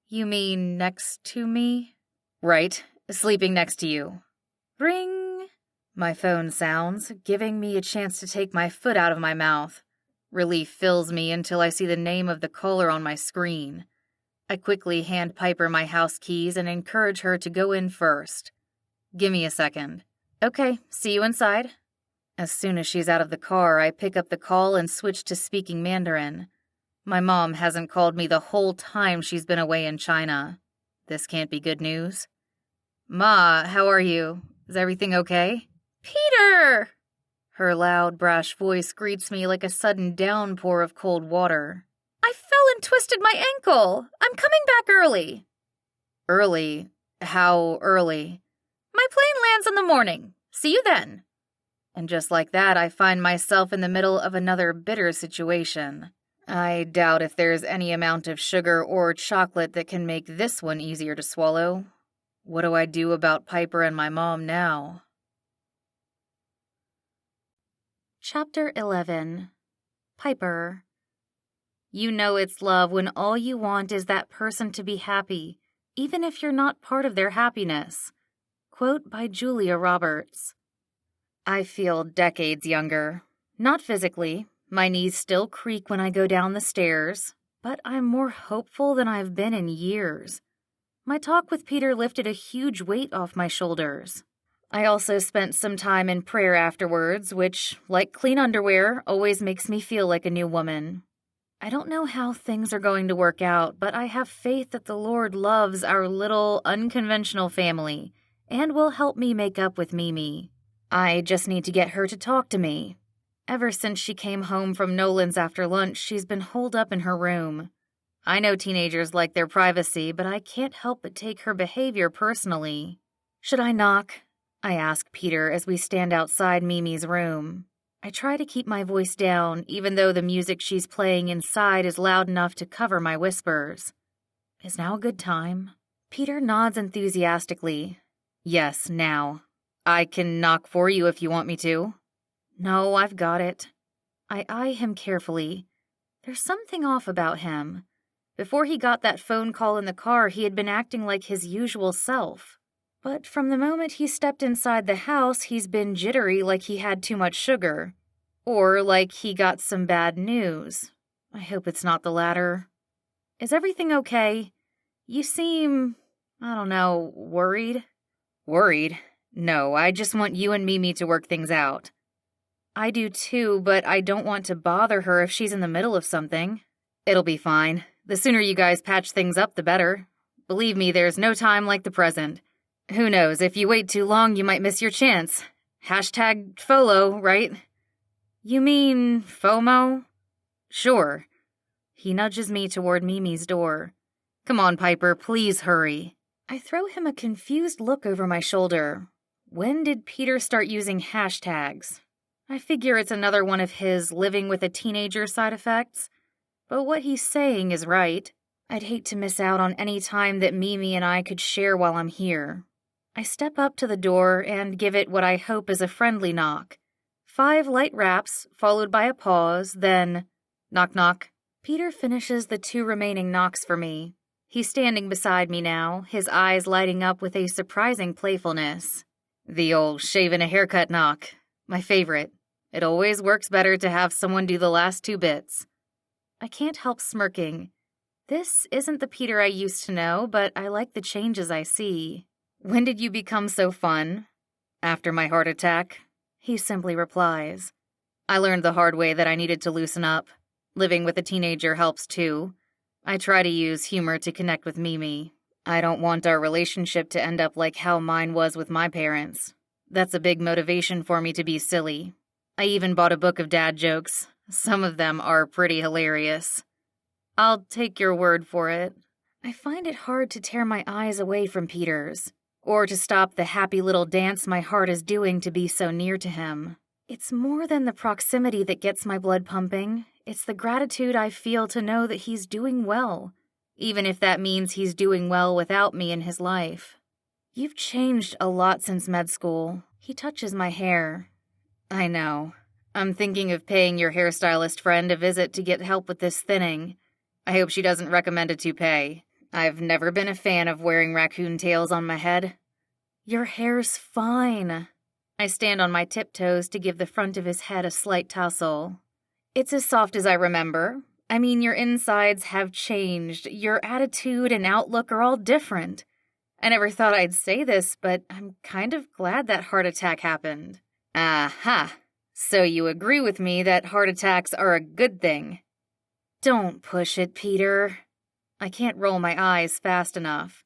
You mean next to me? Right, sleeping next to you. Ring. My phone sounds, giving me a chance to take my foot out of my mouth. Relief fills me until I see the name of the caller on my screen. I quickly hand Piper my house keys and encourage her to go in first. Give me a second. Okay, see you inside. As soon as she's out of the car, I pick up the call and switch to speaking Mandarin. My mom hasn't called me the whole time she's been away in China. This can't be good news. Ma, how are you? Is everything okay? Peter! Her loud, brash voice greets me like a sudden downpour of cold water. I fell and twisted my ankle. I'm coming back early. Early? How early? My plane lands in the morning. See you then. And just like that, I find myself in the middle of another bitter situation. I doubt if there's any amount of sugar or chocolate that can make this one easier to swallow. What do I do about Piper and my mom now? Chapter 11. Piper. You know it's love when all you want is that person to be happy, even if you're not part of their happiness. Quote by Julia Roberts. I feel decades younger. Not physically. My knees still creak when I go down the stairs, but I'm more hopeful than I've been in years. My talk with Peter lifted a huge weight off my shoulders. I also spent some time in prayer afterwards, which, like clean underwear, always makes me feel like a new woman. I don't know how things are going to work out, but I have faith that the Lord loves our little, unconventional family and will help me make up with Mimi. I just need to get her to talk to me. Ever since she came home from Nolan's after lunch, she's been holed up in her room. I know teenagers like their privacy, but I can't help but take her behavior personally. Should I knock? I ask Peter as we stand outside Mimi's room. I try to keep my voice down, even though the music she's playing inside is loud enough to cover my whispers. Is now a good time? Peter nods enthusiastically. Yes, now. I can knock for you if you want me to. No, I've got it. I eye him carefully. There's something off about him. Before he got that phone call in the car, he had been acting like his usual self. But from the moment he stepped inside the house, he's been jittery like he had too much sugar. Or like he got some bad news. I hope it's not the latter. Is everything okay? You seem I don't know, worried? Worried? No, I just want you and Mimi to work things out. I do too, but I don't want to bother her if she's in the middle of something. It'll be fine. The sooner you guys patch things up, the better. Believe me, there's no time like the present. Who knows, if you wait too long, you might miss your chance. Hashtag FOLO, right? You mean FOMO? Sure. He nudges me toward Mimi's door. Come on, Piper, please hurry. I throw him a confused look over my shoulder. When did Peter start using hashtags? I figure it's another one of his living with a teenager side effects. But what he's saying is right. I'd hate to miss out on any time that Mimi and I could share while I'm here. I step up to the door and give it what I hope is a friendly knock. 5 light raps, followed by a pause, then knock knock. Peter finishes the 2 remaining knocks for me. He's standing beside me now, his eyes lighting up with a surprising playfulness. The old shave and a haircut knock. My favorite. It always works better to have someone do the last 2 bits. I can't help smirking. This isn't the Peter I used to know, but I like the changes I see. When did you become so fun? After my heart attack, he simply replies. I learned the hard way that I needed to loosen up. Living with a teenager helps too. I try to use humor to connect with Mimi. I don't want our relationship to end up like how mine was with my parents. That's a big motivation for me to be silly. I even bought a book of dad jokes. Some of them are pretty hilarious. I'll take your word for it. I find it hard to tear my eyes away from Peter's, or to stop the happy little dance my heart is doing to be so near to him. It's more than the proximity that gets my blood pumping. It's the gratitude I feel to know that he's doing well, even if that means he's doing well without me in his life. You've changed a lot since med school. He touches my hair. I know. I'm thinking of paying your hairstylist friend a visit to get help with this thinning. I hope she doesn't recommend a toupee. I've never been a fan of wearing raccoon tails on my head. Your hair's fine. I stand on my tiptoes to give the front of his head a slight tussle. It's as soft as I remember. I mean, your insides have changed. Your attitude and outlook are all different. I never thought I'd say this, but I'm kind of glad that heart attack happened. Aha! So you agree with me that heart attacks are a good thing? Don't push it, Peter. I can't roll my eyes fast enough.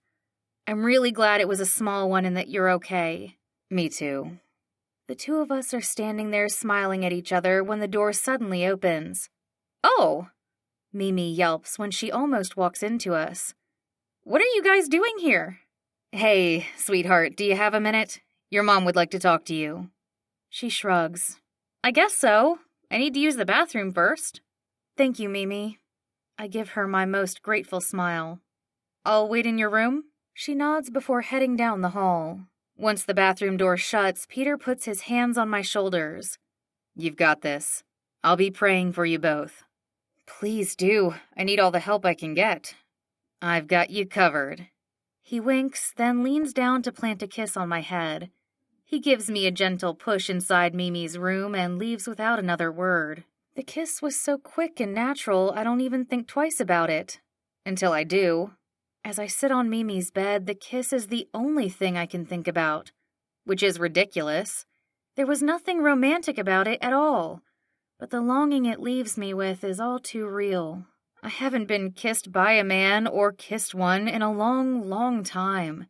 I'm really glad it was a small one and that you're okay. Me too. The 2 of us are standing there smiling at each other when the door suddenly opens. Oh! Mimi yelps when she almost walks into us. What are you guys doing here? Hey, sweetheart, do you have a minute? Your mom would like to talk to you. She shrugs. I guess so. I need to use the bathroom first. Thank you, Mimi. I give her my most grateful smile. I'll wait in your room? She nods before heading down the hall. Once the bathroom door shuts, Peter puts his hands on my shoulders. You've got this. I'll be praying for you both. Please do. I need all the help I can get. I've got you covered. He winks, then leans down to plant a kiss on my head. He gives me a gentle push inside Mimi's room and leaves without another word. The kiss was so quick and natural, I don't even think twice about it. Until I do. As I sit on Mimi's bed, the kiss is the only thing I can think about. Which is ridiculous. There was nothing romantic about it at all. But the longing it leaves me with is all too real. I haven't been kissed by a man or kissed one in a long, long time.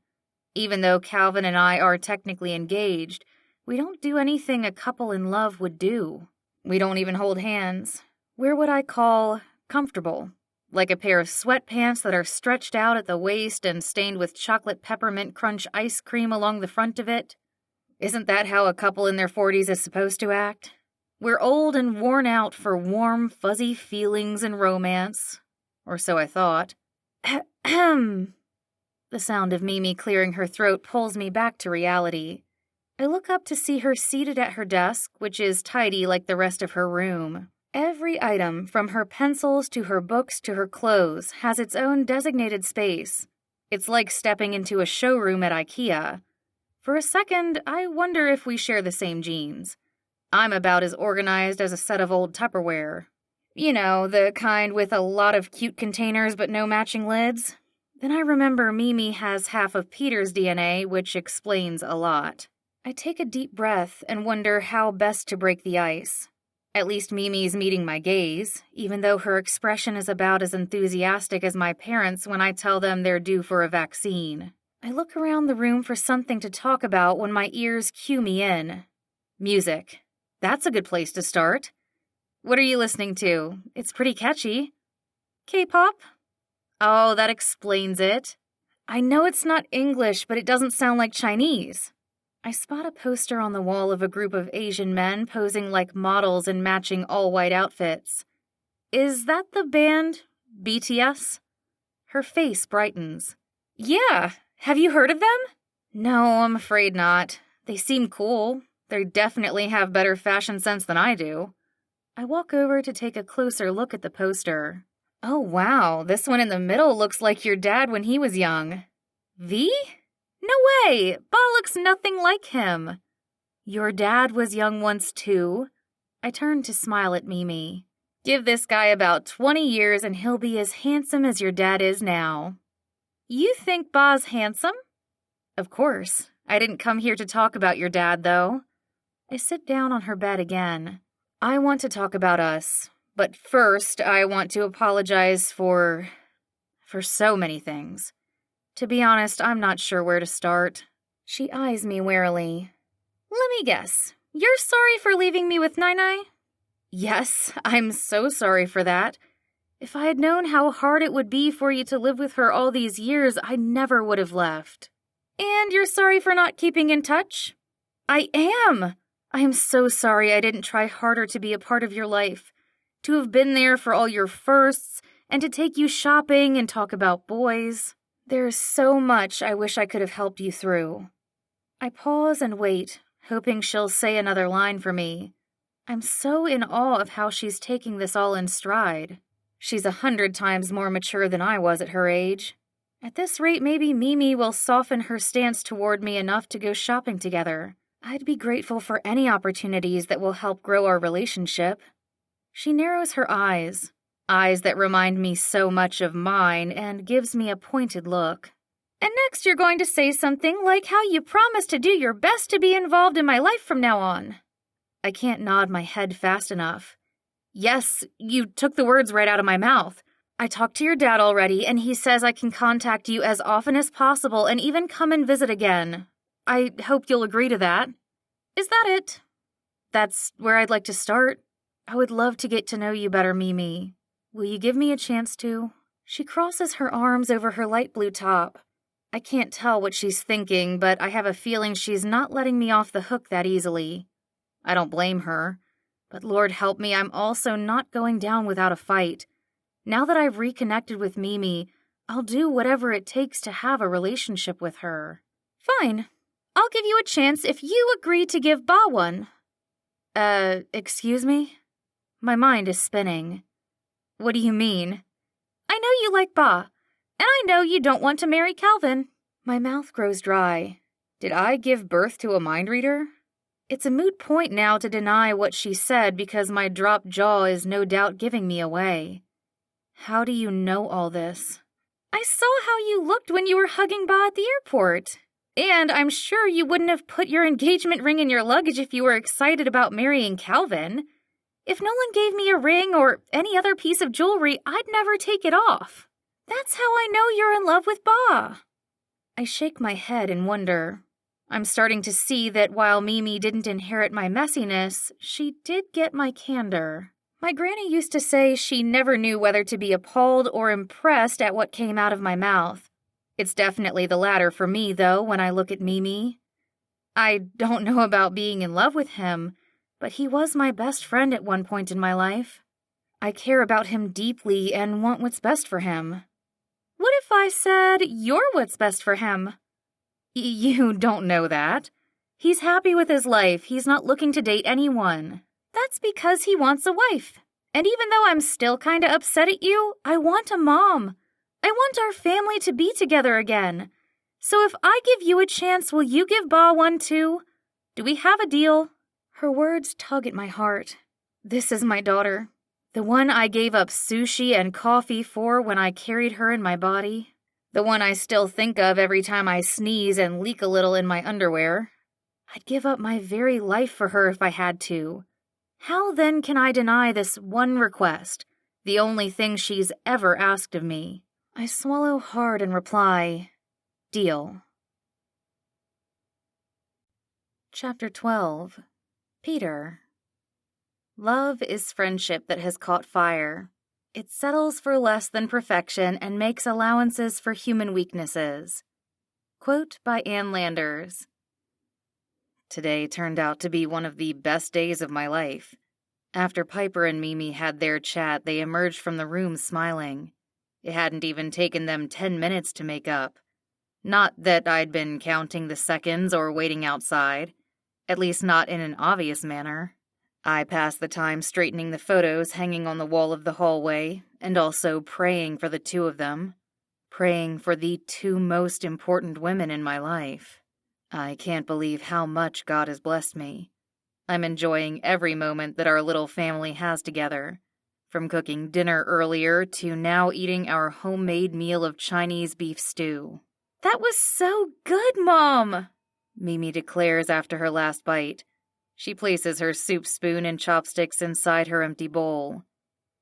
Even though Calvin and I are technically engaged, we don't do anything a couple in love would do. We don't even hold hands. We're what I call comfortable. Like a pair of sweatpants that are stretched out at the waist and stained with chocolate peppermint crunch ice cream along the front of it. Isn't that how a couple in their 40s is supposed to act? We're old and worn out for warm, fuzzy feelings and romance. Or so I thought. Ahem. The sound of Mimi clearing her throat pulls me back to reality. I look up to see her seated at her desk, which is tidy like the rest of her room. Every item, from her pencils to her books to her clothes, has its own designated space. It's like stepping into a showroom at IKEA. For a second, I wonder if we share the same genes. I'm about as organized as a set of old Tupperware. You know, the kind with a lot of cute containers but no matching lids. Then I remember Mimi has half of Peter's DNA, which explains a lot. I take a deep breath and wonder how best to break the ice. At least Mimi's meeting my gaze, even though her expression is about as enthusiastic as my parents when I tell them they're due for a vaccine. I look around the room for something to talk about when my ears cue me in. Music. That's a good place to start. What are you listening to? It's pretty catchy. K-pop? Oh, that explains it. I know it's not English, but it doesn't sound like Chinese. I spot a poster on the wall of a group of Asian men posing like models in matching all-white outfits. Is that the band BTS? Her face brightens. Yeah, have you heard of them? No, I'm afraid not. They seem cool. They definitely have better fashion sense than I do. I walk over to take a closer look at the poster. Oh wow, this one in the middle looks like your dad when he was young. V? No way! Ba looks nothing like him. Your dad was young once too. I turned to smile at Mimi. Give this guy about 20 years and he'll be as handsome as your dad is now. You think Ba's handsome? Of course. I didn't come here to talk about your dad, though. I sit down on her bed again. I want to talk about us. But first, I want to apologize for so many things. To be honest, I'm not sure where to start. She eyes me warily. Let me guess. You're sorry for leaving me with Nai? Yes, I'm so sorry for that. If I had known how hard it would be for you to live with her all these years, I never would have left. And you're sorry for not keeping in touch? I am. I am so sorry I didn't try harder to be a part of your life. To have been there for all your firsts, and to take you shopping and talk about boys. There's so much I wish I could have helped you through. I pause and wait, hoping she'll say another line for me. I'm so in awe of how she's taking this all in stride. She's 100 times more mature than I was at her age. At this rate, maybe Mimi will soften her stance toward me enough to go shopping together. I'd be grateful for any opportunities that will help grow our relationship. She narrows her eyes that remind me so much of mine, and gives me a pointed look. And next you're going to say something like how you promised to do your best to be involved in my life from now on. I can't nod my head fast enough. Yes, you took the words right out of my mouth. I talked to your dad already, and he says I can contact you as often as possible and even come and visit again. I hope you'll agree to that. Is that it? That's where I'd like to start. I would love to get to know you better, Mimi. Will you give me a chance to? She crosses her arms over her light blue top. I can't tell what she's thinking, but I have a feeling she's not letting me off the hook that easily. I don't blame her. But Lord help me, I'm also not going down without a fight. Now that I've reconnected with Mimi, I'll do whatever it takes to have a relationship with her. Fine. I'll give you a chance if you agree to give Ba one. Excuse me? My mind is spinning. What do you mean? I know you like Ba, and I know you don't want to marry Calvin. My mouth grows dry. Did I give birth to a mind reader? It's a moot point now to deny what she said because my dropped jaw is no doubt giving me away. How do you know all this? I saw how you looked when you were hugging Ba at the airport. And I'm sure you wouldn't have put your engagement ring in your luggage if you were excited about marrying Calvin. If Nolan gave me a ring or any other piece of jewelry, I'd never take it off. That's how I know you're in love with Ba. I shake my head in wonder. I'm starting to see that while Mimi didn't inherit my messiness, she did get my candor. My granny used to say she never knew whether to be appalled or impressed at what came out of my mouth. It's definitely the latter for me, though, when I look at Mimi. I don't know about being in love with him, but he was my best friend at one point in my life. I care about him deeply and want what's best for him. What if I said you're what's best for him? You don't know that. He's happy with his life. He's not looking to date anyone. That's because he wants a wife. And even though I'm still kinda upset at you, I want a mom. I want our family to be together again. So if I give you a chance, will you give Ba one too? Do we have a deal? Her words tug at my heart. This is my daughter. The one I gave up sushi and coffee for when I carried her in my body. The one I still think of every time I sneeze and leak a little in my underwear. I'd give up my very life for her if I had to. How then can I deny this one request, the only thing she's ever asked of me? I swallow hard and reply, deal. Chapter 12. Peter. Love is friendship that has caught fire. It settles for less than perfection and makes allowances for human weaknesses. Quote by Ann Landers. Today turned out to be one of the best days of my life. After Piper and Mimi had their chat, they emerged from the room smiling. It hadn't even taken them 10 minutes to make up. Not that I'd been counting the seconds or waiting outside, at least not in an obvious manner. I passed the time straightening the photos hanging on the wall of the hallway, and also praying for the two of them. Praying for the two most important women in my life. I can't believe how much God has blessed me. I'm enjoying every moment that our little family has together. From cooking dinner earlier to now eating our homemade meal of Chinese beef stew. That was so good, Mom! Mimi declares after her last bite. She places her soup spoon and chopsticks inside her empty bowl.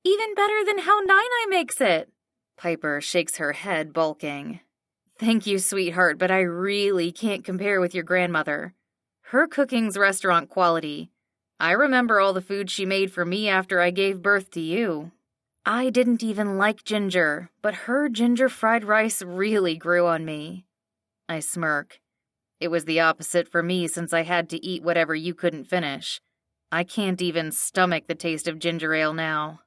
Even better than how Nai makes it! Piper shakes her head, bulking. Thank you, sweetheart, but I really can't compare with your grandmother. Her cooking's restaurant quality. I remember all the food she made for me after I gave birth to you. I didn't even like ginger, but her ginger fried rice really grew on me. I smirk. It was the opposite for me since I had to eat whatever you couldn't finish. I can't even stomach the taste of ginger ale now.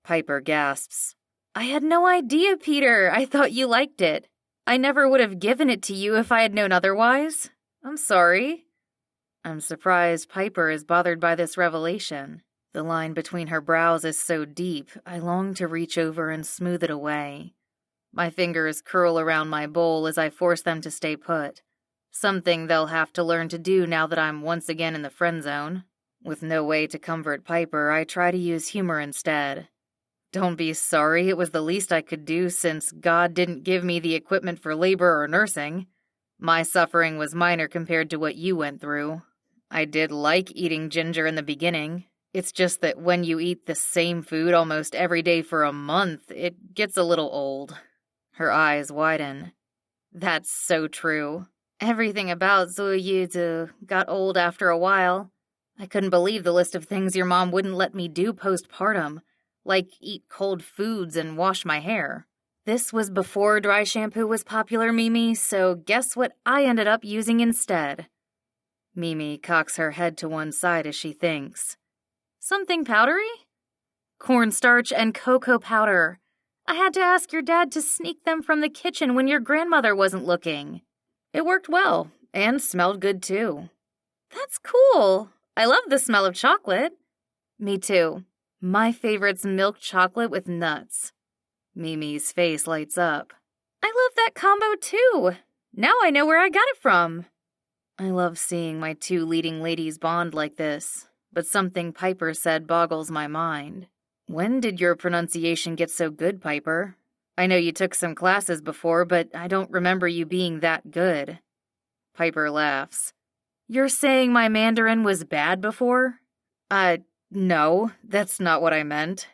Piper gasps. I had no idea, Peter. I thought you liked it. I never would have given it to you if I had known otherwise. I'm sorry. I'm surprised Piper is bothered by this revelation. The line between her brows is so deep, I long to reach over and smooth it away. My fingers curl around my bowl as I force them to stay put. Something they'll have to learn to do now that I'm once again in the friend zone. With no way to comfort Piper, I try to use humor instead. Don't be sorry, it was the least I could do since God didn't give me the equipment for labor or nursing. My suffering was minor compared to what you went through. I did like eating ginger in the beginning. It's just that when you eat the same food almost every day for a month, it gets a little old. Her eyes widen. That's so true. Everything about Zouyuzu got old after a while. I couldn't believe the list of things your mom wouldn't let me do postpartum, like eat cold foods and wash my hair. This was before dry shampoo was popular, Mimi, so guess what I ended up using instead? Mimi cocks her head to one side as she thinks. Something powdery? Cornstarch and cocoa powder. I had to ask your dad to sneak them from the kitchen when your grandmother wasn't looking. It worked well, and smelled good too. That's cool. I love the smell of chocolate. Me too. My favorite's milk chocolate with nuts. Mimi's face lights up. I love that combo too. Now I know where I got it from. I love seeing my two leading ladies bond like this, but something Piper said boggles my mind. When did your pronunciation get so good, Piper? I know you took some classes before, but I don't remember you being that good. Piper laughs. You're saying my Mandarin was bad before? No, that's not what I meant.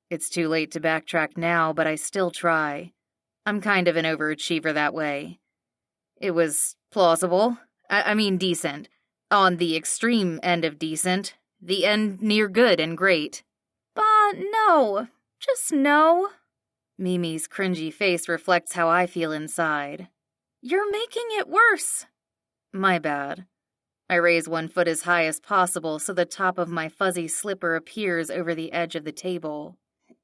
It's too late to backtrack now, but I still try. I'm kind of an overachiever that way. It was plausible. I mean decent. On the extreme end of decent. The end near good and great. But no. Just no. Mimi's cringy face reflects how I feel inside. You're making it worse. My bad. I raise one foot as high as possible so the top of my fuzzy slipper appears over the edge of the table.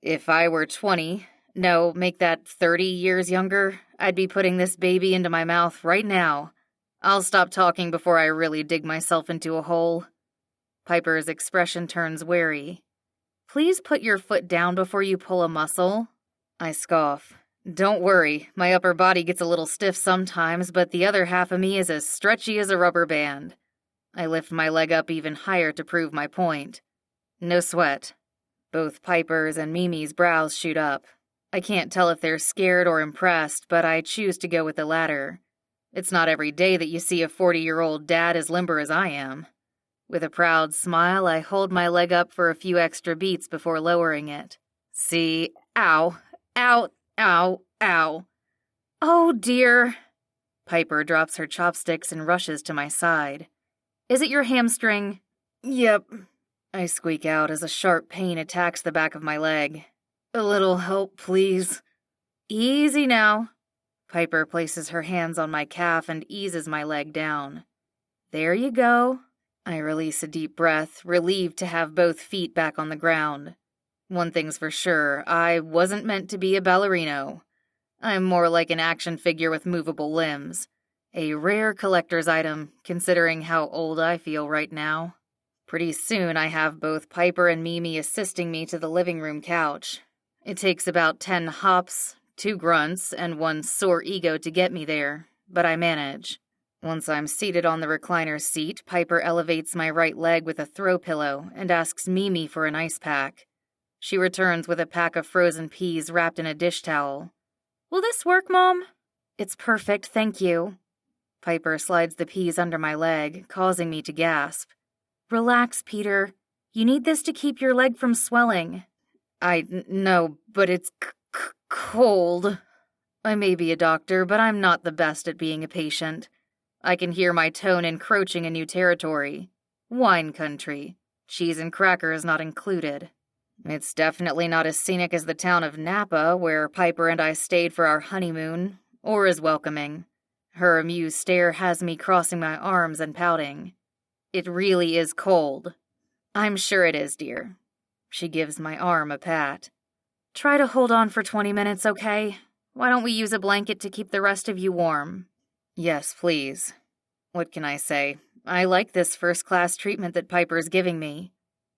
If I were 20, no, make that 30 years younger, I'd be putting this baby into my mouth right now. I'll stop talking before I really dig myself into a hole. Piper's expression turns wary. Please put your foot down before you pull a muscle. I scoff. Don't worry, my upper body gets a little stiff sometimes, but the other half of me is as stretchy as a rubber band. I lift my leg up even higher to prove my point. No sweat. Both Piper's and Mimi's brows shoot up. I can't tell if they're scared or impressed, but I choose to go with the latter. It's not every day that you see a 40-year-old dad as limber as I am. With a proud smile, I hold my leg up for a few extra beats before lowering it. See, ow, ow, ow, ow. Oh dear. Piper drops her chopsticks and rushes to my side. Is it your hamstring? Yep. I squeak out as a sharp pain attacks the back of my leg. A little help, please. Easy now. Piper places her hands on my calf and eases my leg down. There you go. I release a deep breath, relieved to have both feet back on the ground. One thing's for sure, I wasn't meant to be a ballerino. I'm more like an action figure with movable limbs. A rare collector's item, considering how old I feel right now. Pretty soon I have both Piper and Mimi assisting me to the living room couch. It takes about 10 hops, 2 grunts, and 1 sore ego to get me there, but I manage. Once I'm seated on the recliner seat, Piper elevates my right leg with a throw pillow and asks Mimi for an ice pack. She returns with a pack of frozen peas wrapped in a dish towel. Will this work, Mom? It's perfect, thank you. Piper slides the peas under my leg, causing me to gasp. Relax, Peter. You need this to keep your leg from swelling. I know, but it's cold. I may be a doctor, but I'm not the best at being a patient. I can hear my tone encroaching a new territory. Wine country. Cheese and crackers not included. It's definitely not as scenic as the town of Napa, where Piper and I stayed for our honeymoon, or as welcoming. Her amused stare has me crossing my arms and pouting. It really is cold. I'm sure it is, dear. She gives my arm a pat. Try to hold on for 20 minutes, okay? Why don't we use a blanket to keep the rest of you warm? Yes, please. What can I say? I like this first-class treatment that Piper's giving me.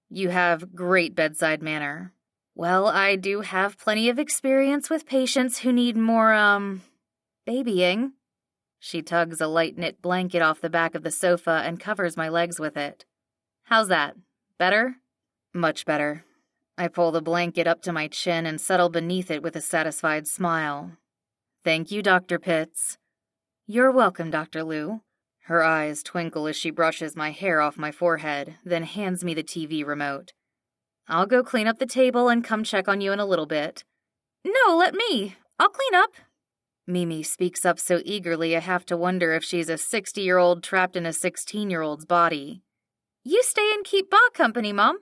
You have great bedside manner. Well, I do have plenty of experience with patients who need more, babying. She tugs a light-knit blanket off the back of the sofa and covers my legs with it. How's that? Better? Much better. I pull the blanket up to my chin and settle beneath it with a satisfied smile. Thank you, Dr. Pitts. You're welcome, Dr. Liu. Her eyes twinkle as she brushes my hair off my forehead, then hands me the TV remote. I'll go clean up the table and come check on you in a little bit. No, let me. I'll clean up. Mimi speaks up so eagerly I have to wonder if she's a 60-year-old trapped in a 16-year-old's body. You stay and keep Ba company, Mom.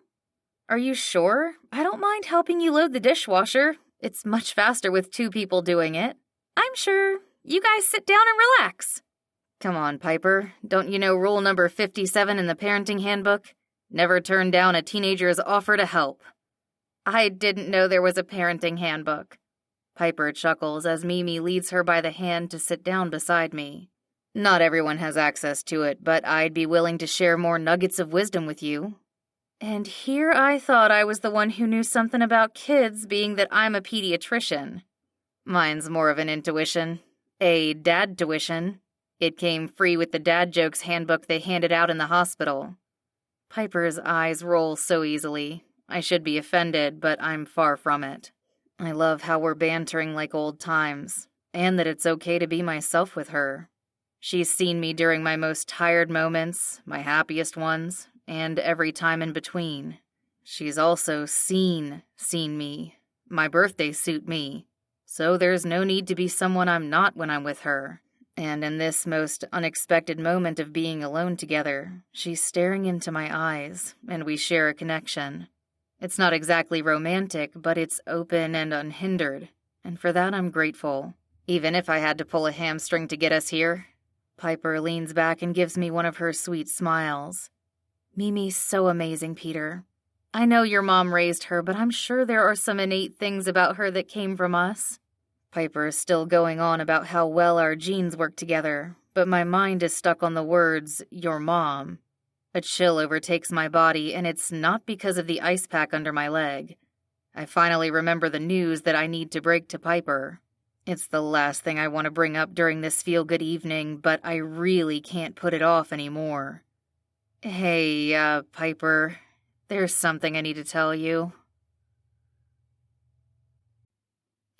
Are you sure? I don't mind helping you load the dishwasher. It's much faster with 2 people doing it. I'm sure. You guys sit down and relax. Come on, Piper. Don't you know rule number 57 in the parenting handbook? Never turn down a teenager's offer to help. I didn't know there was a parenting handbook. Piper chuckles as Mimi leads her by the hand to sit down beside me. Not everyone has access to it, but I'd be willing to share more nuggets of wisdom with you. And here I thought I was the one who knew something about kids, being that I'm a pediatrician. Mine's more of an intuition. A dad tuition. It came free with the dad jokes handbook they handed out in the hospital. Piper's eyes roll so easily. I should be offended, but I'm far from it. I love how we're bantering like old times, and that it's okay to be myself with her. She's seen me during my most tired moments, my happiest ones, and every time in between. She's also seen me. My birthdays suit me, so there's no need to be someone I'm not when I'm with her. And in this most unexpected moment of being alone together, she's staring into my eyes, and we share a connection. It's not exactly romantic, but it's open and unhindered, and for that I'm grateful. Even if I had to pull a hamstring to get us here. Piper leans back and gives me one of her sweet smiles. Mimi's so amazing, Peter. I know your mom raised her, but I'm sure there are some innate things about her that came from us. Piper is still going on about how well our genes work together, but my mind is stuck on the words, your mom. A chill overtakes my body, and it's not because of the ice pack under my leg. I finally remember the news that I need to break to Piper. It's the last thing I want to bring up during this feel-good evening, but I really can't put it off anymore. Hey, Piper, there's something I need to tell you.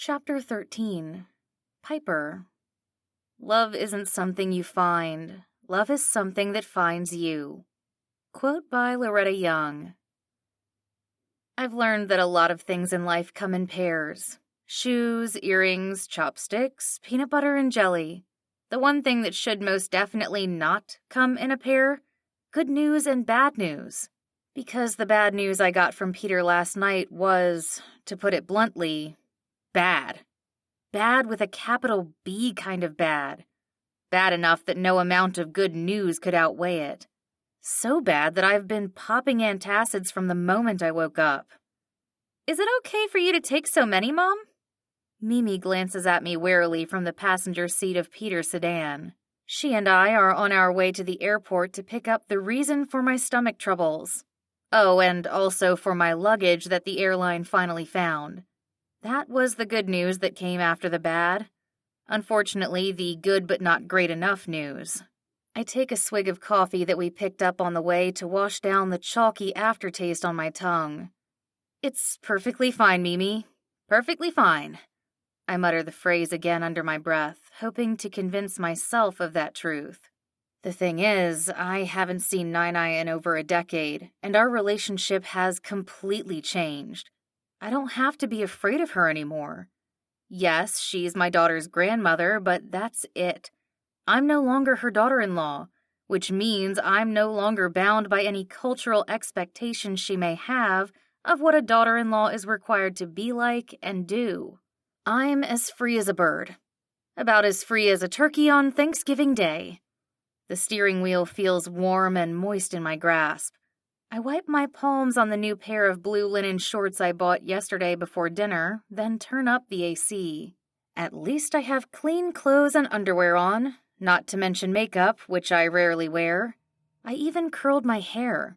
Chapter 13. Piper. Love isn't something you find. Love is something that finds you. Quote by Loretta Young. I've learned that a lot of things in life come in pairs. Shoes, earrings, chopsticks, peanut butter, and jelly. The one thing that should most definitely not come in a pair: good news and bad news. Because the bad news I got from Peter last night was, to put it bluntly, bad. Bad with a capital B kind of bad. Bad enough that no amount of good news could outweigh it. So bad that I've been popping antacids from the moment I woke up. Is it okay for you to take so many, Mom? Mimi glances at me warily from the passenger seat of Peter's sedan. She and I are on our way to the airport to pick up the reason for my stomach troubles. Oh, and also for my luggage that the airline finally found. That was the good news that came after the bad. Unfortunately, the good but not great enough news. I take a swig of coffee that we picked up on the way to wash down the chalky aftertaste on my tongue. It's perfectly fine, Mimi. Perfectly fine. I mutter the phrase again under my breath, hoping to convince myself of that truth. The thing is, I haven't seen Nai in over a decade, and our relationship has completely changed. I don't have to be afraid of her anymore. Yes, she's my daughter's grandmother, but that's it. I'm no longer her daughter-in-law, which means I'm no longer bound by any cultural expectations she may have of what a daughter-in-law is required to be like and do. I'm as free as a bird. About as free as a turkey on Thanksgiving Day. The steering wheel feels warm and moist in my grasp. I wipe my palms on the new pair of blue linen shorts I bought yesterday before dinner, then turn up the AC. At least I have clean clothes and underwear on, not to mention makeup, which I rarely wear. I even curled my hair.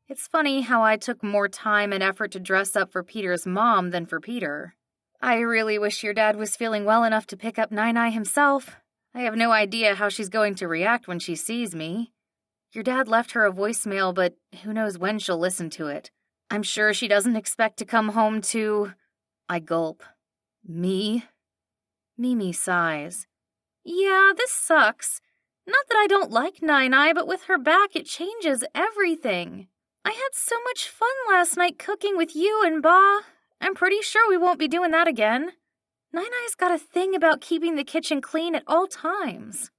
It's funny how I took more time and effort to dress up for Peter's mom than for Peter. I really wish your dad was feeling well enough to pick up Nai himself. I have no idea how she's going to react when she sees me. Your dad left her a voicemail, but who knows when she'll listen to it. I'm sure she doesn't expect to come home to... I gulp. Me? Mimi sighs. Yeah, this sucks. Not that I don't like Nai, but with her back it changes everything. I had so much fun last night cooking with you and Ba. I'm pretty sure we won't be doing that again. Nai's got a thing about keeping the kitchen clean at all times.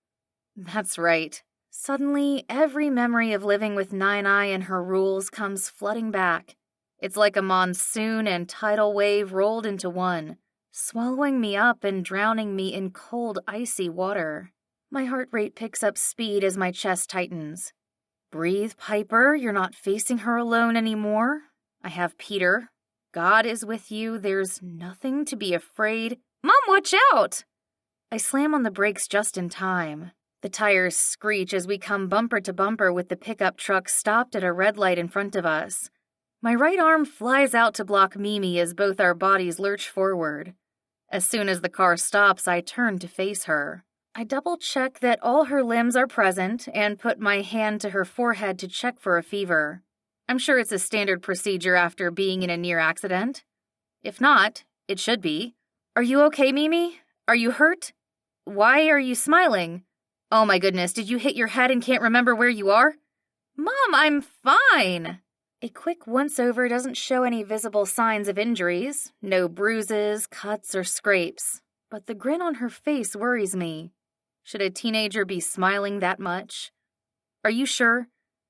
That's right. Suddenly, every memory of living with Nai and her rules comes flooding back. It's like a monsoon and tidal wave rolled into one, swallowing me up and drowning me in cold, icy water. My heart rate picks up speed as my chest tightens. Breathe, Piper, you're not facing her alone anymore. I have Peter. God is with you. There's nothing to be afraid. Mom, watch out! I slam on the brakes just in time. The tires screech as we come bumper to bumper with the pickup truck stopped at a red light in front of us. My right arm flies out to block Mimi as both our bodies lurch forward. As soon as the car stops, I turn to face her. I double-check that all her limbs are present and put my hand to her forehead to check for a fever. I'm sure it's a standard procedure after being in a near accident. If not, it should be. Are you okay, Mimi? Are you hurt? Why are you smiling? Oh my goodness, did you hit your head and can't remember where you are? Mom, I'm fine! A quick once-over doesn't show any visible signs of injuries, no bruises, cuts, or scrapes. But the grin on her face worries me. Should a teenager be smiling that much? Are you sure?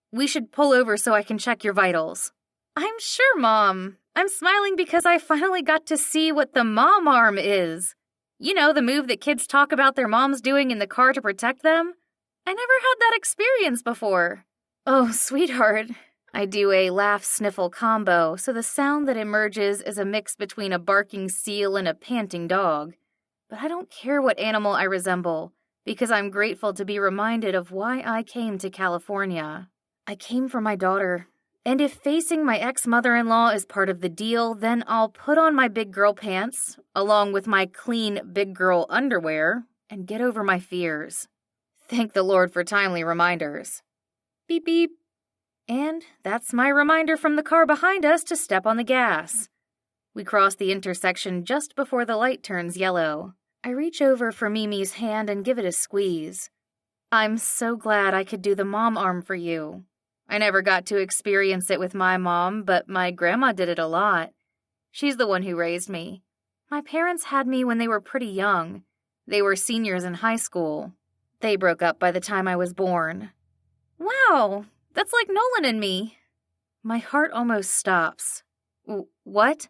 We should pull over so I can check your vitals. I'm sure, Mom. I'm smiling because I finally got to see what the mom arm is. You know, the move that kids talk about their moms doing in the car to protect them? I never had that experience before. Oh, sweetheart. I do a laugh-sniffle combo, so the sound that emerges is a mix between a barking seal and a panting dog. But I don't care what animal I resemble, because I'm grateful to be reminded of why I came to California. I came for my daughter. And if facing my ex-mother-in-law is part of the deal, then I'll put on my big girl pants, along with my clean big girl underwear, and get over my fears. Thank the Lord for timely reminders. Beep beep. And that's my reminder from the car behind us to step on the gas. We cross the intersection just before the light turns yellow. I reach over for Mimi's hand and give it a squeeze. I'm so glad I could do the mom arm for you. I never got to experience it with my mom, but my grandma did it a lot. She's the one who raised me. My parents had me when they were pretty young. They were seniors in high school. They broke up by the time I was born. Wow, that's like Nolan and me. My heart almost stops. What?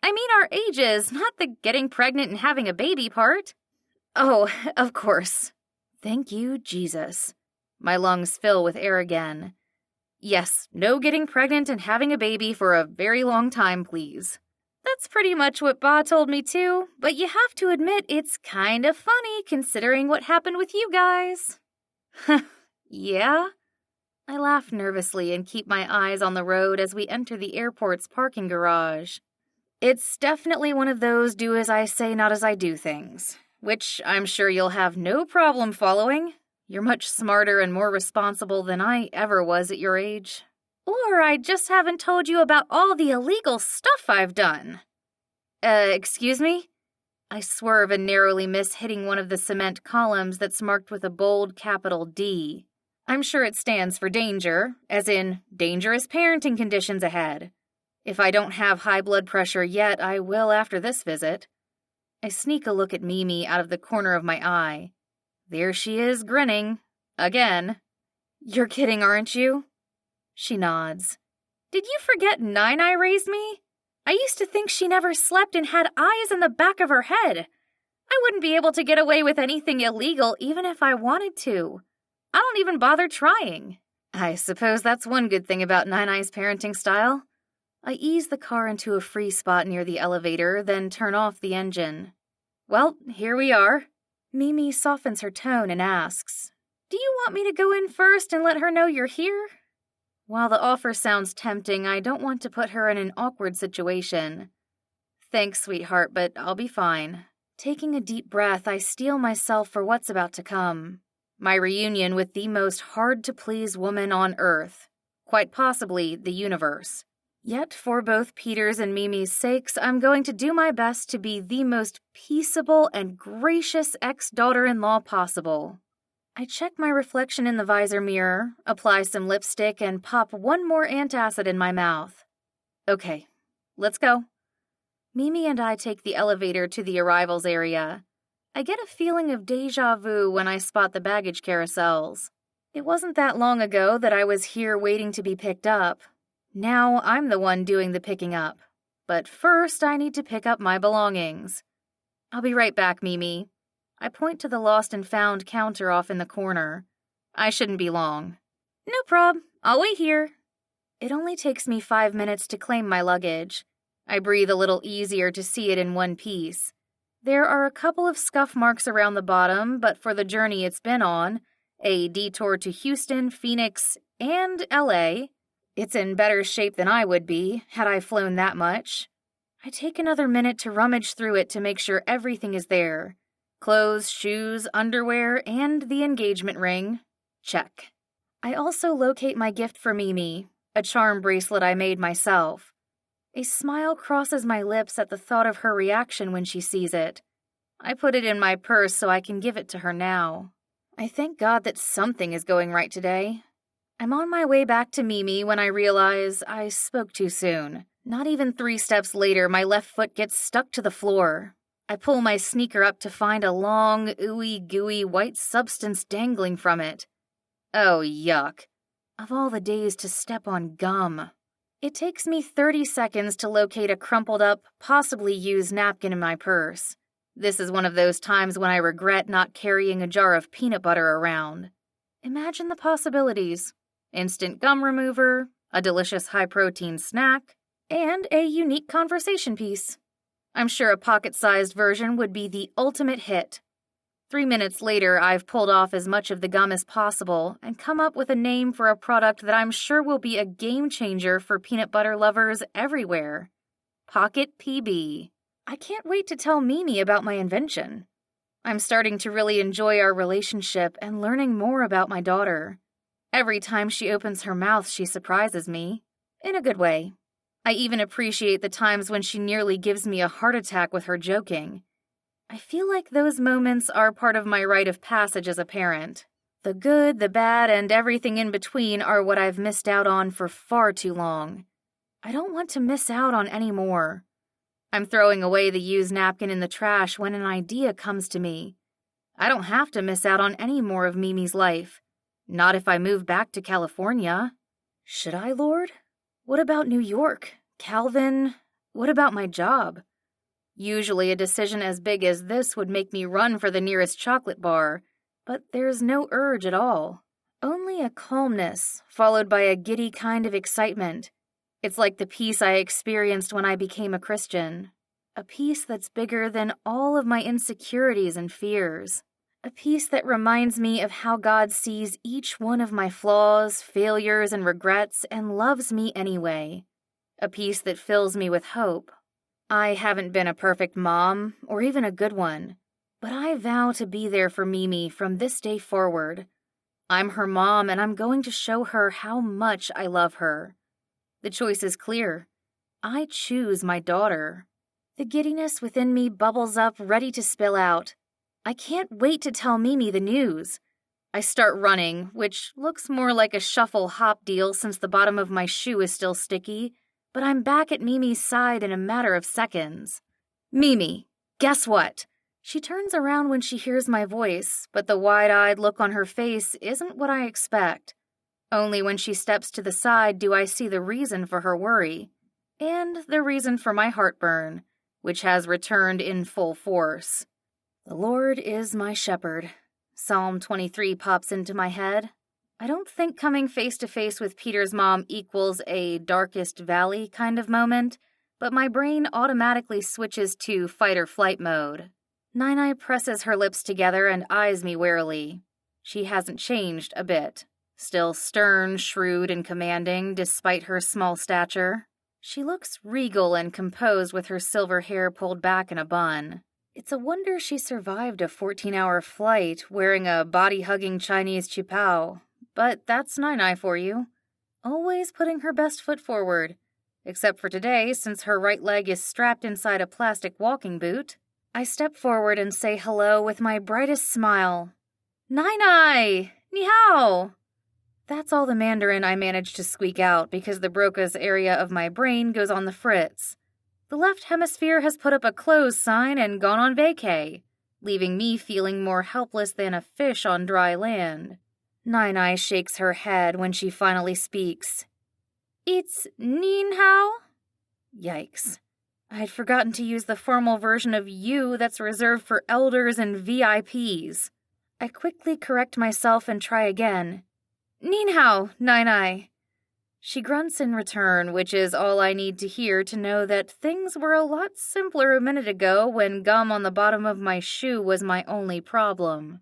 I mean our ages, not the getting pregnant and having a baby part. Oh, of course. Thank you, Jesus. My lungs fill with air again. Yes, no getting pregnant and having a baby for a very long time, please. That's pretty much what Ba told me too, but you have to admit it's kind of funny considering what happened with you guys. Yeah? I laugh nervously and keep my eyes on the road as we enter the airport's parking garage. It's definitely one of those do as I say, not as I do things, which I'm sure you'll have no problem following. You're much smarter and more responsible than I ever was at your age. Or I just haven't told you about all the illegal stuff I've done. Excuse me? I swerve and narrowly miss hitting one of the cement columns that's marked with a bold capital D. I'm sure it stands for danger, as in dangerous parenting conditions ahead. If I don't have high blood pressure yet, I will after this visit. I sneak a look at Mimi out of the corner of my eye. There she is, grinning. Again. You're kidding, aren't you? She nods. Did you forget Nine-Eye raised me? I used to think she never slept and had eyes in the back of her head. I wouldn't be able to get away with anything illegal even if I wanted to. I don't even bother trying. I suppose that's one good thing about Nine-Eye's parenting style. I ease the car into a free spot near the elevator, then turn off the engine. Well, here we are. Mimi softens her tone and asks, Do you want me to go in first and let her know you're here? While the offer sounds tempting, I don't want to put her in an awkward situation. Thanks, sweetheart, but I'll be fine. Taking a deep breath, I steel myself for what's about to come. My reunion with the most hard-to-please woman on Earth. Quite possibly the universe. Yet, for both Peter's and Mimi's sakes, I'm going to do my best to be the most peaceable and gracious ex-daughter-in-law possible. I check my reflection in the visor mirror, apply some lipstick, and pop one more antacid in my mouth. Okay, let's go. Mimi and I take the elevator to the arrivals area. I get a feeling of déjà vu when I spot the baggage carousels. It wasn't that long ago that I was here waiting to be picked up. Now I'm the one doing the picking up. But first I need to pick up my belongings. I'll be right back, Mimi. I point to the lost and found counter off in the corner. I shouldn't be long. No prob. I'll wait here. It only takes me 5 minutes to claim my luggage. I breathe a little easier to see it in one piece. There are a couple of scuff marks around the bottom, but for the journey it's been on, a detour to Houston, Phoenix, and LA, it's in better shape than I would be, had I flown that much. I take another minute to rummage through it to make sure everything is there. Clothes, shoes, underwear, and the engagement ring. Check. I also locate my gift for Mimi, a charm bracelet I made myself. A smile crosses my lips at the thought of her reaction when she sees it. I put it in my purse so I can give it to her now. I thank God that something is going right today. I'm on my way back to Mimi when I realize I spoke too soon. Not even 3 steps later, my left foot gets stuck to the floor. I pull my sneaker up to find a long, ooey-gooey white substance dangling from it. Oh, yuck. Of all the days to step on gum. It takes me 30 seconds to locate a crumpled up, possibly used napkin in my purse. This is one of those times when I regret not carrying a jar of peanut butter around. Imagine the possibilities. Instant gum remover, a delicious high-protein snack, and a unique conversation piece. I'm sure a pocket-sized version would be the ultimate hit. 3 minutes later, I've pulled off as much of the gum as possible and come up with a name for a product that I'm sure will be a game-changer for peanut butter lovers everywhere. Pocket PB. I can't wait to tell Mimi about my invention. I'm starting to really enjoy our relationship and learning more about my daughter. Every time she opens her mouth, she surprises me. In a good way. I even appreciate the times when she nearly gives me a heart attack with her joking. I feel like those moments are part of my rite of passage as a parent. The good, the bad, and everything in between are what I've missed out on for far too long. I don't want to miss out on any more. I'm throwing away the used napkin in the trash when an idea comes to me. I don't have to miss out on any more of Mimi's life. Not if I move back to California. Should I, Lord? What about New York? Calvin? What about my job? Usually a decision as big as this would make me run for the nearest chocolate bar, but there's no urge at all. Only a calmness, followed by a giddy kind of excitement. It's like the peace I experienced when I became a Christian. A peace that's bigger than all of my insecurities and fears. A peace that reminds me of how God sees each one of my flaws, failures, and regrets and loves me anyway. A peace that fills me with hope. I haven't been a perfect mom, or even a good one, but I vow to be there for Mimi from this day forward. I'm her mom, and I'm going to show her how much I love her. The choice is clear. I choose my daughter. The giddiness within me bubbles up, ready to spill out. I can't wait to tell Mimi the news. I start running, which looks more like a shuffle-hop deal since the bottom of my shoe is still sticky, but I'm back at Mimi's side in a matter of seconds. Mimi, guess what? She turns around when she hears my voice, but the wide-eyed look on her face isn't what I expect. Only when she steps to the side do I see the reason for her worry, and the reason for my heartburn, which has returned in full force. The Lord is my shepherd. Psalm 23 pops into my head. I don't think coming face to face with Peter's mom equals a darkest valley kind of moment, but my brain automatically switches to fight or flight mode. Nine presses her lips together and eyes me warily. She hasn't changed a bit. Still stern, shrewd, and commanding despite her small stature. She looks regal and composed with her silver hair pulled back in a bun. It's a wonder she survived a 14-hour flight wearing a body-hugging Chinese qipao. But that's Nine for you. Always putting her best foot forward. Except for today, since her right leg is strapped inside a plastic walking boot. I step forward and say hello with my brightest smile. Nine! Ni hao! That's all the Mandarin I managed to squeak out because the Broca's area of my brain goes on the fritz. The left hemisphere has put up a close sign and gone on vacay, leaving me feeling more helpless than a fish on dry land. Nine shakes her head when she finally speaks. It's Nin hao? Yikes. I'd forgotten to use the formal version of you that's reserved for elders and VIPs. I quickly correct myself and try again. Nin hao, Nine. She grunts in return, which is all I need to hear to know that things were a lot simpler a minute ago when gum on the bottom of my shoe was my only problem.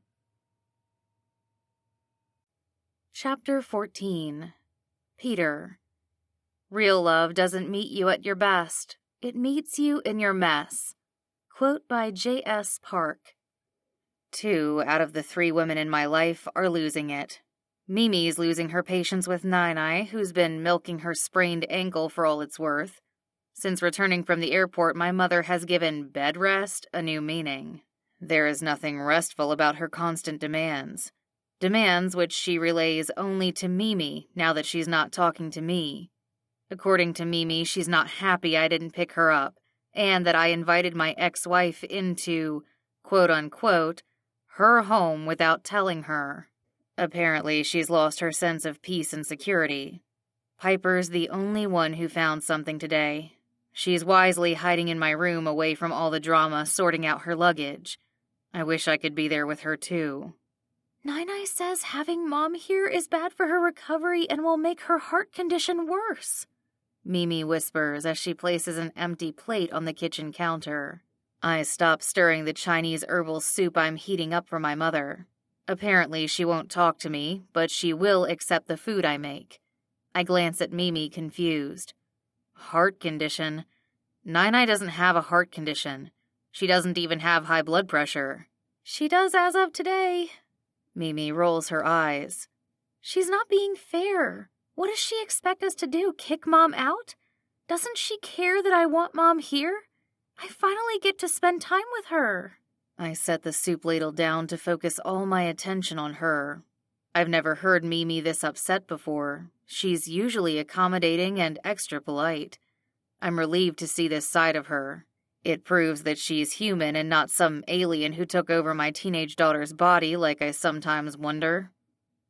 Chapter 14. Peter. Real love doesn't meet you at your best. It meets you in your mess. Quote by J.S. Park. 2 out of the 3 women in my life are losing it. Mimi's losing her patience with Nine, who's been milking her sprained ankle for all it's worth. Since returning from the airport, my mother has given bed rest a new meaning. There is nothing restful about her constant demands. Demands which she relays only to Mimi now that she's not talking to me. According to Mimi, she's not happy I didn't pick her up, and that I invited my ex-wife into, quote-unquote, her home without telling her. Apparently, she's lost her sense of peace and security. Piper's the only one who found something today. She's wisely hiding in my room away from all the drama, sorting out her luggage. I wish I could be there with her, too. Nine says having Mom here is bad for her recovery and will make her heart condition worse. Mimi whispers as she places an empty plate on the kitchen counter. I stop stirring the Chinese herbal soup I'm heating up for my mother. Apparently, she won't talk to me, but she will accept the food I make. I glance at Mimi, confused. Heart condition? Nine doesn't have a heart condition. She doesn't even have high blood pressure. She does as of today. Mimi rolls her eyes. She's not being fair. What does she expect us to do, kick Mom out? Doesn't she care that I want Mom here? I finally get to spend time with her. I set the soup ladle down to focus all my attention on her. I've never heard Mimi this upset before. She's usually accommodating and extra polite. I'm relieved to see this side of her. It proves that she's human and not some alien who took over my teenage daughter's body like I sometimes wonder.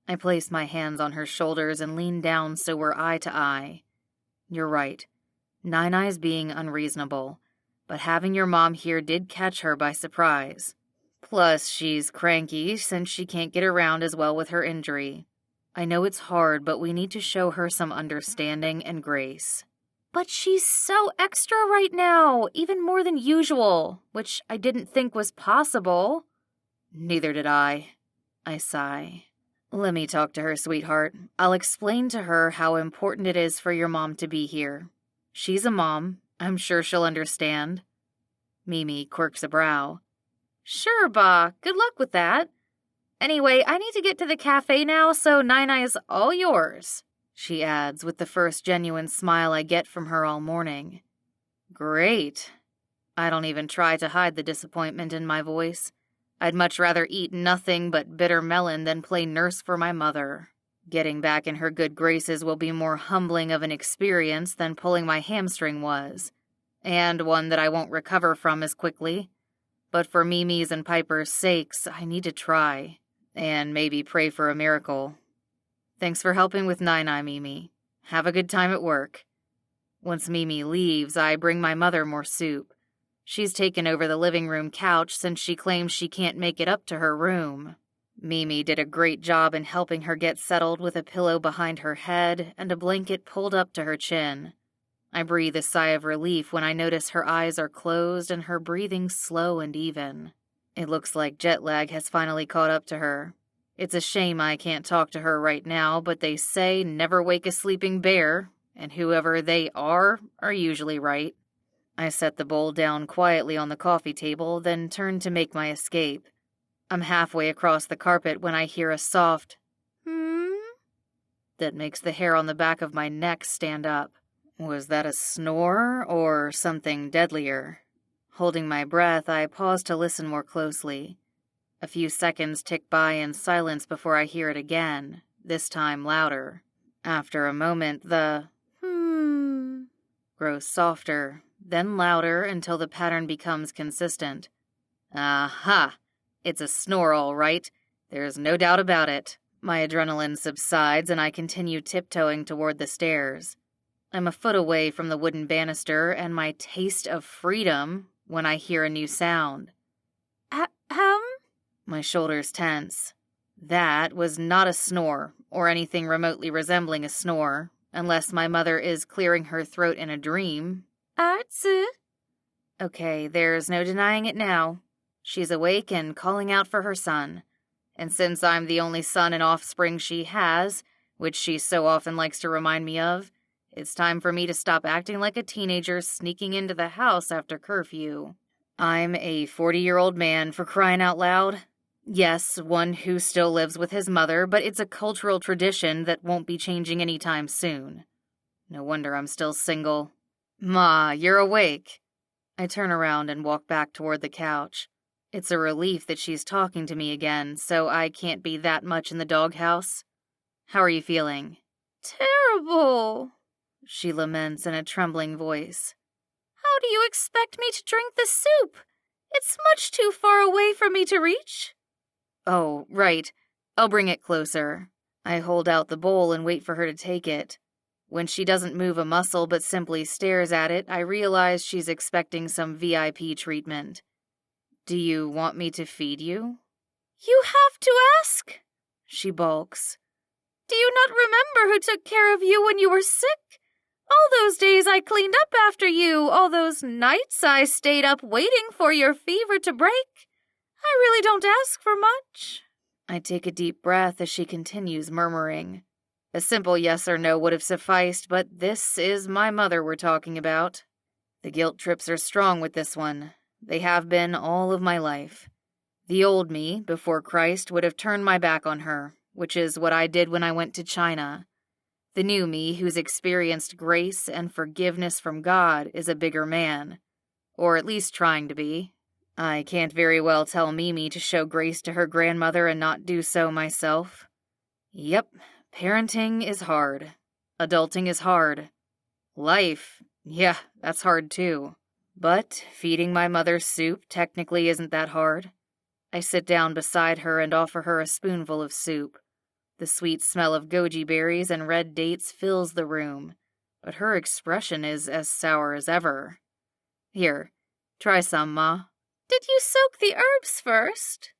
I placed my hands on her shoulders and leaned down so we're eye to eye. You're right. Nine-Eye's being unreasonable, but having your mom here did catch her by surprise. Plus, she's cranky since she can't get around as well with her injury. I know it's hard, but we need to show her some understanding and grace. But she's so extra right now, even more than usual, which I didn't think was possible. Neither did I sigh. Let me talk to her, sweetheart. I'll explain to her how important it is for your mom to be here. She's a mom. I'm sure she'll understand. Mimi quirks a brow. Sure, Ba. Good luck with that. Anyway, I need to get to the cafe now, so Nine-Eye's all yours, she adds with the first genuine smile I get from her all morning. Great. I don't even try to hide the disappointment in my voice. I'd much rather eat nothing but bitter melon than play nurse for my mother. Getting back in her good graces will be more humbling of an experience than pulling my hamstring was, and one that I won't recover from as quickly. But for Mimi's and Piper's sakes, I need to try, and maybe pray for a miracle. Thanks for helping with Nine-Eye, Mimi. Have a good time at work. Once Mimi leaves, I bring my mother more soup. She's taken over the living room couch since she claims she can't make it up to her room. Mimi did a great job in helping her get settled with a pillow behind her head and a blanket pulled up to her chin. I breathe a sigh of relief when I notice her eyes are closed and her breathing slow and even. It looks like jet lag has finally caught up to her. It's a shame I can't talk to her right now, but they say never wake a sleeping bear, and whoever they are usually right. I set the bowl down quietly on the coffee table, then turn to make my escape. I'm halfway across the carpet when I hear a soft, that makes the hair on the back of my neck stand up. Was that a snore or something deadlier? Holding my breath, I pause to listen more closely. A few seconds tick by in silence before I hear it again, this time louder. After a moment, the grows softer, then louder until the pattern becomes consistent. Aha! It's a snore, all right. There's no doubt about it. My adrenaline subsides and I continue tiptoeing toward the stairs. I'm a foot away from the wooden banister and my taste of freedom when I hear a new sound. My shoulders tense. That was not a snore, or anything remotely resembling a snore, unless my mother is clearing her throat in a dream. Artsu. Okay, there's no denying it now. She's awake and calling out for her son. And since I'm the only son and offspring she has, which she so often likes to remind me of, it's time for me to stop acting like a teenager sneaking into the house after curfew. I'm a 40-year-old man, for crying out loud. Yes, one who still lives with his mother, but it's a cultural tradition that won't be changing anytime soon. No wonder I'm still single. Ma, you're awake. I turn around and walk back toward the couch. It's a relief that she's talking to me again, so I can't be that much in the doghouse. How are you feeling? Terrible, she laments in a trembling voice. How do you expect me to drink the soup? It's much too far away for me to reach. Oh, right. I'll bring it closer. I hold out the bowl and wait for her to take it. When she doesn't move a muscle but simply stares at it, I realize she's expecting some VIP treatment. Do you want me to feed you? You have to ask, she balks. Do you not remember who took care of you when you were sick? All those days I cleaned up after you, all those nights I stayed up waiting for your fever to break. I really don't ask for much. I take a deep breath as she continues murmuring. A simple yes or no would have sufficed, but this is my mother we're talking about. The guilt trips are strong with this one. They have been all of my life. The old me, before Christ, would have turned my back on her, which is what I did when I went to China. The new me who's experienced grace and forgiveness from God is a bigger man. Or at least trying to be. I can't very well tell Mimi to show grace to her grandmother and not do so myself. Yep, parenting is hard. Adulting is hard. Life, yeah, that's hard too. But feeding my mother soup technically isn't that hard. I sit down beside her and offer her a spoonful of soup. The sweet smell of goji berries and red dates fills the room, but her expression is as sour as ever. Here, try some, Ma. Did you soak the herbs first?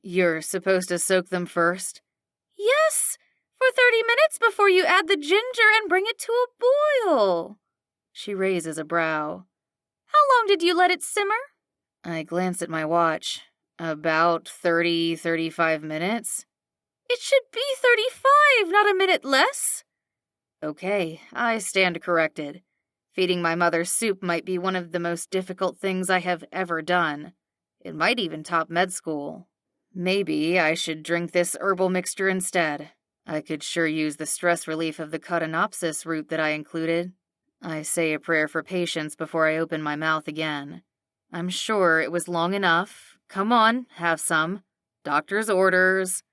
You're supposed to soak them first? Yes, for 30 minutes before you add the ginger and bring it to a boil. She raises a brow. How long did you let it simmer? I glance at my watch. About 35 minutes. It should be 35, not a minute less. Okay, I stand corrected. Feeding my mother soup might be one of the most difficult things I have ever done. It might even top med school. Maybe I should drink this herbal mixture instead. I could sure use the stress relief of the Cotinopsis root that I included. I say a prayer for patience before I open my mouth again. I'm sure it was long enough. Come on, have some. Doctor's orders.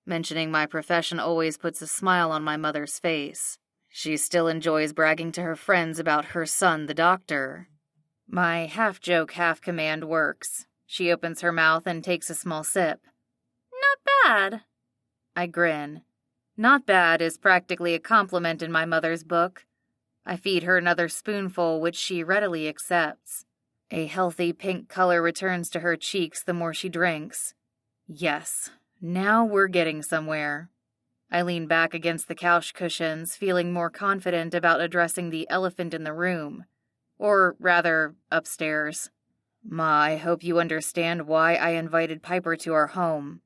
Mentioning my profession always puts a smile on my mother's face. She still enjoys bragging to her friends about her son, the doctor. My half-joke, half-command works. She opens her mouth and takes a small sip. Not bad. I grin. Not bad is practically a compliment in my mother's book. I feed her another spoonful, which she readily accepts. A healthy pink color returns to her cheeks the more she drinks. Yes, now we're getting somewhere. I lean back against the couch cushions, feeling more confident about addressing the elephant in the room. Or rather, upstairs. Ma, I hope you understand why I invited Piper to our home.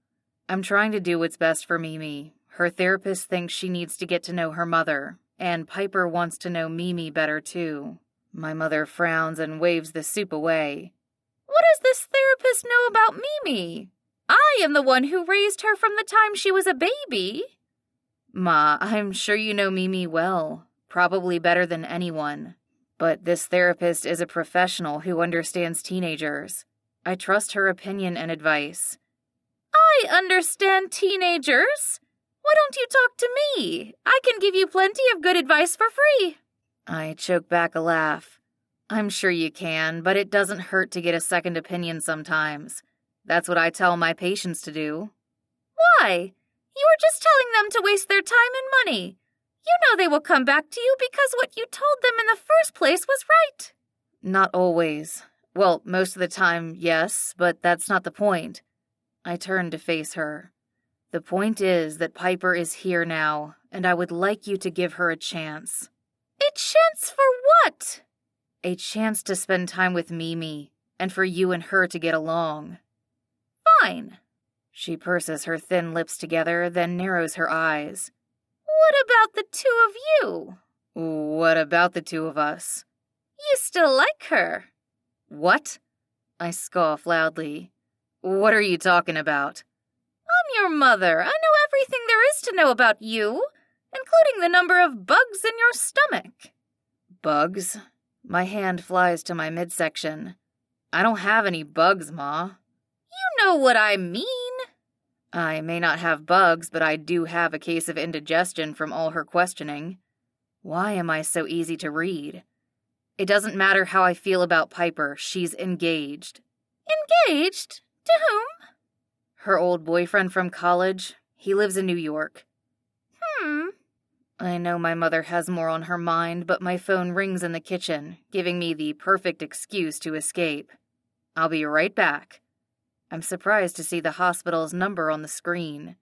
I'm trying to do what's best for Mimi. Her therapist thinks she needs to get to know her mother, and Piper wants to know Mimi better too. My mother frowns and waves the soup away. What does this therapist know about Mimi? I am the one who raised her from the time she was a baby. Ma, I'm sure you know Mimi well, probably better than anyone. But this therapist is a professional who understands teenagers. I trust her opinion and advice. I understand teenagers. Why don't you talk to me? I can give you plenty of good advice for free. I choke back a laugh. I'm sure you can, but it doesn't hurt to get a second opinion sometimes. That's what I tell my patients to do. Why? You were just telling them to waste their time and money. You know they will come back to you because what you told them in the first place was right. Not always. Well, most of the time, yes, but that's not the point. I turn to face her. The point is that Piper is here now, and I would like you to give her a chance. A chance for what? A chance to spend time with Mimi, and for you and her to get along. Fine. She purses her thin lips together, then narrows her eyes. What about the two of you? What about the two of us? You still like her. What? I scoff loudly. What are you talking about? I'm your mother. I know everything there is to know about you, including the number of bugs in your stomach. Bugs? My hand flies to my midsection. I don't have any bugs, Ma. You know what I mean. I may not have bugs, but I do have a case of indigestion from all her questioning. Why am I so easy to read? It doesn't matter how I feel about Piper, she's engaged. Engaged? To whom? Her old boyfriend from college. He lives in New York. I know my mother has more on her mind, but my phone rings in the kitchen, giving me the perfect excuse to escape. I'll be right back. I'm surprised to see the hospital's number on the screen.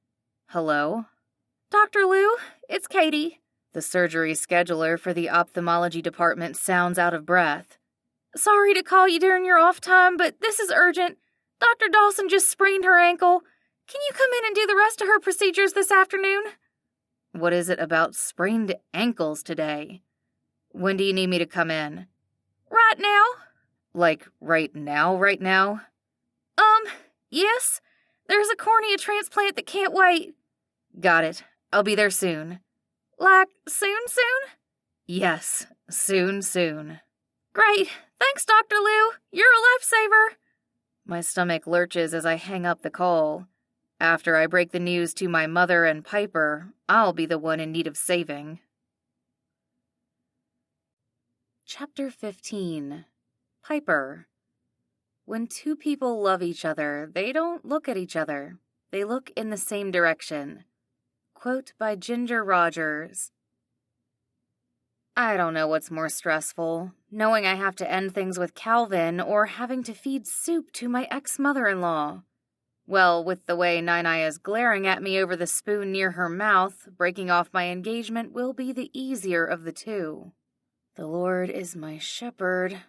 Hello? Dr. Liu, it's Katie. The surgery scheduler for the ophthalmology department sounds out of breath. Sorry to call you during your off time, but this is urgent. Dr. Dawson just sprained her ankle. Can you come in and do the rest of her procedures this afternoon? What is it about sprained ankles today? When do you need me to come in? Right now. Like right now? Yes. There's a cornea transplant that can't wait. Got it. I'll be there soon. Like, soon? Yes, soon. Great. Thanks, Dr. Liu. You're a lifesaver. My stomach lurches as I hang up the call. After I break the news to my mother and Piper, I'll be the one in need of saving. Chapter 15. Piper. When two people love each other, they don't look at each other. They look in the same direction. Quote by Ginger Rogers. I don't know what's more stressful, knowing I have to end things with Calvin or having to feed soup to my ex-mother-in-law. Well, with the way Nainai is glaring at me over the spoon near her mouth, breaking off my engagement will be the easier of the two. The Lord is my shepherd.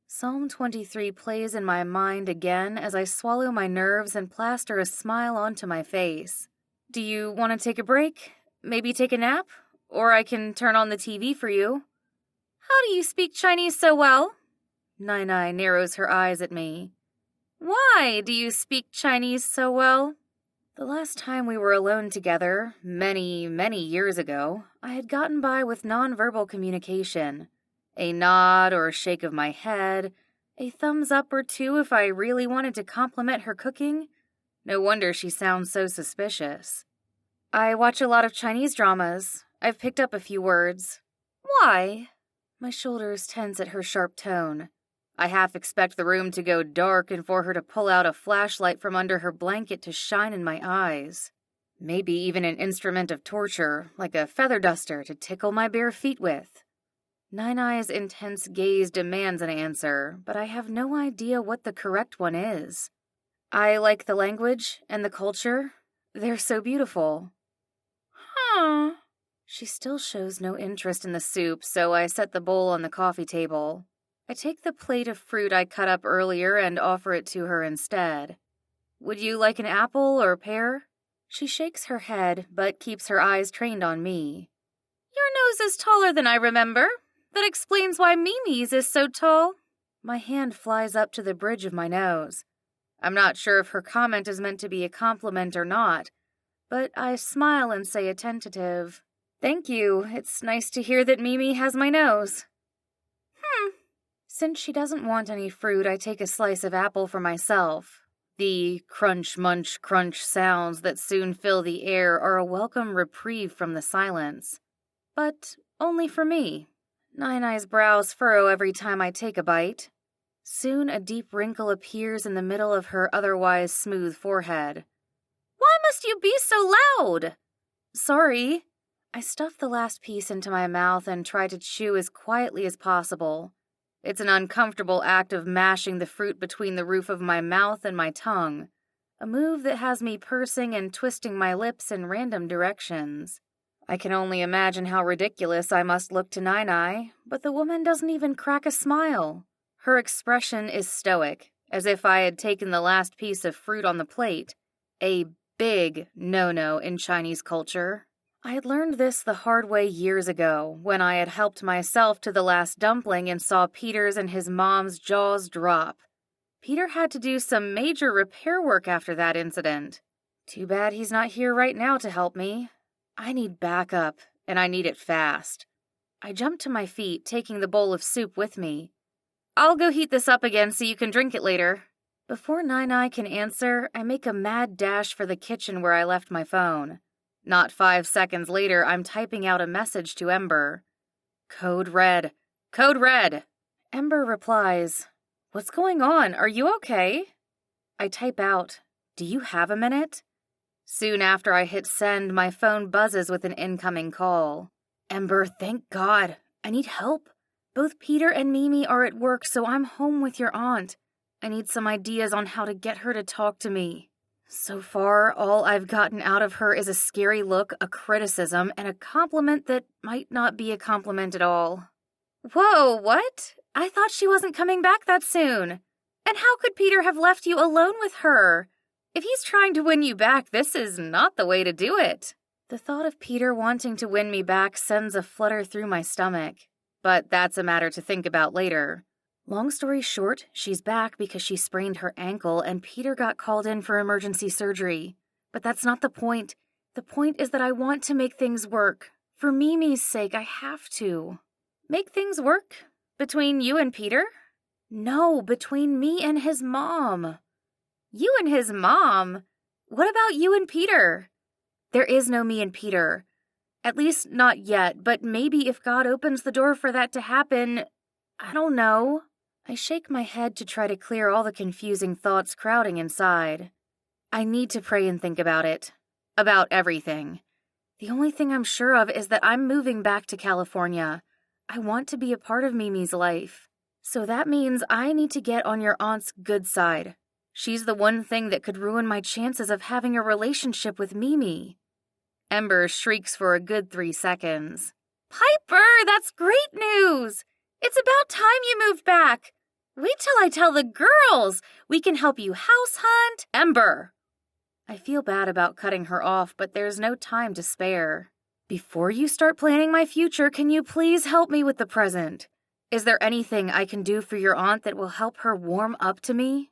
Psalm 23 plays in my mind again as I swallow my nerves and plaster a smile onto my face. Do you want to take a break? Maybe take a nap? Or I can turn on the TV for you. How do you speak Chinese so well? Nainai narrows her eyes at me. Why do you speak Chinese so well? The last time we were alone together, many years ago, I had gotten by with nonverbal communication. A nod or a shake of my head, a thumbs up or two if I really wanted to compliment her cooking. No wonder she sounds so suspicious. I watch a lot of Chinese dramas. I've picked up a few words. Why? My shoulders tense at her sharp tone. I half expect the room to go dark and for her to pull out a flashlight from under her blanket to shine in my eyes. Maybe even an instrument of torture, like a feather duster to tickle my bare feet with. Nainai's intense gaze demands an answer, but I have no idea what the correct one is. I like the language and the culture. They're so beautiful. Huh. She still shows no interest in the soup, so I set the bowl on the coffee table. I take the plate of fruit I cut up earlier and offer it to her instead. Would you like an apple or pear? She shakes her head, but keeps her eyes trained on me. Your nose is taller than I remember. That explains why Mimi's is so tall. My hand flies up to the bridge of my nose. I'm not sure if her comment is meant to be a compliment or not, but I smile and say a tentative, "Thank you. It's nice to hear that Mimi has my nose." Since she doesn't want any fruit, I take a slice of apple for myself. The crunch, munch, crunch sounds that soon fill the air are a welcome reprieve from the silence. But only for me. Nainai's brows furrow every time I take a bite. Soon a deep wrinkle appears in the middle of her otherwise smooth forehead. Why must you be so loud? Sorry. I stuff the last piece into my mouth and try to chew as quietly as possible. It's an uncomfortable act of mashing the fruit between the roof of my mouth and my tongue, a move that has me pursing and twisting my lips in random directions. I can only imagine how ridiculous I must look to Nainai, but the woman doesn't even crack a smile. Her expression is stoic, as if I had taken the last piece of fruit on the plate, a big no-no in Chinese culture. I had learned this the hard way years ago, when I had helped myself to the last dumpling and saw Peter's and his mom's jaws drop. Peter had to do some major repair work after that incident. Too bad he's not here right now to help me. I need backup, and I need it fast. I jump to my feet, taking the bowl of soup with me. I'll go heat this up again so you can drink it later. Before Nainai can answer, I make a mad dash for the kitchen where I left my phone. Not 5 seconds later, I'm typing out a message to Ember. Code red. Code red! Ember replies, "What's going on? Are you okay?" I type out, "Do you have a minute?" Soon after I hit send, my phone buzzes with an incoming call. Ember, thank God. I need help. Both Peter and Mimi are at work, so I'm home with your aunt. I need some ideas on how to get her to talk to me. So far, all I've gotten out of her is a scary look, a criticism, and a compliment that might not be a compliment at all. Whoa, what? I thought she wasn't coming back that soon. And how could Peter have left you alone with her? If he's trying to win you back, this is not the way to do it. The thought of Peter wanting to win me back sends a flutter through my stomach. But that's a matter to think about later. Long story short, she's back because she sprained her ankle and Peter got called in for emergency surgery. But that's not the point. The point is that I want to make things work. For Mimi's sake, I have to. Make things work? Between you and Peter? No, between me and his mom. You and his mom? What about you and Peter? There is no me and Peter. At least not yet, but maybe if God opens the door for that to happen, I don't know. I shake my head to try to clear all the confusing thoughts crowding inside. I need to pray and think about it. About everything. The only thing I'm sure of is that I'm moving back to California. I want to be a part of Mimi's life. So that means I need to get on your aunt's good side. She's the one thing that could ruin my chances of having a relationship with Mimi. Ember shrieks for a good 3 seconds. Piper, that's great news! It's about time you moved back. Wait till I tell the girls. We can help you house hunt. Ember! I feel bad about cutting her off, but there's no time to spare. Before you start planning my future, can you please help me with the present? Is there anything I can do for your aunt that will help her warm up to me?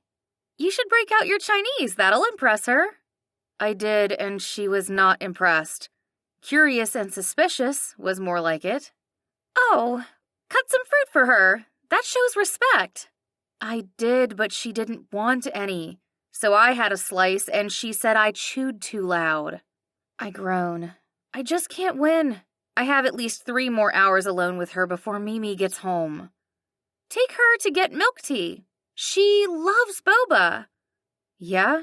You should break out your Chinese. That'll impress her. I did, and she was not impressed. Curious and suspicious was more like it. Oh, cut some fruit for her. That shows respect. I did, but she didn't want any. So I had a slice, and she said I chewed too loud. I groan. I just can't win. I have at least 3 more hours alone with her before Mimi gets home. Take her to get milk tea. She loves boba. Yeah,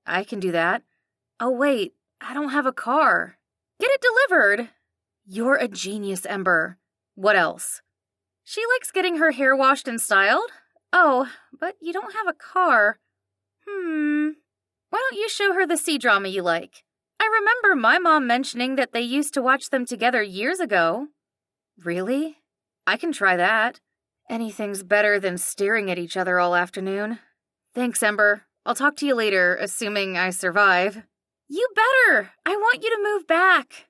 I can do that. Oh, wait, I don't have a car. Get it delivered. You're a genius, Ember. What else? She likes getting her hair washed and styled. Oh, but you don't have a car. Why don't you show her the C-drama you like? I remember my mom mentioning that they used to watch them together years ago. Really? I can try that. Anything's better than staring at each other all afternoon. Thanks, Ember. I'll talk to you later, assuming I survive. You better! I want you to move back.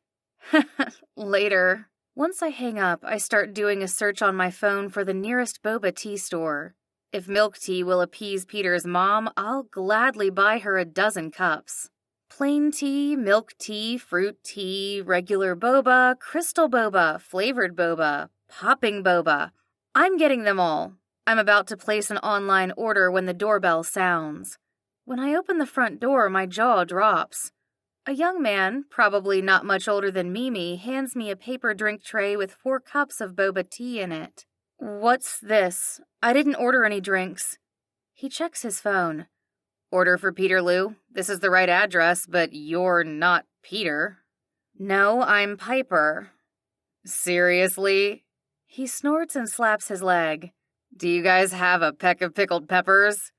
Later. Once I hang up, I start doing a search on my phone for the nearest boba tea store. If milk tea will appease Peter's mom, I'll gladly buy her a dozen cups. Plain tea, milk tea, fruit tea, regular boba, crystal boba, flavored boba, popping boba. I'm getting them all. I'm about to place an online order when the doorbell sounds. When I open the front door, my jaw drops. A young man, probably not much older than Mimi, hands me a paper drink tray with 4 cups of boba tea in it. What's this? I didn't order any drinks. He checks his phone. Order for Peter Lou. This is the right address, but you're not Peter. No, I'm Piper. Seriously? He snorts and slaps his leg. Do you guys have a peck of pickled peppers?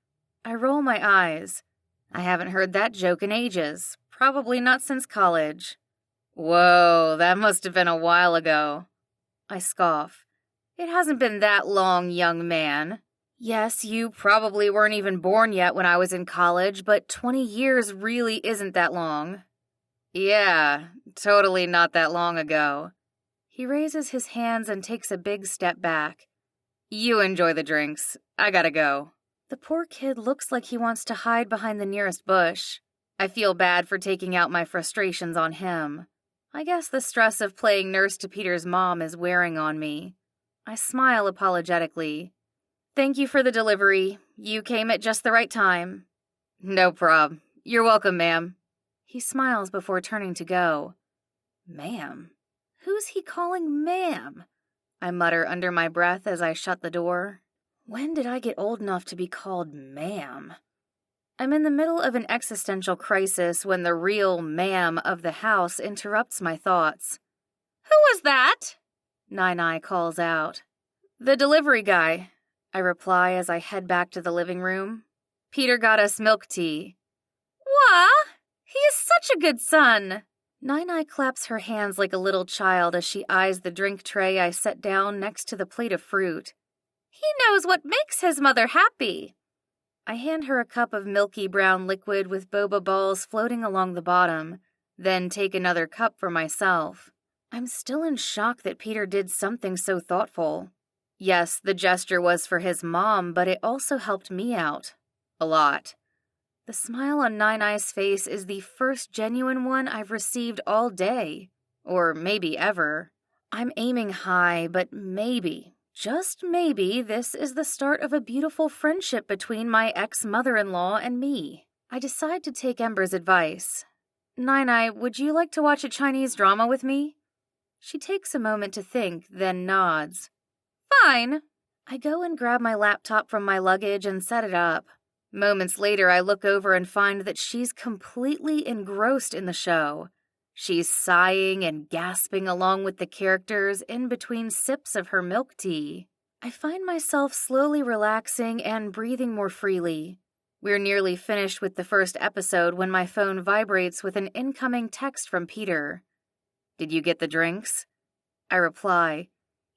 I roll my eyes. I haven't heard that joke in ages. Probably not since college. Whoa, that must have been a while ago. I scoff. It hasn't been that long, young man. Yes, you probably weren't even born yet when I was in college, but 20 years really isn't that long. Yeah, totally not that long ago. He raises his hands and takes a big step back. You enjoy the drinks. I gotta go. The poor kid looks like he wants to hide behind the nearest bush. I feel bad for taking out my frustrations on him. I guess the stress of playing nurse to Peter's mom is wearing on me. I smile apologetically. Thank you for the delivery. You came at just the right time. No prob. You're welcome, ma'am. He smiles before turning to go. Ma'am? Who's he calling ma'am? I mutter under my breath as I shut the door. When did I get old enough to be called ma'am? I'm in the middle of an existential crisis when the real ma'am of the house interrupts my thoughts. Who was that? Nine calls out. The delivery guy, I reply as I head back to the living room. Peter got us milk tea. Wah! He is such a good son! Nine claps her hands like a little child as she eyes the drink tray I set down next to the plate of fruit. He knows what makes his mother happy. I hand her a cup of milky brown liquid with boba balls floating along the bottom, then take another cup for myself. I'm still in shock that Peter did something so thoughtful. Yes, the gesture was for his mom, but it also helped me out. A lot. The smile on Nine-Eye's face is the first genuine one I've received all day. Or maybe ever. I'm aiming high, but maybe, just maybe, this is the start of a beautiful friendship between my ex-mother-in-law and me. I decide to take Ember's advice. Nai, would you like to watch a Chinese drama with me? She takes a moment to think, then nods. Fine. I go and grab my laptop from my luggage and set it up. Moments later, I look over and find that she's completely engrossed in the show. She's sighing and gasping along with the characters in between sips of her milk tea. I find myself slowly relaxing and breathing more freely. We're nearly finished with the first episode when my phone vibrates with an incoming text from Peter. Did you get the drinks? I reply,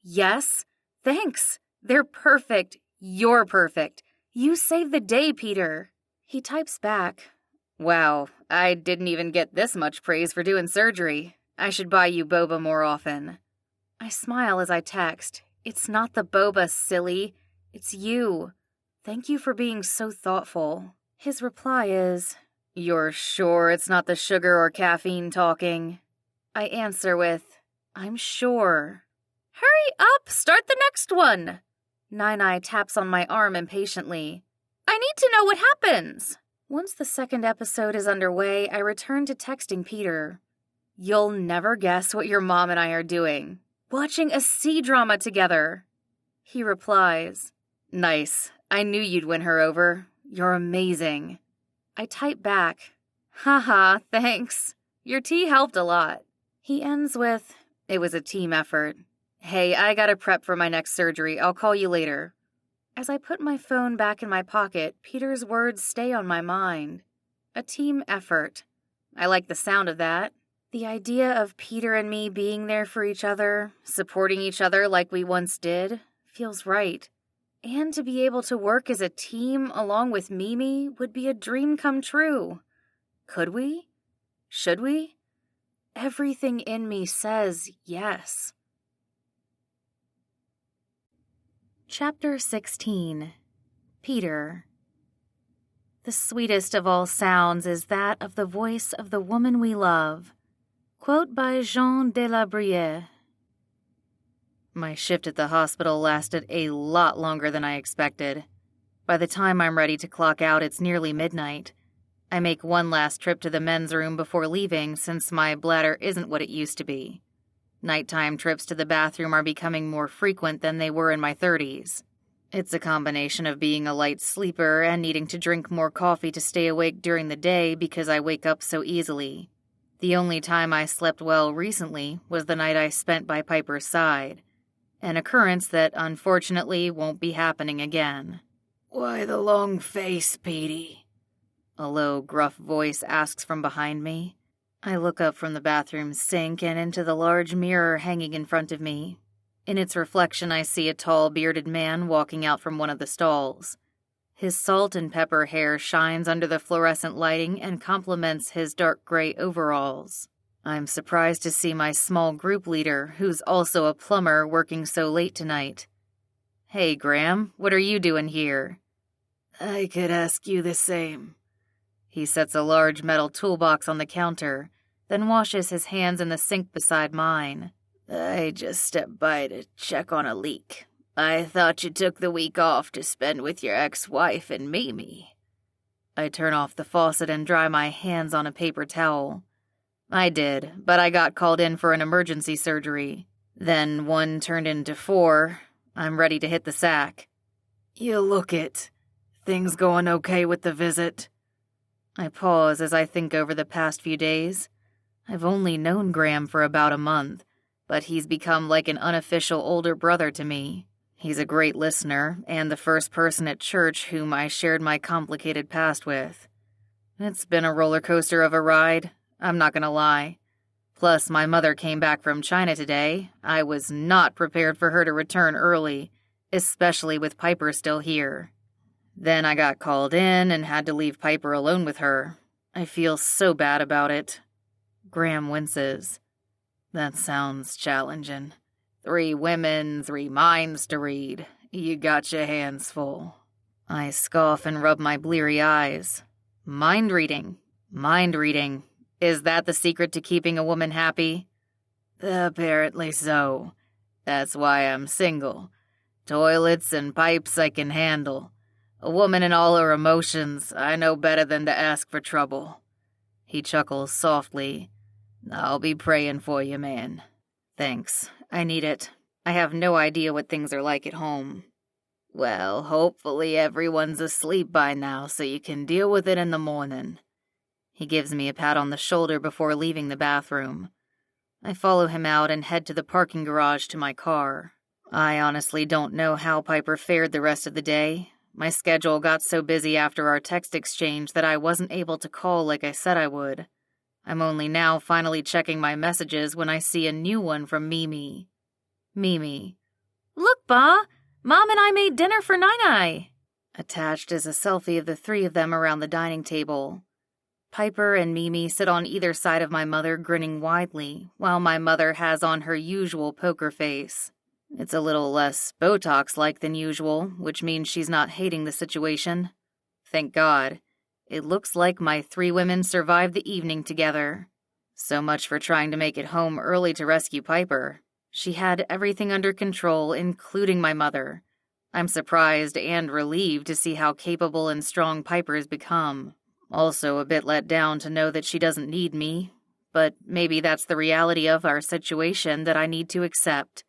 yes, thanks. They're perfect. You're perfect. You saved the day, Peter. He types back, wow, I didn't even get this much praise for doing surgery. I should buy you boba more often. I smile as I text, it's not the boba, silly. It's you. Thank you for being so thoughtful. His reply is, you're sure it's not the sugar or caffeine talking? I answer with, I'm sure. Hurry up, start the next one. Nai taps on my arm impatiently. I need to know what happens. Once the second episode is underway, I return to texting Peter. You'll never guess what your mom and I are doing. Watching a C-drama together. He replies, nice. I knew you'd win her over. You're amazing. I type back, haha, thanks. Your tea helped a lot. He ends with, it was a team effort. Hey, I gotta prep for my next surgery. I'll call you later. As I put my phone back in my pocket, Peter's words stay on my mind. A team effort. I like the sound of that. The idea of Peter and me being there for each other, supporting each other like we once did, feels right. And to be able to work as a team along with Mimi would be a dream come true. Could we? Should we? Everything in me says yes. Chapter 16. Peter. The sweetest of all sounds is that of the voice of the woman we love. Quote by Jean de la Bruyere. My shift at the hospital lasted a lot longer than I expected. By the time I'm ready to clock out, it's nearly midnight. I make one last trip to the men's room before leaving since my bladder isn't what it used to be. Nighttime trips to the bathroom are becoming more frequent than they were in my 30s. It's a combination of being a light sleeper and needing to drink more coffee to stay awake during the day because I wake up so easily. The only time I slept well recently was the night I spent by Piper's side, an occurrence that unfortunately won't be happening again. Why the long face, Petey? A low, gruff voice asks from behind me. I look up from the bathroom sink and into the large mirror hanging in front of me. In its reflection, I see a tall, bearded man walking out from one of the stalls. His salt and pepper hair shines under the fluorescent lighting and complements his dark gray overalls. I'm surprised to see my small group leader, who's also a plumber, working so late tonight. Hey, Graham, what are you doing here? I could ask you the same. He sets a large metal toolbox on the counter, then washes his hands in the sink beside mine. I just stepped by to check on a leak. I thought you took the week off to spend with your ex-wife and Mimi. I turn off the faucet and dry my hands on a paper towel. I did, but I got called in for an emergency surgery. Then one turned into 4. I'm ready to hit the sack. You look it. Things going okay with the visit? I pause as I think over the past few days. I've only known Graham for about a month, but he's become like an unofficial older brother to me. He's a great listener, and the first person at church whom I shared my complicated past with. It's been a roller coaster of a ride, I'm not gonna lie. Plus, my mother came back from China today. I was not prepared for her to return early, especially with Piper still here. Then I got called in and had to leave Piper alone with her. I feel so bad about it. Graham winces. That sounds challenging. 3 women, 3 minds to read. You got your hands full. I scoff and rub my bleary eyes. Mind reading. Is that the secret to keeping a woman happy? Apparently so. That's why I'm single. Toilets and pipes I can handle. A woman and all her emotions, I know better than to ask for trouble. He chuckles softly. I'll be praying for you, man. Thanks. I need it. I have no idea what things are like at home. Well, hopefully everyone's asleep by now so you can deal with it in the morning. He gives me a pat on the shoulder before leaving the bathroom. I follow him out and head to the parking garage to my car. I honestly don't know how Piper fared the rest of the day. My schedule got so busy after our text exchange that I wasn't able to call like I said I would. I'm only now finally checking my messages when I see a new one from Mimi. Mimi. Look, Ba! Mom and I made dinner for Nai. Attached is a selfie of the three of them around the dining table. Piper and Mimi sit on either side of my mother grinning widely, while my mother has on her usual poker face. It's a little less Botox-like than usual, which means she's not hating the situation. Thank God. It looks like my three women survived the evening together. So much for trying to make it home early to rescue Piper. She had everything under control, including my mother. I'm surprised and relieved to see how capable and strong Piper's become. Also a bit let down to know that she doesn't need me, but maybe that's the reality of our situation that I need to accept.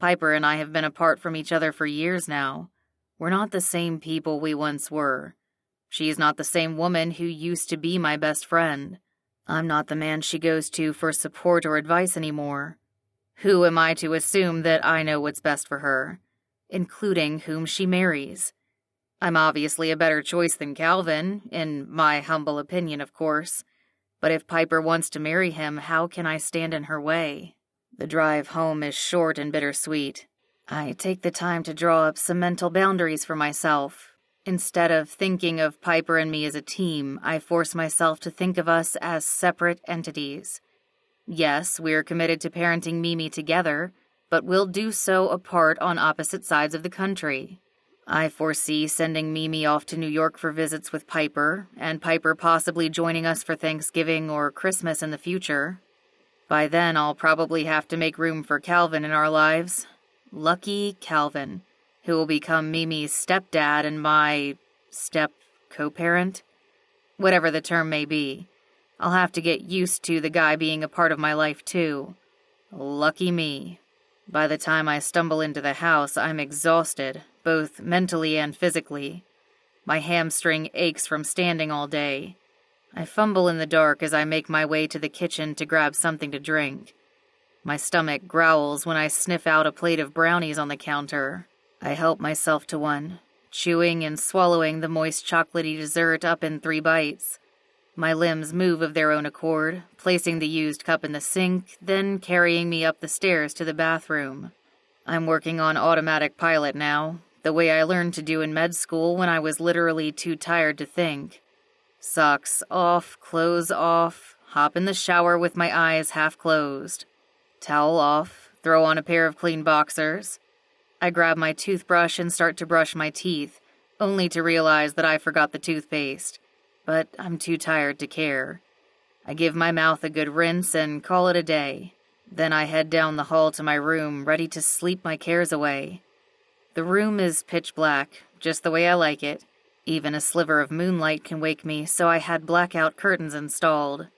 Piper and I have been apart from each other for years now. We're not the same people we once were. She's not the same woman who used to be my best friend. I'm not the man she goes to for support or advice anymore. Who am I to assume that I know what's best for her, including whom she marries? I'm obviously a better choice than Calvin, in my humble opinion, of course. But if Piper wants to marry him, how can I stand in her way? The drive home is short and bittersweet. I take the time to draw up some mental boundaries for myself. Instead of thinking of Piper and me as a team, I force myself to think of us as separate entities. Yes, we're committed to parenting Mimi together, but we'll do so apart on opposite sides of the country. I foresee sending Mimi off to New York for visits with Piper, and Piper possibly joining us for Thanksgiving or Christmas in the future. By then, I'll probably have to make room for Calvin in our lives. Lucky Calvin, who will become Mimi's stepdad and my co-parent? Whatever the term may be. I'll have to get used to the guy being a part of my life, too. Lucky me. By the time I stumble into the house, I'm exhausted, both mentally and physically. My hamstring aches from standing all day. I fumble in the dark as I make my way to the kitchen to grab something to drink. My stomach growls when I sniff out a plate of brownies on the counter. I help myself to one, chewing and swallowing the moist chocolatey dessert up in 3 bites. My limbs move of their own accord, placing the used cup in the sink, then carrying me up the stairs to the bathroom. I'm working on automatic pilot now, the way I learned to do in med school when I was literally too tired to think. Socks off, clothes off, hop in the shower with my eyes half closed. Towel off, throw on a pair of clean boxers. I grab my toothbrush and start to brush my teeth, only to realize that I forgot the toothpaste. But I'm too tired to care. I give my mouth a good rinse and call it a day. Then I head down the hall to my room, ready to sleep my cares away. The room is pitch black, just the way I like it. Even a sliver of moonlight can wake me, so I had blackout curtains installed.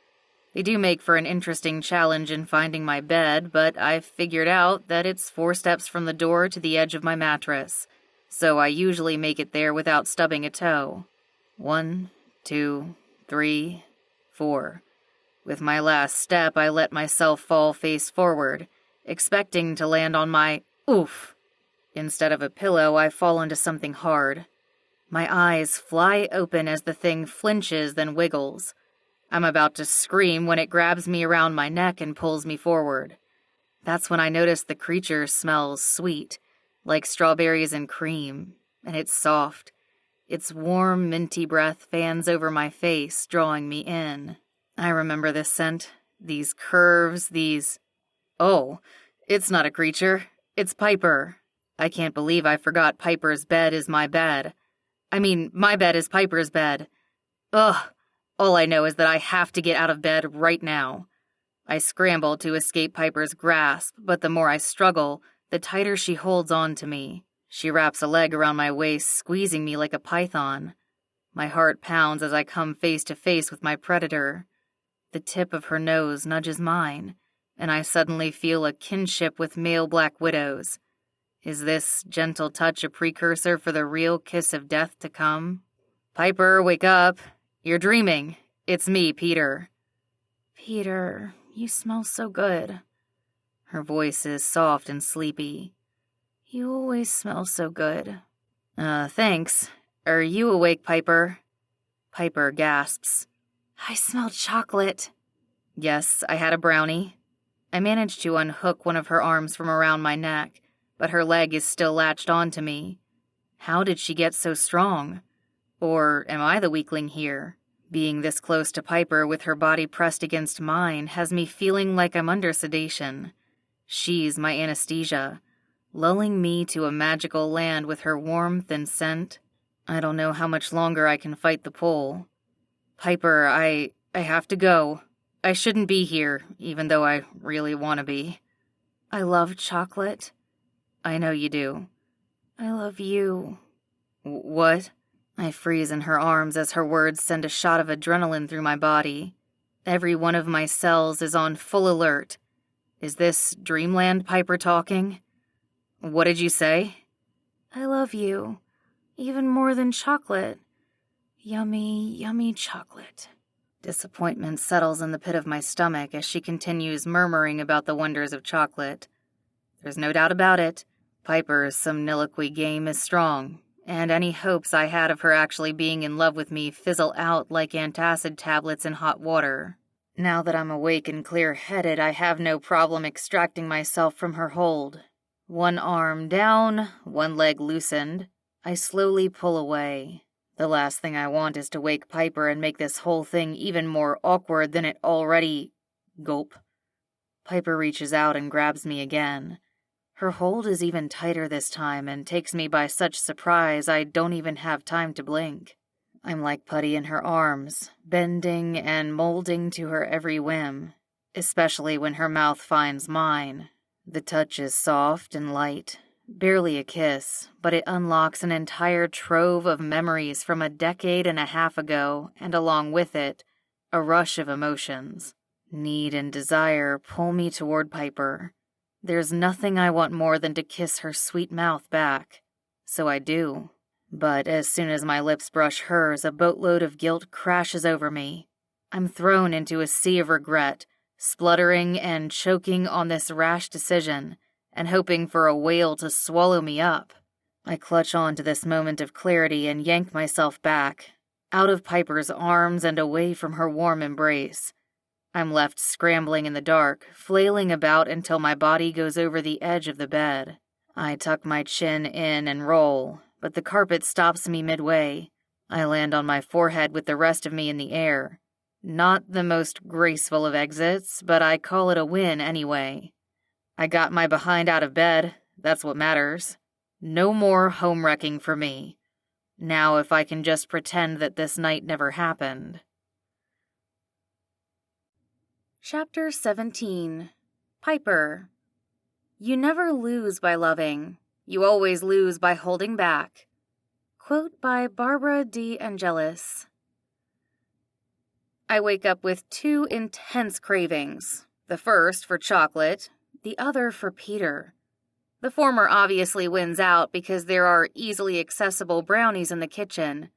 They do make for an interesting challenge in finding my bed, but I've figured out that it's 4 steps from the door to the edge of my mattress, so I usually make it there without stubbing a toe. 1, 2, 3, 4. With my last step, I let myself fall face forward, expecting to land on my oof. Instead of a pillow, I fall into something hard. My eyes fly open as the thing flinches, then wiggles. I'm about to scream when it grabs me around my neck and pulls me forward. That's when I notice the creature smells sweet, like strawberries and cream, and it's soft. Its warm, minty breath fans over my face, drawing me in. I remember this scent, these curves, these... Oh, it's not a creature. It's Piper. I can't believe I forgot Piper's bed is my bed. I mean, my bed is Piper's bed. Ugh. All I know is that I have to get out of bed right now. I scramble to escape Piper's grasp, but the more I struggle, the tighter she holds on to me. She wraps a leg around my waist, squeezing me like a python. My heart pounds as I come face to face with my predator. The tip of her nose nudges mine, and I suddenly feel a kinship with male black widows. Is this gentle touch a precursor for the real kiss of death to come? Piper, wake up. You're dreaming. It's me, Peter. Peter, you smell so good. Her voice is soft and sleepy. You always smell so good. Thanks. Are you awake, Piper? Piper gasps. I smell chocolate. Yes, I had a brownie. I managed to unhook one of her arms from around my neck, but her leg is still latched onto me. How did she get so strong? Or am I the weakling here? Being this close to Piper with her body pressed against mine has me feeling like I'm under sedation. She's my anesthesia, lulling me to a magical land with her warmth and scent. I don't know how much longer I can fight the pull. Piper, I have to go. I shouldn't be here, even though I really want to be. I love chocolate. I know you do. I love you. What? I freeze in her arms as her words send a shot of adrenaline through my body. Every one of my cells is on full alert. Is this Dreamland Piper talking? What did you say? I love you. Even more than chocolate. Yummy, yummy chocolate. Disappointment settles in the pit of my stomach as she continues murmuring about the wonders of chocolate. There's no doubt about it. Piper's somniloquy game is strong, and any hopes I had of her actually being in love with me fizzle out like antacid tablets in hot water. Now that I'm awake and clear-headed, I have no problem extracting myself from her hold. One arm down, one leg loosened, I slowly pull away. The last thing I want is to wake Piper and make this whole thing even more awkward than it already... Gulp. Piper reaches out and grabs me again. Her hold is even tighter this time and takes me by such surprise I don't even have time to blink. I'm like putty in her arms, bending and molding to her every whim, especially when her mouth finds mine. The touch is soft and light, barely a kiss, but it unlocks an entire trove of memories from a decade and a half ago, and along with it, a rush of emotions. Need and desire pull me toward Piper. There's nothing I want more than to kiss her sweet mouth back. So I do. But as soon as my lips brush hers, a boatload of guilt crashes over me. I'm thrown into a sea of regret, spluttering and choking on this rash decision, and hoping for a whale to swallow me up. I clutch on to this moment of clarity and yank myself back, out of Piper's arms and away from her warm embrace. I'm left scrambling in the dark, flailing about until my body goes over the edge of the bed. I tuck my chin in and roll, but the carpet stops me midway. I land on my forehead with the rest of me in the air. Not the most graceful of exits, but I call it a win anyway. I got my behind out of bed, that's what matters. No more home wrecking for me. Now if I can just pretend that this night never happened. Chapter 17. Piper. You never lose by loving. You always lose by holding back. Quote by Barbara D. Angelis. I wake up with two intense cravings. The first for chocolate, the other for Peter. The former obviously wins out because there are easily accessible brownies in the kitchen.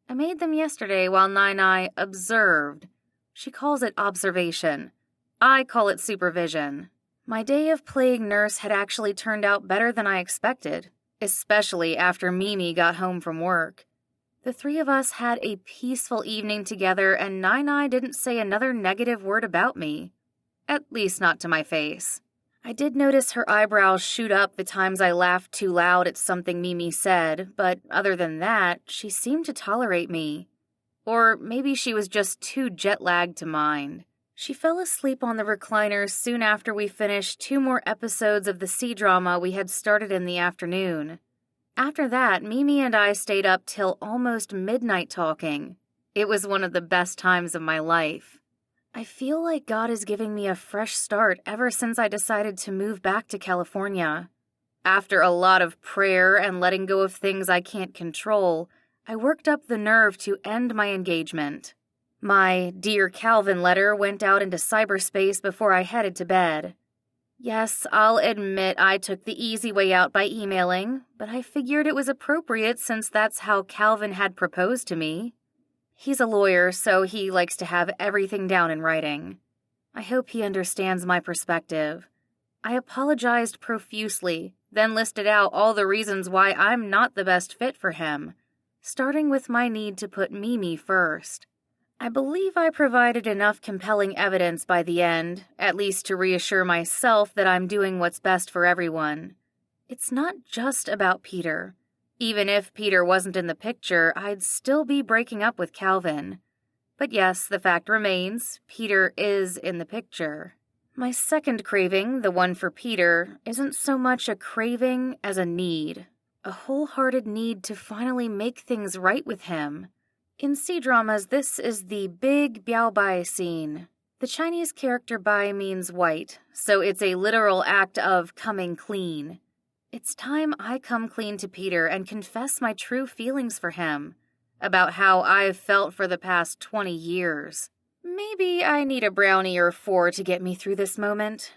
I made them yesterday while Nai observed. She calls it observation. I call it supervision. My day of playing nurse had actually turned out better than I expected, especially after Mimi got home from work. The three of us had a peaceful evening together, and Nai didn't say another negative word about me. At least not to my face. I did notice her eyebrows shoot up the times I laughed too loud at something Mimi said, but other than that, she seemed to tolerate me. Or maybe she was just too jet-lagged to mind. She fell asleep on the recliner soon after we finished 2 more episodes of the C-drama we had started in the afternoon. After that, Mimi and I stayed up till almost midnight talking. It was one of the best times of my life. I feel like God is giving me a fresh start ever since I decided to move back to California. After a lot of prayer and letting go of things I can't control, I worked up the nerve to end my engagement. My Dear Calvin letter went out into cyberspace before I headed to bed. Yes, I'll admit I took the easy way out by emailing, but I figured it was appropriate since that's how Calvin had proposed to me. He's a lawyer, so he likes to have everything down in writing. I hope he understands my perspective. I apologized profusely, then listed out all the reasons why I'm not the best fit for him, starting with my need to put Mimi first. I believe I provided enough compelling evidence by the end, at least to reassure myself that I'm doing what's best for everyone. It's not just about Peter. Even if Peter wasn't in the picture, I'd still be breaking up with Calvin. But yes, the fact remains, Peter is in the picture. My second craving, the one for Peter, isn't so much a craving as a need. A wholehearted need to finally make things right with him. In C-dramas, this is the big Biao Bai scene. The Chinese character Bai means white, so it's a literal act of coming clean. It's time I come clean to Peter and confess my true feelings for him, about how I've felt for the past 20 years. Maybe I need a brownie or 4 to get me through this moment.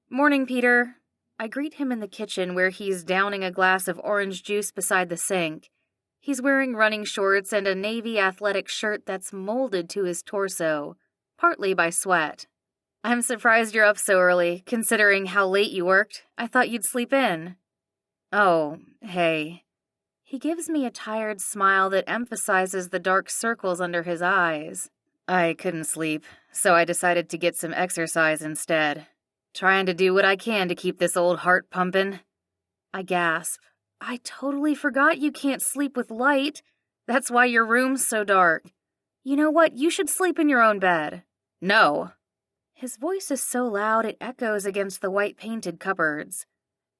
Morning, Peter. I greet him in the kitchen where he's downing a glass of orange juice beside the sink. He's wearing running shorts and a navy athletic shirt that's molded to his torso, partly by sweat. I'm surprised you're up so early, considering how late you worked. I thought you'd sleep in. Oh, hey. He gives me a tired smile that emphasizes the dark circles under his eyes. I couldn't sleep, so I decided to get some exercise instead. Trying to do what I can to keep this old heart pumping. I gasp. I totally forgot you can't sleep with light. That's why your room's so dark. You know what? You should sleep in your own bed. No. His voice is so loud it echoes against the white-painted cupboards.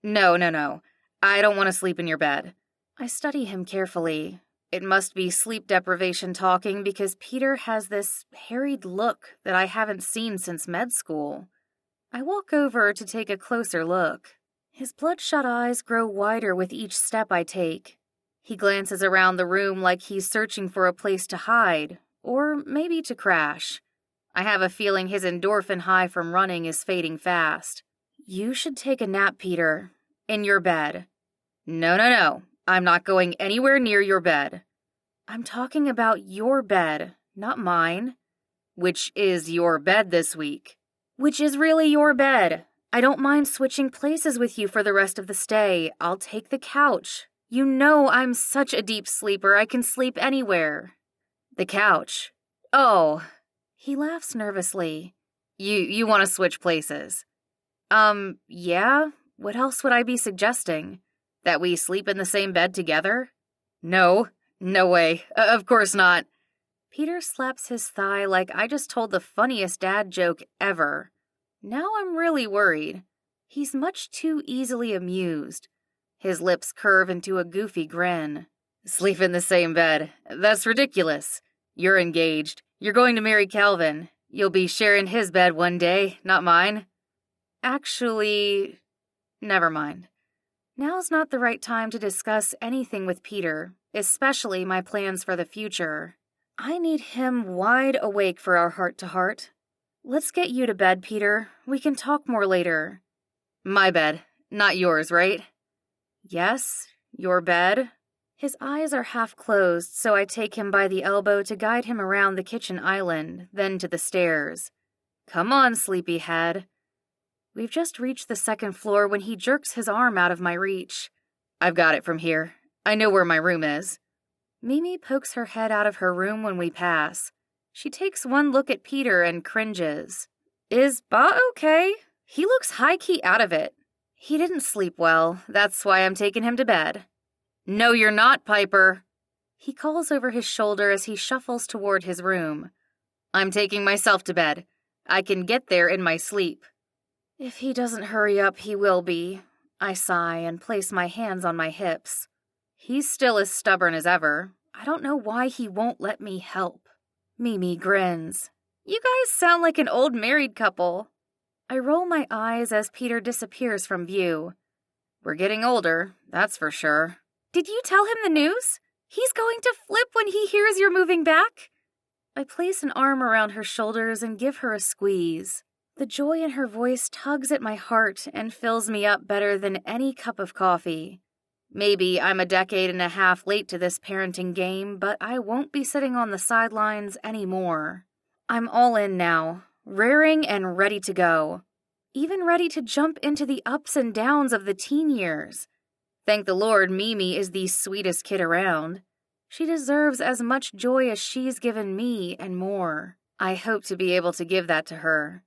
No. I don't want to sleep in your bed. I study him carefully. It must be sleep deprivation talking because Peter has this harried look that I haven't seen since med school. I walk over to take a closer look. His bloodshot eyes grow wider with each step I take. He glances around the room like he's searching for a place to hide, or maybe to crash. I have a feeling his endorphin high from running is fading fast. You should take a nap, Peter. In your bed. No. I'm not going anywhere near your bed. I'm talking about your bed, not mine. Which is your bed this week. Which is really your bed. I don't mind switching places with you for the rest of the stay. I'll take the couch. You know I'm such a deep sleeper, I can sleep anywhere. The couch. Oh. He laughs nervously. You want to switch places? Yeah? What else would I be suggesting? That we sleep in the same bed together? No way. Of course not. Peter slaps his thigh like I just told the funniest dad joke ever. Now I'm really worried. He's much too easily amused. His lips curve into a goofy grin. Sleep in the same bed. That's ridiculous. You're engaged. You're going to marry Calvin. You'll be sharing his bed one day, not mine. Actually, never mind. Now's not the right time to discuss anything with Peter, especially my plans for the future. I need him wide awake for our heart-to-heart. Let's get you to bed, Peter. We can talk more later. My bed, not yours, right? Yes, your bed. His eyes are half closed, so I take him by the elbow to guide him around the kitchen island, then to the stairs. Come on, sleepyhead. We've just reached the second floor when he jerks his arm out of my reach. I've got it from here. I know where my room is. Mimi pokes her head out of her room when we pass. She takes one look at Peter and cringes. Is Ba okay? He looks high-key out of it. He didn't sleep well. That's why I'm taking him to bed. No, you're not, Piper. He calls over his shoulder as he shuffles toward his room. I'm taking myself to bed. I can get there in my sleep. If he doesn't hurry up, he will be. I sigh and place my hands on my hips. He's still as stubborn as ever. I don't know why he won't let me help. Mimi grins. You guys sound like an old married couple. I roll my eyes as Peter disappears from view. We're getting older, that's for sure. Did you tell him the news? He's going to flip when he hears you're moving back. I place an arm around her shoulders and give her a squeeze. The joy in her voice tugs at my heart and fills me up better than any cup of coffee. Maybe I'm a decade and a half late to this parenting game, but I won't be sitting on the sidelines anymore. I'm all in now, raring and ready to go. Even ready to jump into the ups and downs of the teen years. Thank the Lord Mimi is the sweetest kid around. She deserves as much joy as she's given me and more. I hope to be able to give that to her.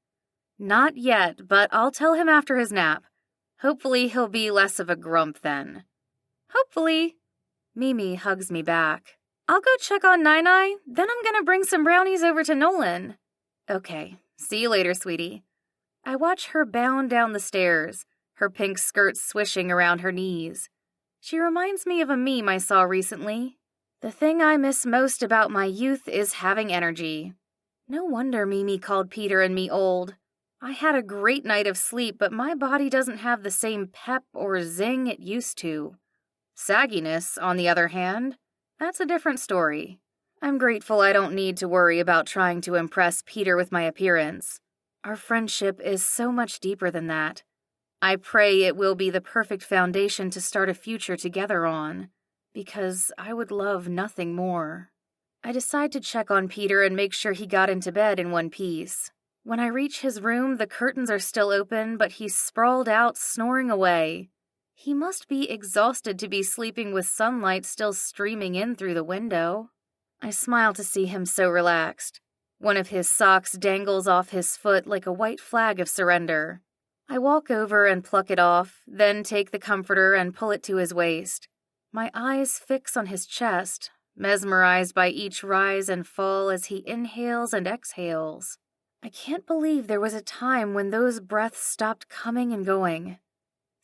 Not yet, but I'll tell him after his nap. Hopefully he'll be less of a grump then. Hopefully. Mimi hugs me back. I'll go check on Nai-Nai, then I'm gonna bring some brownies over to Nolan. Okay, see you later, sweetie. I watch her bound down the stairs, her pink skirt swishing around her knees. She reminds me of a meme I saw recently. The thing I miss most about my youth is having energy. No wonder Mimi called Peter and me old. I had a great night of sleep, but my body doesn't have the same pep or zing it used to. Sagginess, on the other hand, that's a different story. I'm grateful I don't need to worry about trying to impress Peter with my appearance. Our friendship is so much deeper than that. I pray it will be the perfect foundation to start a future together on, because I would love nothing more. I decide to check on Peter and make sure he got into bed in one piece. When I reach his room, the curtains are still open, but he's sprawled out, snoring away. He must be exhausted to be sleeping with sunlight still streaming in through the window. I smile to see him so relaxed. One of his socks dangles off his foot like a white flag of surrender. I walk over and pluck it off, then take the comforter and pull it to his waist. My eyes fix on his chest, mesmerized by each rise and fall as he inhales and exhales. I can't believe there was a time when those breaths stopped coming and going.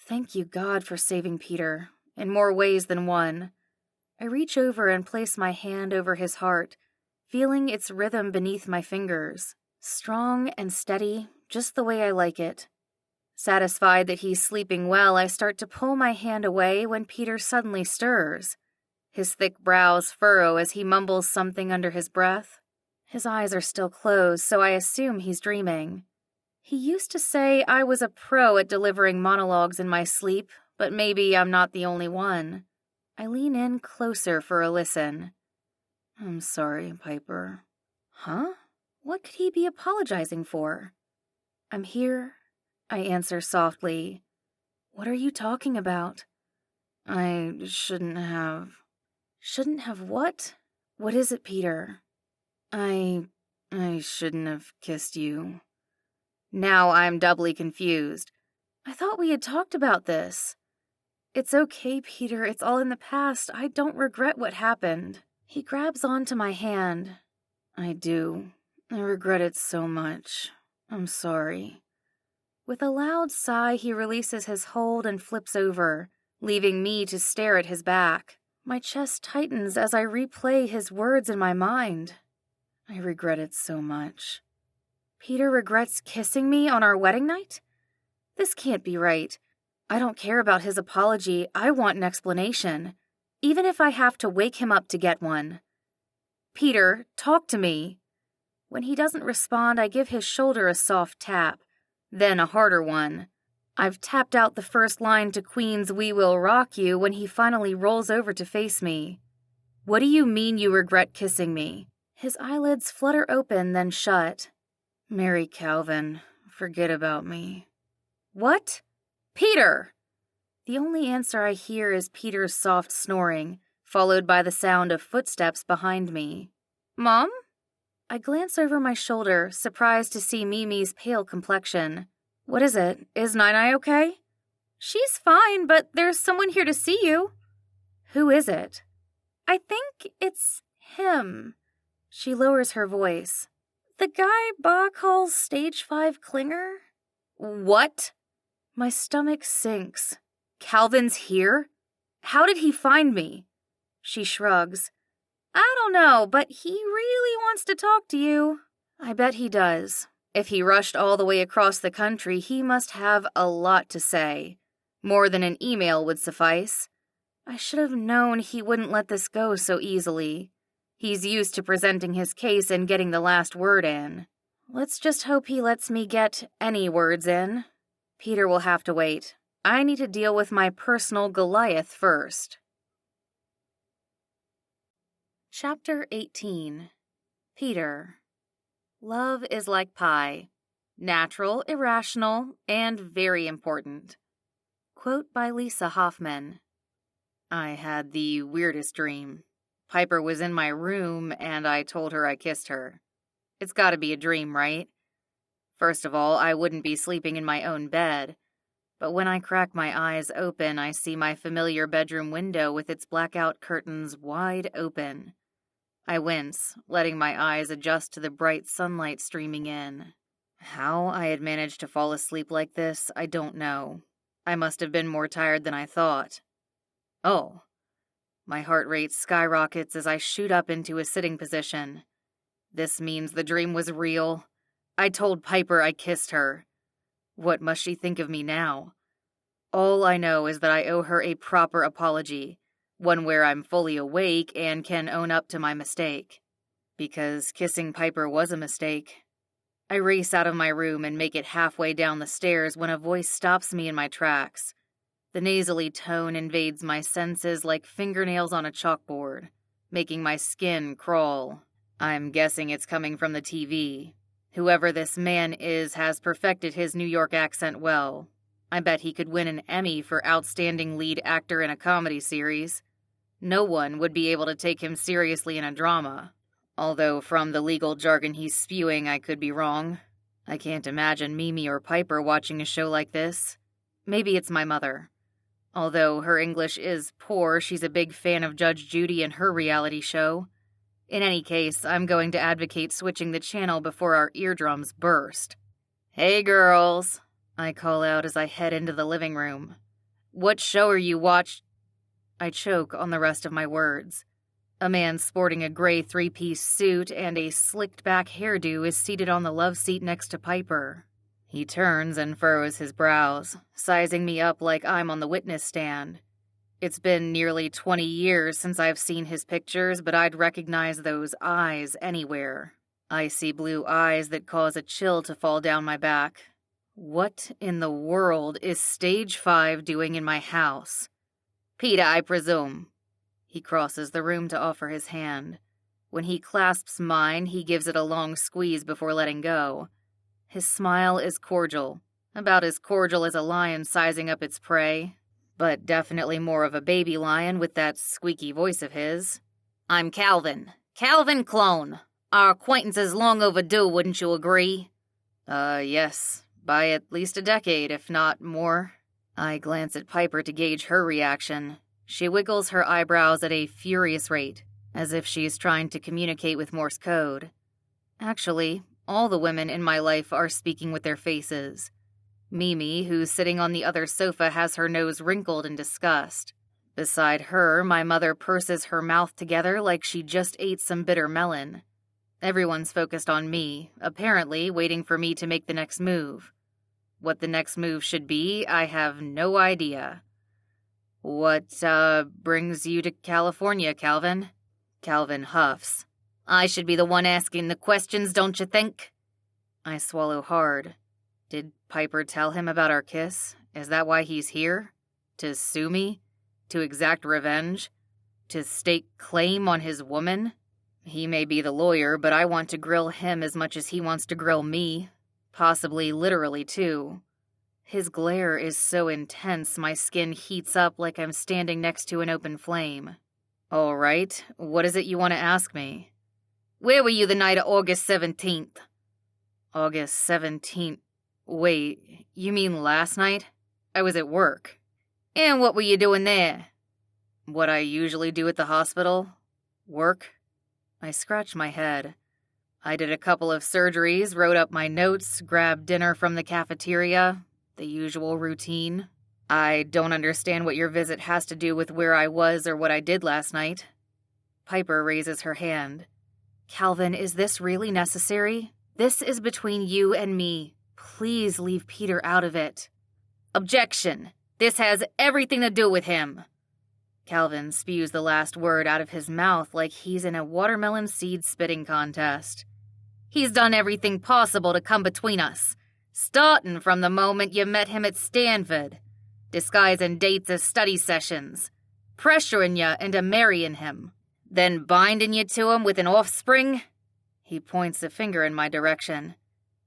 Thank you, God, for saving Peter, in more ways than one. I reach over and place my hand over his heart, feeling its rhythm beneath my fingers. Strong and steady, just the way I like it. Satisfied that he's sleeping well, I start to pull my hand away when Peter suddenly stirs. His thick brows furrow as he mumbles something under his breath. His eyes are still closed, so I assume he's dreaming. He used to say I was a pro at delivering monologues in my sleep, but maybe I'm not the only one. I lean in closer for a listen. I'm sorry, Piper. Huh? What could he be apologizing for? I'm here, I answer softly. What are you talking about? I shouldn't have. Shouldn't have what? What is it, Peter? I shouldn't have kissed you. Now I'm doubly confused. I thought we had talked about this. It's okay, Peter. It's all in the past. I don't regret what happened. He grabs onto my hand. I do. I regret it so much. I'm sorry. With a loud sigh, he releases his hold and flips over, leaving me to stare at his back. My chest tightens as I replay his words in my mind. I regret it so much. Peter regrets kissing me on our wedding night? This can't be right. I don't care about his apology. I want an explanation, even if I have to wake him up to get one. Peter, talk to me. When he doesn't respond, I give his shoulder a soft tap, then a harder one. I've tapped out the first line to Queen's We Will Rock You when he finally rolls over to face me. What do you mean you regret kissing me? His eyelids flutter open, then shut. Mary Calvin, forget about me. What? Peter! The only answer I hear is Peter's soft snoring, followed by the sound of footsteps behind me. Mom? I glance over my shoulder, surprised to see Mimi's pale complexion. What is it? Is Nai-Nai okay? She's fine, but there's someone here to see you. Who is it? I think it's him. She lowers her voice. The guy Ba calls Stage 5 Clinger? What? My stomach sinks. Calvin's here? How did he find me? She shrugs. I don't know, but he really wants to talk to you. I bet he does. If he rushed all the way across the country, he must have a lot to say. More than an email would suffice. I should have known he wouldn't let this go so easily. He's used to presenting his case and getting the last word in. Let's just hope he lets me get any words in. Peter will have to wait. I need to deal with my personal Goliath first. Chapter 18. Peter. Love is like pie. Natural, irrational, and very important. Quote by Lisa Hoffman. I had the weirdest dream. Piper was in my room, and I told her I kissed her. It's gotta be a dream, right? First of all, I wouldn't be sleeping in my own bed. But when I crack my eyes open, I see my familiar bedroom window with its blackout curtains wide open. I wince, letting my eyes adjust to the bright sunlight streaming in. How I had managed to fall asleep like this, I don't know. I must have been more tired than I thought. Oh. My heart rate skyrockets as I shoot up into a sitting position. This means the dream was real. I told Piper I kissed her. What must she think of me now? All I know is that I owe her a proper apology. One where I'm fully awake and can own up to my mistake. Because kissing Piper was a mistake. I race out of my room and make it halfway down the stairs when a voice stops me in my tracks. The nasally tone invades my senses like fingernails on a chalkboard, making my skin crawl. I'm guessing it's coming from the TV. Whoever this man is has perfected his New York accent well. I bet he could win an Emmy for Outstanding Lead Actor in a Comedy Series. No one would be able to take him seriously in a drama. Although from the legal jargon he's spewing, I could be wrong. I can't imagine Mimi or Piper watching a show like this. Maybe it's my mother. Although her English is poor, she's a big fan of Judge Judy and her reality show. In any case, I'm going to advocate switching the channel before our eardrums burst. Hey girls, I call out as I head into the living room. What show are you I choke on the rest of my words. A man sporting a gray three-piece suit and a slicked-back hairdo is seated on the love seat next to Piper. He turns and furrows his brows, sizing me up like I'm on the witness stand. It's been nearly 20 years since I've seen his pictures, but I'd recognize those eyes anywhere. Icy blue eyes that cause a chill to fall down my back. What in the world is Stage 5 doing in my house? Peter, I presume. He crosses the room to offer his hand. When he clasps mine, he gives it a long squeeze before letting go. His smile is cordial, about as cordial as a lion sizing up its prey, but definitely more of a baby lion with that squeaky voice of his. I'm Calvin. Calvin Clone. Our acquaintance is long overdue, wouldn't you agree? Yes. By at least a decade, if not more. I glance at Piper to gauge her reaction. She wiggles her eyebrows at a furious rate, as if she's trying to communicate with Morse code. Actually, all the women in my life are speaking with their faces. Mimi, who's sitting on the other sofa, has her nose wrinkled in disgust. Beside her, my mother purses her mouth together like she just ate some bitter melon. Everyone's focused on me, apparently waiting for me to make the next move. What the next move should be, I have no idea. What, brings you to California, Calvin? Calvin huffs. I should be the one asking the questions, don't you think? I swallow hard. Did Piper tell him about our kiss? Is that why he's here? To sue me? To exact revenge? To stake claim on his woman? He may be the lawyer, but I want to grill him as much as he wants to grill me. Possibly literally, too. His glare is so intense my skin heats up like I'm standing next to an open flame. All right, what is it you want to ask me? Where were you the night of August 17th? August 17th? Wait, you mean last night? I was at work. And what were you doing there? What I usually do at the hospital. Work. I scratch my head. I did a couple of surgeries, wrote up my notes, grabbed dinner from the cafeteria. The usual routine. I don't understand what your visit has to do with where I was or what I did last night. Piper raises her hand. Calvin, is this really necessary? This is between you and me. Please leave Peter out of it." "Objection! This has everything to do with him." Calvin spews the last word out of his mouth like he's in a watermelon seed spitting contest. "He's done everything possible to come between us, starting from the moment you met him at Stanford, disguising dates as study sessions, pressuring you into marrying him, then binding you to him with an offspring." He points a finger in my direction.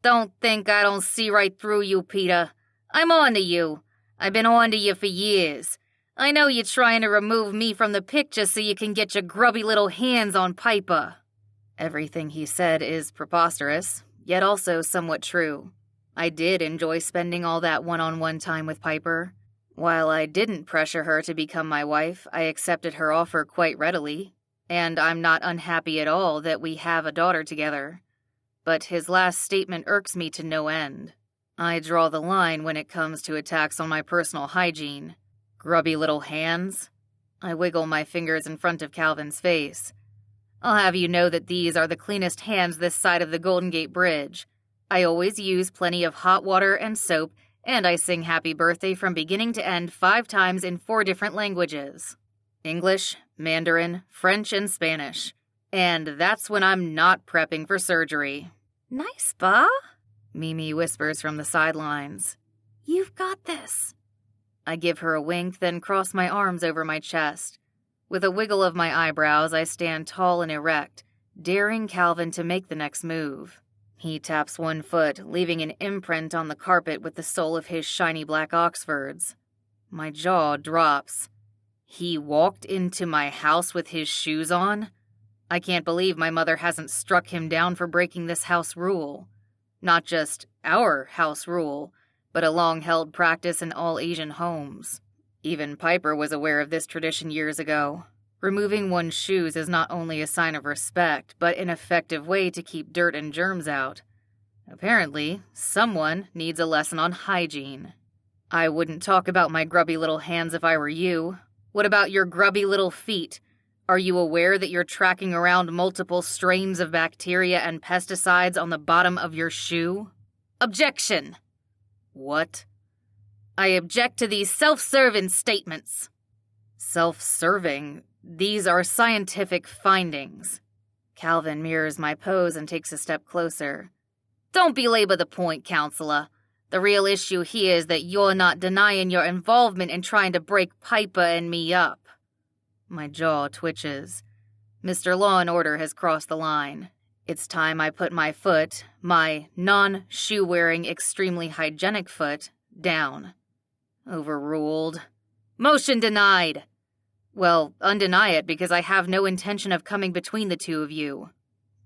"Don't think I don't see right through you, Peter. I'm on to you. I've been on to you for years. I know you're trying to remove me from the picture so you can get your grubby little hands on Piper." Everything he said is preposterous, yet also somewhat true. I did enjoy spending all that one-on-one time with Piper. While I didn't pressure her to become my wife, I accepted her offer quite readily, and I'm not unhappy at all that we have a daughter together. But his last statement irks me to no end. I draw the line when it comes to attacks on my personal hygiene. Grubby little hands? I wiggle my fingers in front of Calvin's face. "I'll have you know that these are the cleanest hands this side of the Golden Gate Bridge. I always use plenty of hot water and soap, and I sing happy birthday from beginning to end 5 times in 4 different languages. English, Mandarin, French, and Spanish. And that's when I'm not prepping for surgery." "Nice, Ba," Mimi whispers from the sidelines. "You've got this." I give her a wink, then cross my arms over my chest. With a wiggle of my eyebrows, I stand tall and erect, daring Calvin to make the next move. He taps one foot, leaving an imprint on the carpet with the sole of his shiny black Oxfords. My jaw drops. He walked into my house with his shoes on? I can't believe my mother hasn't struck him down for breaking this house rule. Not just our house rule, but a long-held practice in all Asian homes. Even Piper was aware of this tradition years ago. Removing one's shoes is not only a sign of respect, but an effective way to keep dirt and germs out. Apparently, someone needs a lesson on hygiene. I wouldn't talk about my grubby little hands if I were you. What about your grubby little feet? Are you aware that you're tracking around multiple strains of bacteria and pesticides on the bottom of your shoe? Objection! What? I object to these self-serving statements. Self-serving? These are scientific findings. Calvin mirrors my pose and takes a step closer. Don't belabor the point, counselor. The real issue here is that you're not denying your involvement in trying to break Piper and me up. My jaw twitches. Mr. Law and Order has crossed the line. It's time I put my foot, my non-shoe-wearing, extremely hygienic foot, down. Overruled. Motion denied. Well, undeny it because I have no intention of coming between the two of you.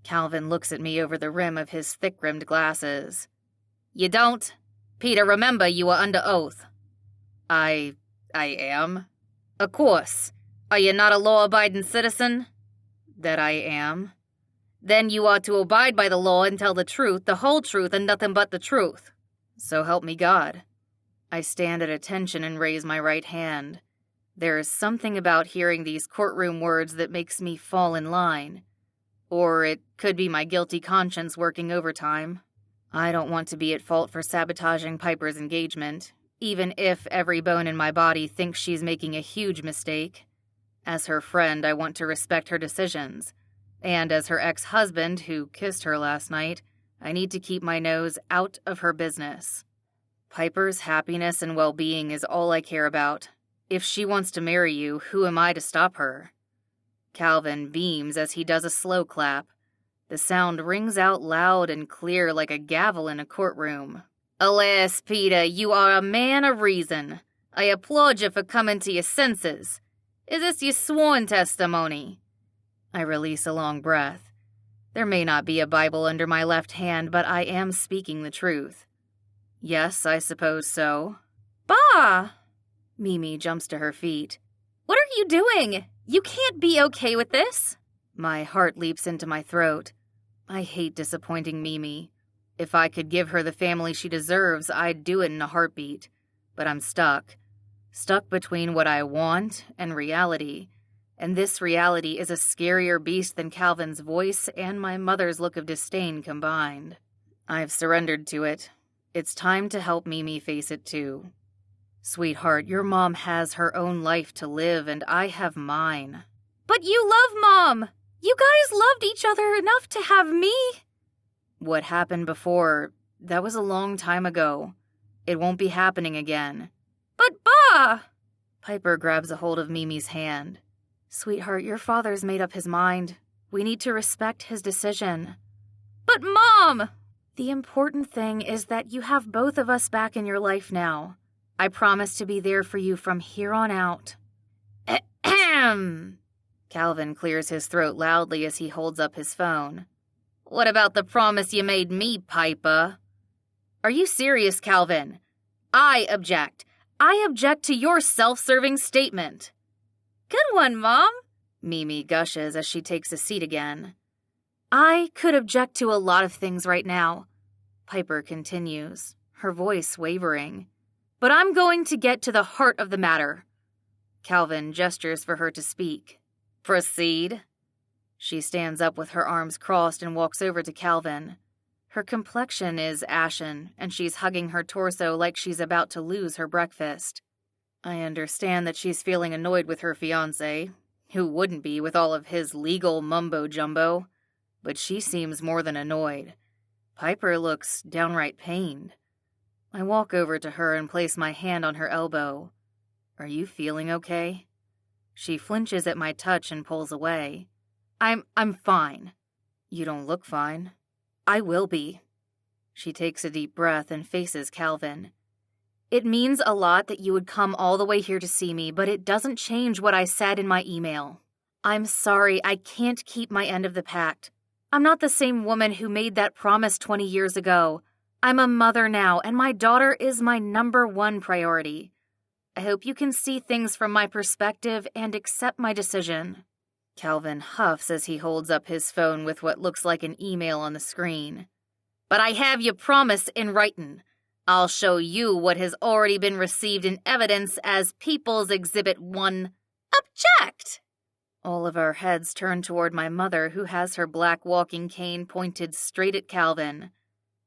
Calvin looks at me over the rim of his thick-rimmed glasses. You don't? Peter, remember you are under oath. I am? Of course. Are you not a law-abiding citizen? That I am. Then you are to abide by the law and tell the truth, the whole truth, and nothing but the truth. So help me God. I stand at attention and raise my right hand. There is something about hearing these courtroom words that makes me fall in line. Or it could be my guilty conscience working overtime. I don't want to be at fault for sabotaging Piper's engagement, even if every bone in my body thinks she's making a huge mistake. As her friend, I want to respect her decisions. And as her ex-husband, who kissed her last night, I need to keep my nose out of her business. Piper's happiness and well-being is all I care about. If she wants to marry you, who am I to stop her? Calvin beams as he does a slow clap. The sound rings out loud and clear like a gavel in a courtroom. Alas, Peter, you are a man of reason. I applaud you for coming to your senses. Is this your sworn testimony? I release a long breath. There may not be a Bible under my left hand, but I am speaking the truth. Yes, I suppose so. Ba! Mimi jumps to her feet. What are you doing? You can't be okay with this. My heart leaps into my throat. I hate disappointing Mimi. If I could give her the family she deserves, I'd do it in a heartbeat. But I'm stuck. Stuck between what I want and reality. And this reality is a scarier beast than Calvin's voice and my mother's look of disdain combined. I've surrendered to it. It's time to help Mimi face it too. Sweetheart, your mom has her own life to live, and I have mine. But you love Mom! You guys loved each other enough to have me! What happened before, that was a long time ago. It won't be happening again. But Ba! Piper grabs a hold of Mimi's hand. Sweetheart, your father's made up his mind. We need to respect his decision. But Mom! The important thing is that you have both of us back in your life now. I promise to be there for you from here on out. Ahem! Calvin clears his throat loudly as he holds up his phone. What about the promise you made me, Piper? Are you serious, Calvin? I object. I object to your self-serving statement. Good one, Mom, Mimi gushes as she takes a seat again. I could object to a lot of things right now, Piper continues, her voice wavering. But I'm going to get to the heart of the matter. Calvin gestures for her to speak. Proceed. She stands up with her arms crossed and walks over to Calvin. Her complexion is ashen, and she's hugging her torso like she's about to lose her breakfast. I understand that she's feeling annoyed with her fiancé. Who wouldn't be with all of his legal mumbo-jumbo? But she seems more than annoyed. Piper looks downright pained. I walk over to her and place my hand on her elbow. Are you feeling okay? She flinches at my touch and pulls away. I'm fine. You don't look fine. I will be. She takes a deep breath and faces Calvin. It means a lot that you would come all the way here to see me, but it doesn't change what I said in my email. I'm sorry, I can't keep my end of the pact. I'm not the same woman who made that promise 20 years ago. I'm a mother now, and my daughter is my #1 priority. I hope you can see things from my perspective and accept my decision. Calvin huffs as he holds up his phone with what looks like an email on the screen. But I have your promise in writin'. I'll show you what has already been received in evidence as People's Exhibit 1. Object! All of our heads turn toward my mother, who has her black walking cane pointed straight at Calvin.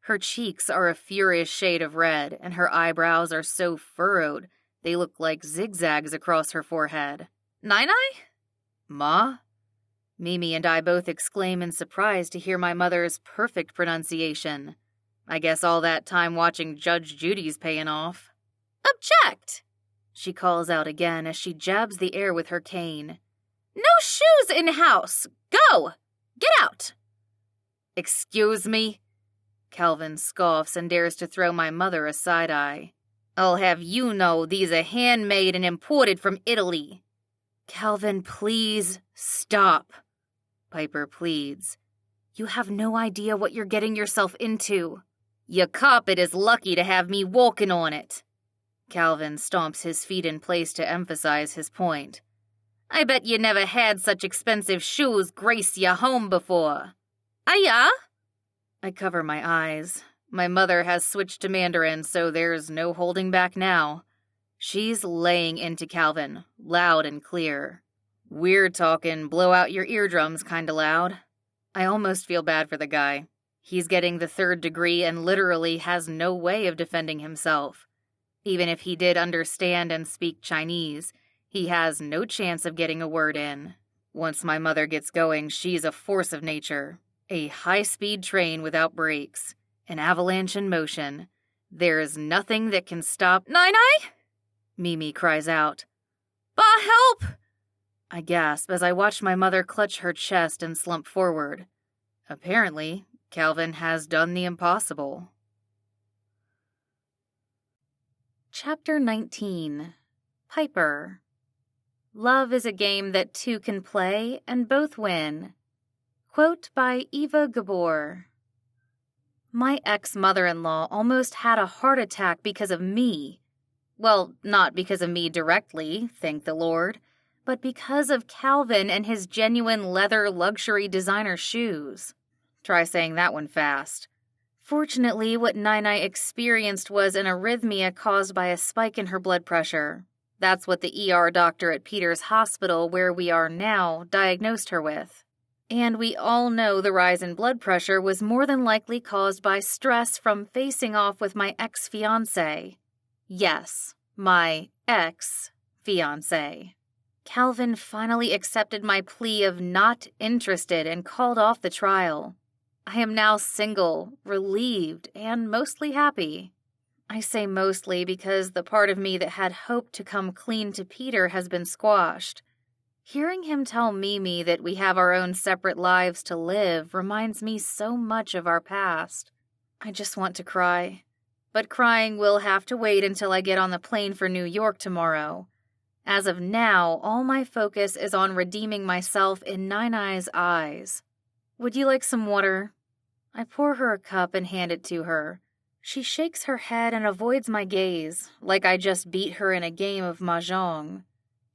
Her cheeks are a furious shade of red, and her eyebrows are so furrowed they look like zigzags across her forehead. Nai-Nai? Ma? Mimi and I both exclaim in surprise to hear my mother's perfect pronunciation. I guess all that time watching Judge Judy's paying off. Object! She calls out again as she jabs the air with her cane. No shoes in house! Go! Get out! Excuse me? Calvin scoffs and dares to throw my mother a side-eye. I'll have you know these are handmade and imported from Italy. Calvin, please stop, Piper pleads. You have no idea what you're getting yourself into. Your carpet is lucky to have me walking on it. Calvin stomps his feet in place to emphasize his point. I bet you never had such expensive shoes grace your home before. Aya? I cover my eyes. My mother has switched to Mandarin, so there's no holding back now. She's laying into Calvin, loud and clear. We're talking blow out your eardrums kinda loud. I almost feel bad for the guy. He's getting the 3rd degree and literally has no way of defending himself. Even if he did understand and speak Chinese, he has no chance of getting a word in. Once my mother gets going, she's a force of nature. A high-speed train without brakes. An avalanche in motion. There is nothing that can stop— Nai-Nai? Mimi cries out. Ba, help! I gasp as I watch my mother clutch her chest and slump forward. Apparently, Calvin has done the impossible. Chapter 19. Piper. Love is a game that two can play and both win. Quote by Eva Gabor. My ex-mother-in-law almost had a heart attack because of me. Well, not because of me directly, thank the Lord, but because of Calvin and his genuine leather luxury designer shoes. Try saying that one fast. Fortunately, what Nai-Nai experienced was an arrhythmia caused by a spike in her blood pressure. That's what the ER doctor at Peter's hospital, where we are now, diagnosed her with. And we all know the rise in blood pressure was more than likely caused by stress from facing off with my ex-fiancé. Yes, my ex-fiancé. Calvin finally accepted my plea of not interested and called off the trial. I am now single, relieved, and mostly happy. I say mostly because the part of me that had hoped to come clean to Peter has been squashed. Hearing him tell Mimi that we have our own separate lives to live reminds me so much of our past. I just want to cry. But crying will have to wait until I get on the plane for New York tomorrow. As of now, all my focus is on redeeming myself in Nine-Eye's eyes. Would you like some water? I pour her a cup and hand it to her. She shakes her head and avoids my gaze, like I just beat her in a game of mahjong.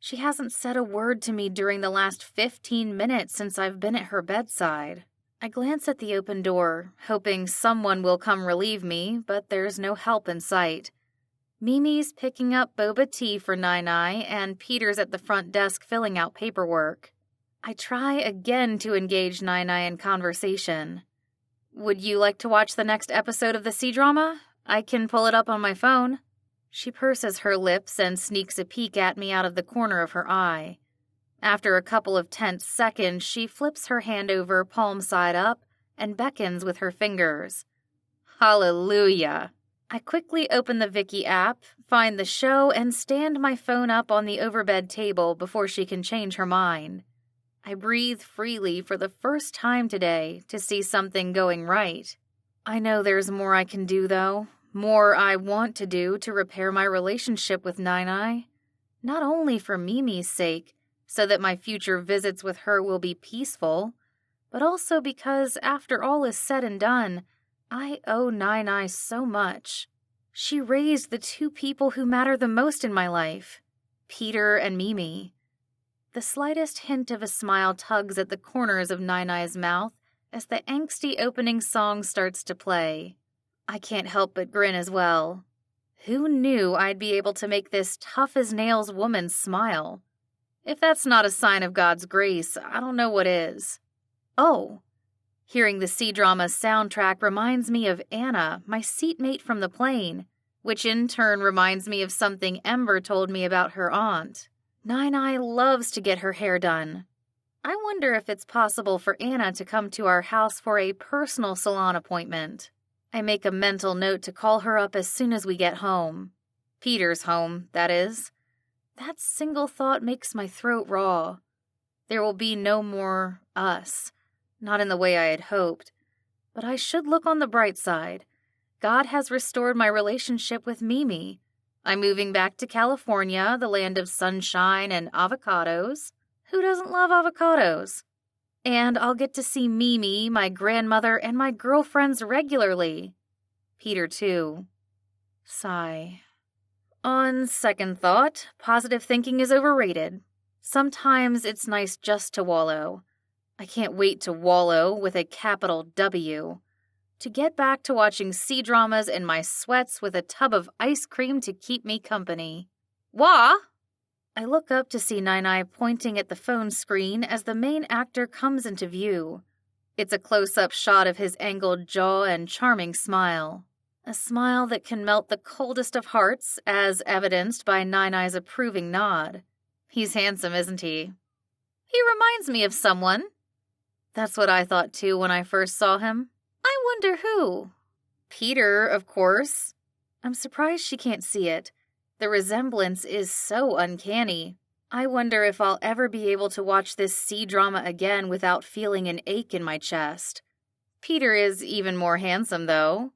She hasn't said a word to me during the last 15 minutes since I've been at her bedside. I glance at the open door, hoping someone will come relieve me, but there's no help in sight. Mimi's picking up boba tea for Nine-Eye, and Peter's at the front desk filling out paperwork. I try again to engage Nine-Eye in conversation. Would you like to watch the next episode of the C-drama? I can pull it up on my phone. She purses her lips and sneaks a peek at me out of the corner of her eye. After a couple of tense seconds, she flips her hand over, palm side up, and beckons with her fingers. Hallelujah! I quickly open the Viki app, find the show, and stand my phone up on the overbed table before she can change her mind. I breathe freely for the first time today to see something going right. I know there's more I can do, though. More I want to do to repair my relationship with Nine-Eye. Not only for Mimi's sake, so that my future visits with her will be peaceful, but also because, after all is said and done, I owe Nine-Eye so much. She raised the two people who matter the most in my life, Peter and Mimi. The slightest hint of a smile tugs at the corners of Nine-Eye's mouth as the angsty opening song starts to play. I can't help but grin as well. Who knew I'd be able to make this tough-as-nails woman smile? If that's not a sign of God's grace, I don't know what is. Oh! Hearing the C-drama soundtrack reminds me of Anna, my seatmate from the plane, which in turn reminds me of something Ember told me about her aunt. Nine-Eye loves to get her hair done. I wonder if it's possible for Anna to come to our house for a personal salon appointment. I make a mental note to call her up as soon as we get home. Peter's home, that is. That single thought makes my throat raw. There will be no more us. Not in the way I had hoped. But I should look on the bright side. God has restored my relationship with Mimi. I'm moving back to California, the land of sunshine and avocados. Who doesn't love avocados? And I'll get to see Mimi, my grandmother, and my girlfriends regularly. Peter, too. Sigh. On second thought, positive thinking is overrated. Sometimes it's nice just to wallow. I can't wait to wallow with a capital W. To get back to watching C-dramas in my sweats with a tub of ice cream to keep me company. Wah! I look up to see Nine-Eye pointing at the phone screen as the main actor comes into view. It's a close-up shot of his angled jaw and charming smile. A smile that can melt the coldest of hearts, as evidenced by Nine-Eye's approving nod. He's handsome, isn't he? He reminds me of someone. That's what I thought too when I first saw him. I wonder who. Peter, of course. I'm surprised she can't see it. The resemblance is so uncanny. I wonder if I'll ever be able to watch this C-drama again without feeling an ache in my chest. Peter is even more handsome, though.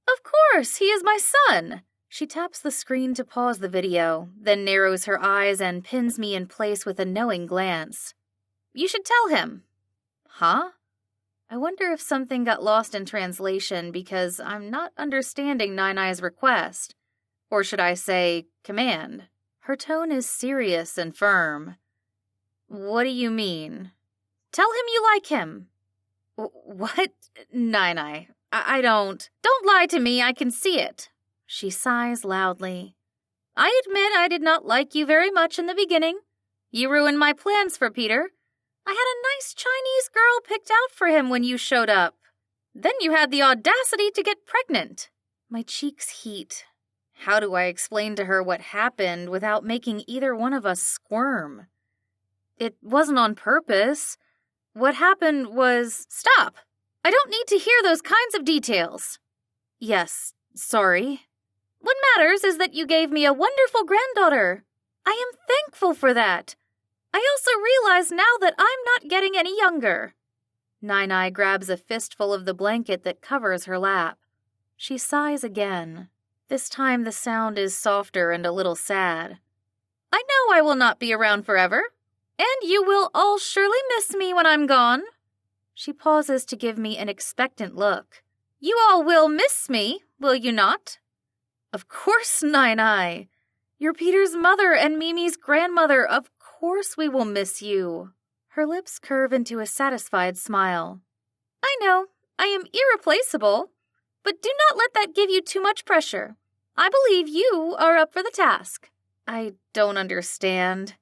Of course, he is my son. She taps the screen to pause the video, then narrows her eyes and pins me in place with a knowing glance. You should tell him. Huh? I wonder if something got lost in translation because I'm not understanding Nine-Eye's request. Or should I say, command? Her tone is serious and firm. What do you mean? Tell him you like him. What? Nine-Eye, I don't. Don't lie to me, I can see it. She sighs loudly. I admit I did not like you very much in the beginning. You ruined my plans for Peter. I had a nice Chinese girl picked out for him when you showed up. Then you had the audacity to get pregnant. My cheeks heat. How do I explain to her what happened without making either one of us squirm? It wasn't on purpose. What happened was... Stop! I don't need to hear those kinds of details. Yes, sorry. What matters is that you gave me a wonderful granddaughter. I am thankful for that. I also realize now that I'm not getting any younger. Nine-Eye grabs a fistful of the blanket that covers her lap. She sighs again. This time the sound is softer and a little sad. I know I will not be around forever, and you will all surely miss me when I'm gone. She pauses to give me an expectant look. You all will miss me, will you not? Of course, Nine-Eye. You're Peter's mother and Mimi's grandmother. Of course we will miss you. Her lips curve into a satisfied smile. I know, I am irreplaceable, but do not let that give you too much pressure. I believe you are up for the task. I don't understand.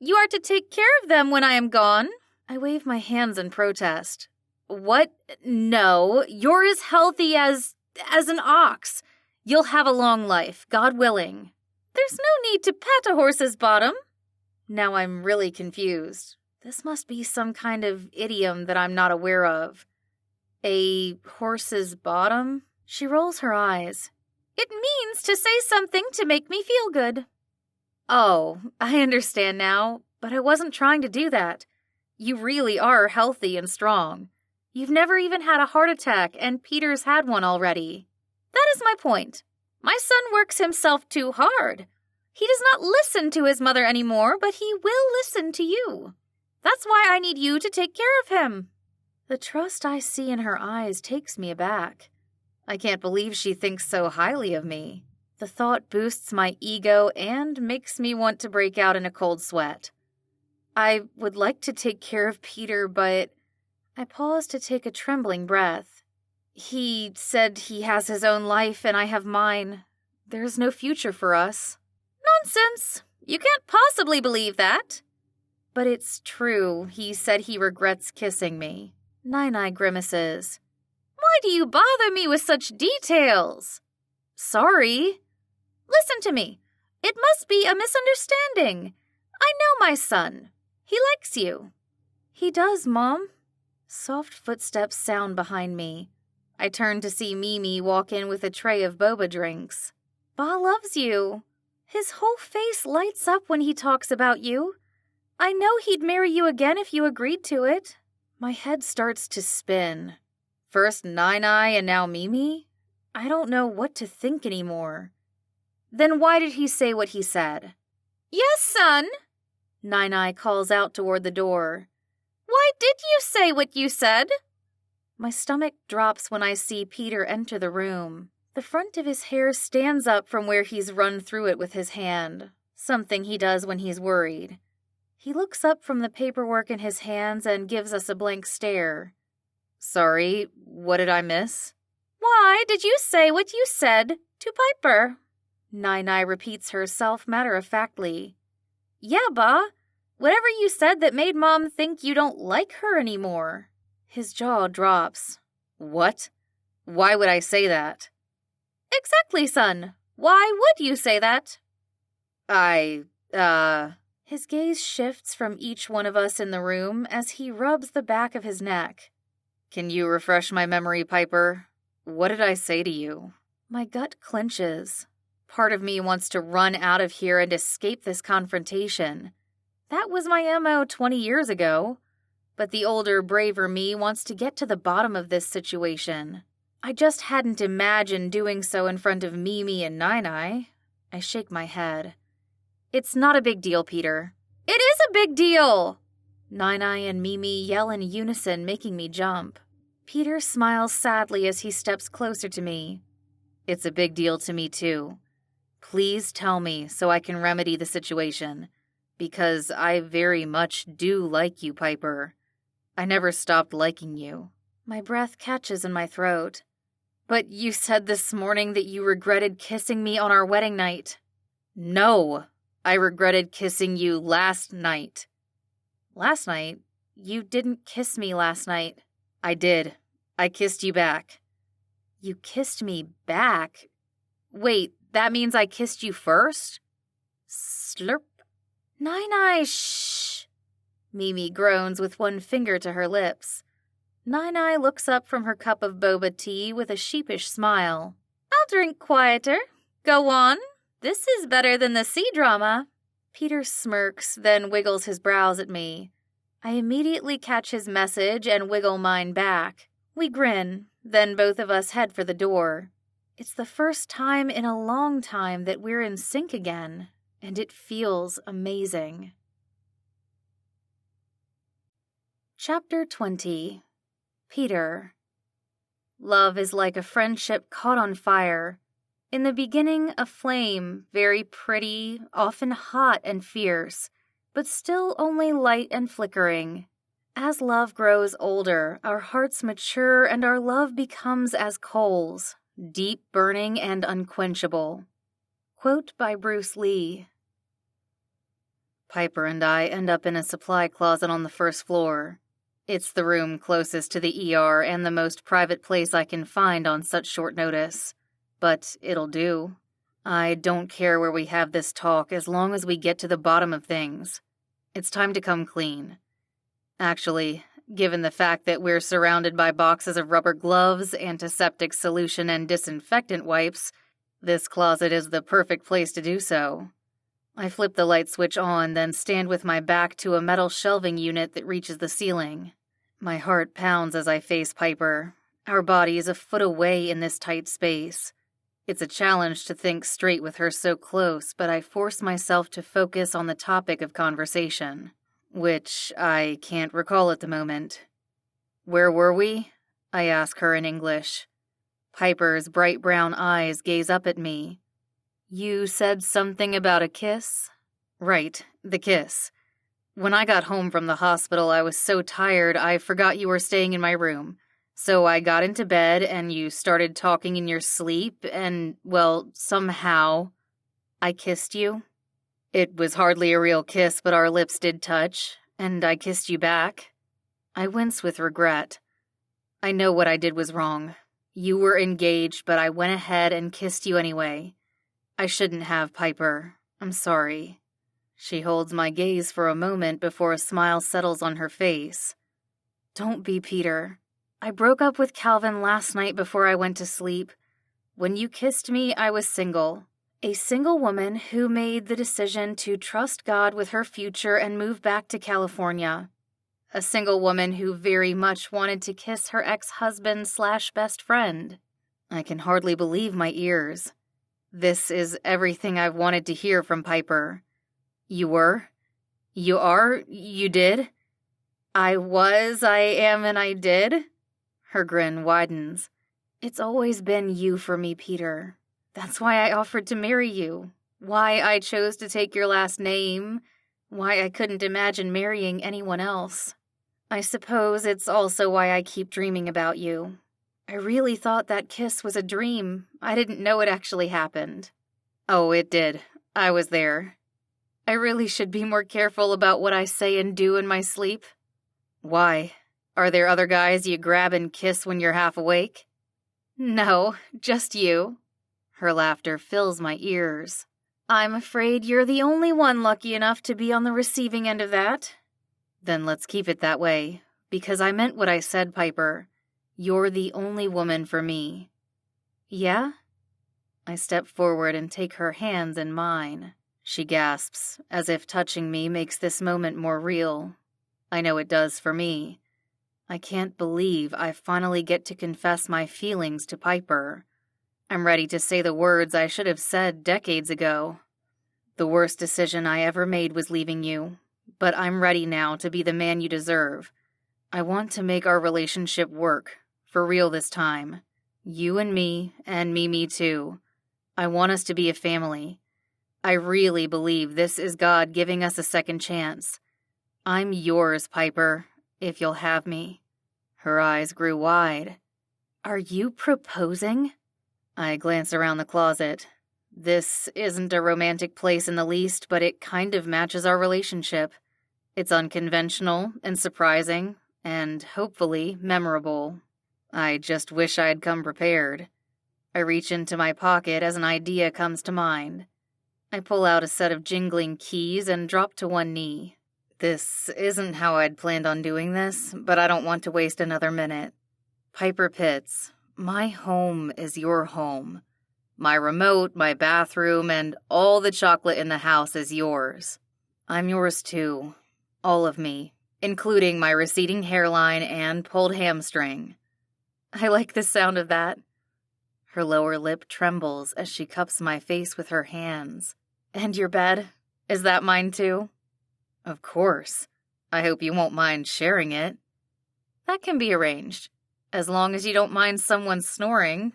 You are to take care of them when I am gone. I wave my hands in protest. What? No, you're as healthy as an ox. You'll have a long life, God willing. There's no need to pat a horse's bottom. Now I'm really confused. This must be some kind of idiom that I'm not aware of. A horse's bottom? She rolls her eyes. It means to say something to make me feel good. Oh, I understand now, but I wasn't trying to do that. You really are healthy and strong. You've never even had a heart attack, and Peter's had one already. That is my point. My son works himself too hard. He does not listen to his mother anymore, but he will listen to you. That's why I need you to take care of him. The trust I see in her eyes takes me aback. I can't believe she thinks so highly of me. The thought boosts my ego and makes me want to break out in a cold sweat. I would like to take care of Peter, but... I pause to take a trembling breath. He said he has his own life and I have mine. There's no future for us. Nonsense! You can't possibly believe that. But it's true. He said he regrets kissing me. Nine-Eye grimaces. Why do you bother me with such details? Sorry. Listen to me. It must be a misunderstanding. I know my son. He likes you. He does, Mom. Soft footsteps sound behind me. I turn to see Mimi walk in with a tray of boba drinks. Ba loves you. His whole face lights up when he talks about you. I know he'd marry you again if you agreed to it. My head starts to spin. First Nine-Eye and now Mimi? I don't know what to think anymore. Then why did he say what he said? Yes, son. Nine-Eye calls out toward the door. Why did you say what you said? My stomach drops when I see Peter enter the room. The front of his hair stands up from where he's run through it with his hand, something he does when he's worried. He looks up from the paperwork in his hands and gives us a blank stare. Sorry, what did I miss? Why did you say what you said to Piper? Nine-Eye repeats herself matter-of-factly. Yeah, Ba. Whatever you said that made Mom think you don't like her anymore. His jaw drops. What? Why would I say that? Exactly, son. Why would you say that? His gaze shifts from each one of us in the room as he rubs the back of his neck. Can you refresh my memory, Piper? What did I say to you? My gut clenches. Part of me wants to run out of here and escape this confrontation. That was my MO 20 years ago. But the older, braver me wants to get to the bottom of this situation. I just hadn't imagined doing so in front of Mimi and Nine-Eye. I shake my head. It's not a big deal, Peter. It is a big deal! Nine-Eye and Mimi yell in unison, making me jump. Peter smiles sadly as he steps closer to me. It's a big deal to me, too. Please tell me so I can remedy the situation. Because I very much do like you, Piper. I never stopped liking you. My breath catches in my throat. But you said this morning that you regretted kissing me on our wedding night. No, I regretted kissing you last night. Last night? You didn't kiss me last night. I did. I kissed you back. You kissed me back? Wait, that means I kissed you first? Slurp. Nai, shh. Mimi groans with one finger to her lips. Nai looks up from her cup of boba tea with a sheepish smile. I'll drink quieter. Go on. This is better than the sea drama. Peter smirks, then wiggles his brows at me. I immediately catch his message and wiggle mine back. We grin, then both of us head for the door. It's the first time in a long time that we're in sync again, and it feels amazing. Chapter 20. Peter. Love is like a friendship caught on fire. In the beginning, a flame, very pretty, often hot and fierce, but still only light and flickering. As love grows older, our hearts mature and our love becomes as coals, deep burning and unquenchable. Quote by Bruce Lee. Piper and I end up in a supply closet on the first floor. It's the room closest to the ER and the most private place I can find on such short notice. But it'll do. I don't care where we have this talk as long as we get to the bottom of things. It's time to come clean. Actually, given the fact that we're surrounded by boxes of rubber gloves, antiseptic solution, and disinfectant wipes, this closet is the perfect place to do so. I flip the light switch on, then stand with my back to a metal shelving unit that reaches the ceiling. My heart pounds as I face Piper. Our body is a foot away in this tight space. It's a challenge to think straight with her so close, but I force myself to focus on the topic of conversation, which I can't recall at the moment. Where were we? I ask her in English. Piper's bright brown eyes gaze up at me. You said something about a kiss? Right, the kiss. When I got home from the hospital, I was so tired I forgot you were staying in my room. So I got into bed and you started talking in your sleep and, well, somehow I kissed you. It was hardly a real kiss, but our lips did touch, and I kissed you back. I wince with regret. I know what I did was wrong. You were engaged, but I went ahead and kissed you anyway. I shouldn't have, Piper. I'm sorry. She holds my gaze for a moment before a smile settles on her face. Don't be, Peter. I broke up with Calvin last night before I went to sleep. When you kissed me, I was single. A single woman who made the decision to trust God with her future and move back to California. A single woman who very much wanted to kiss her ex-husband/best friend. I can hardly believe my ears. This is everything I've wanted to hear from Piper. You were? You are? You did? I was, I am, and I did? Her grin widens. It's always been you for me, Peter. That's why I offered to marry you. Why I chose to take your last name. Why I couldn't imagine marrying anyone else. I suppose it's also why I keep dreaming about you. I really thought that kiss was a dream. I didn't know it actually happened. Oh, it did. I was there. I really should be more careful about what I say and do in my sleep. Why? Are there other guys you grab and kiss when you're half awake? No, just you. Her laughter fills my ears. I'm afraid you're the only one lucky enough to be on the receiving end of that. Then let's keep it that way, because I meant what I said, Piper. You're the only woman for me. Yeah? I step forward and take her hands in mine. She gasps, as if touching me makes this moment more real. I know it does for me. I can't believe I finally get to confess my feelings to Piper. I'm ready to say the words I should have said decades ago. The worst decision I ever made was leaving you, but I'm ready now to be the man you deserve. I want to make our relationship work, for real this time. You and me too. I want us to be a family. I really believe this is God giving us a second chance. I'm yours, Piper, if you'll have me. Her eyes grew wide. Are you proposing? I glance around the closet. This isn't a romantic place in the least, but it kind of matches our relationship. It's unconventional and surprising, and hopefully memorable. I just wish I'd come prepared. I reach into my pocket as an idea comes to mind. I pull out a set of jingling keys and drop to one knee. This isn't how I'd planned on doing this, but I don't want to waste another minute. Piper Pitts, my home is your home. My remote, my bathroom, and all the chocolate in the house is yours. I'm yours too. All of me, including my receding hairline and pulled hamstring. I like the sound of that. Her lower lip trembles as she cups my face with her hands. And your bed? Is that mine too? Of course. I hope you won't mind sharing it. That can be arranged, as long as you don't mind someone snoring.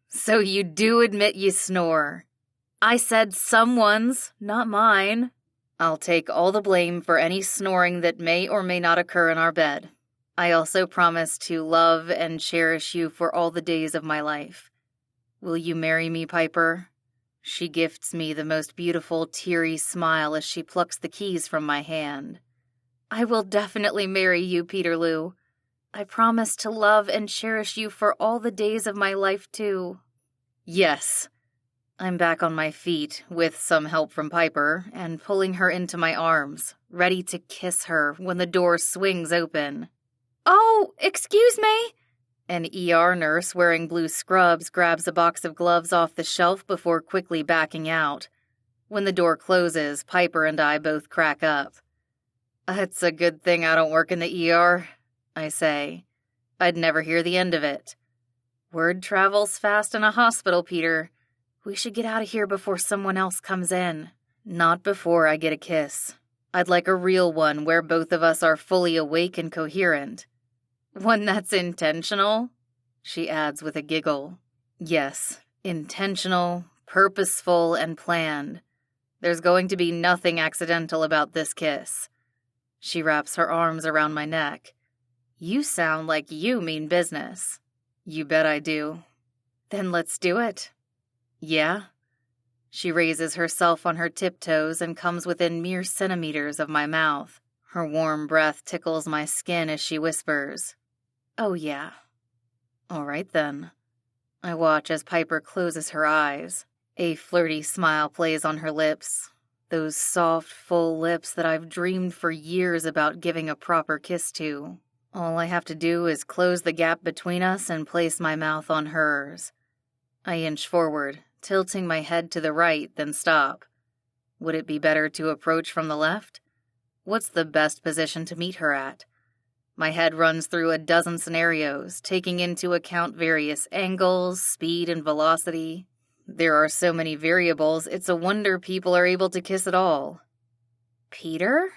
So you do admit you snore. I said someone's, not mine. I'll take all the blame for any snoring that may or may not occur in our bed. I also promise to love and cherish you for all the days of my life. Will you marry me, Piper? She gifts me the most beautiful, teary smile as she plucks the keys from my hand. I will definitely marry you, Peterloo. I promise to love and cherish you for all the days of my life, too. Yes. I'm back on my feet, with some help from Piper, and pulling her into my arms, ready to kiss her when the door swings open. Oh, excuse me! An ER nurse wearing blue scrubs grabs a box of gloves off the shelf before quickly backing out. When the door closes, Piper and I both crack up. It's a good thing I don't work in the ER, I say. I'd never hear the end of it. Word travels fast in a hospital, Peter. We should get out of here before someone else comes in. Not before I get a kiss. I'd like a real one where both of us are fully awake and coherent. One that's intentional? She adds with a giggle. Yes, intentional, purposeful, and planned. There's going to be nothing accidental about this kiss. She wraps her arms around my neck. You sound like you mean business. You bet I do. Then let's do it. Yeah? She raises herself on her tiptoes and comes within mere centimeters of my mouth. Her warm breath tickles my skin as she whispers, Oh, yeah. All right, then. I watch as Piper closes her eyes. A flirty smile plays on her lips. Those soft, full lips that I've dreamed for years about giving a proper kiss to. All I have to do is close the gap between us and place my mouth on hers. I inch forward, tilting my head to the right, then stop. Would it be better to approach from the left? What's the best position to meet her at? My head runs through a dozen scenarios, taking into account various angles, speed, and velocity. There are so many variables, it's a wonder people are able to kiss at all. Peter?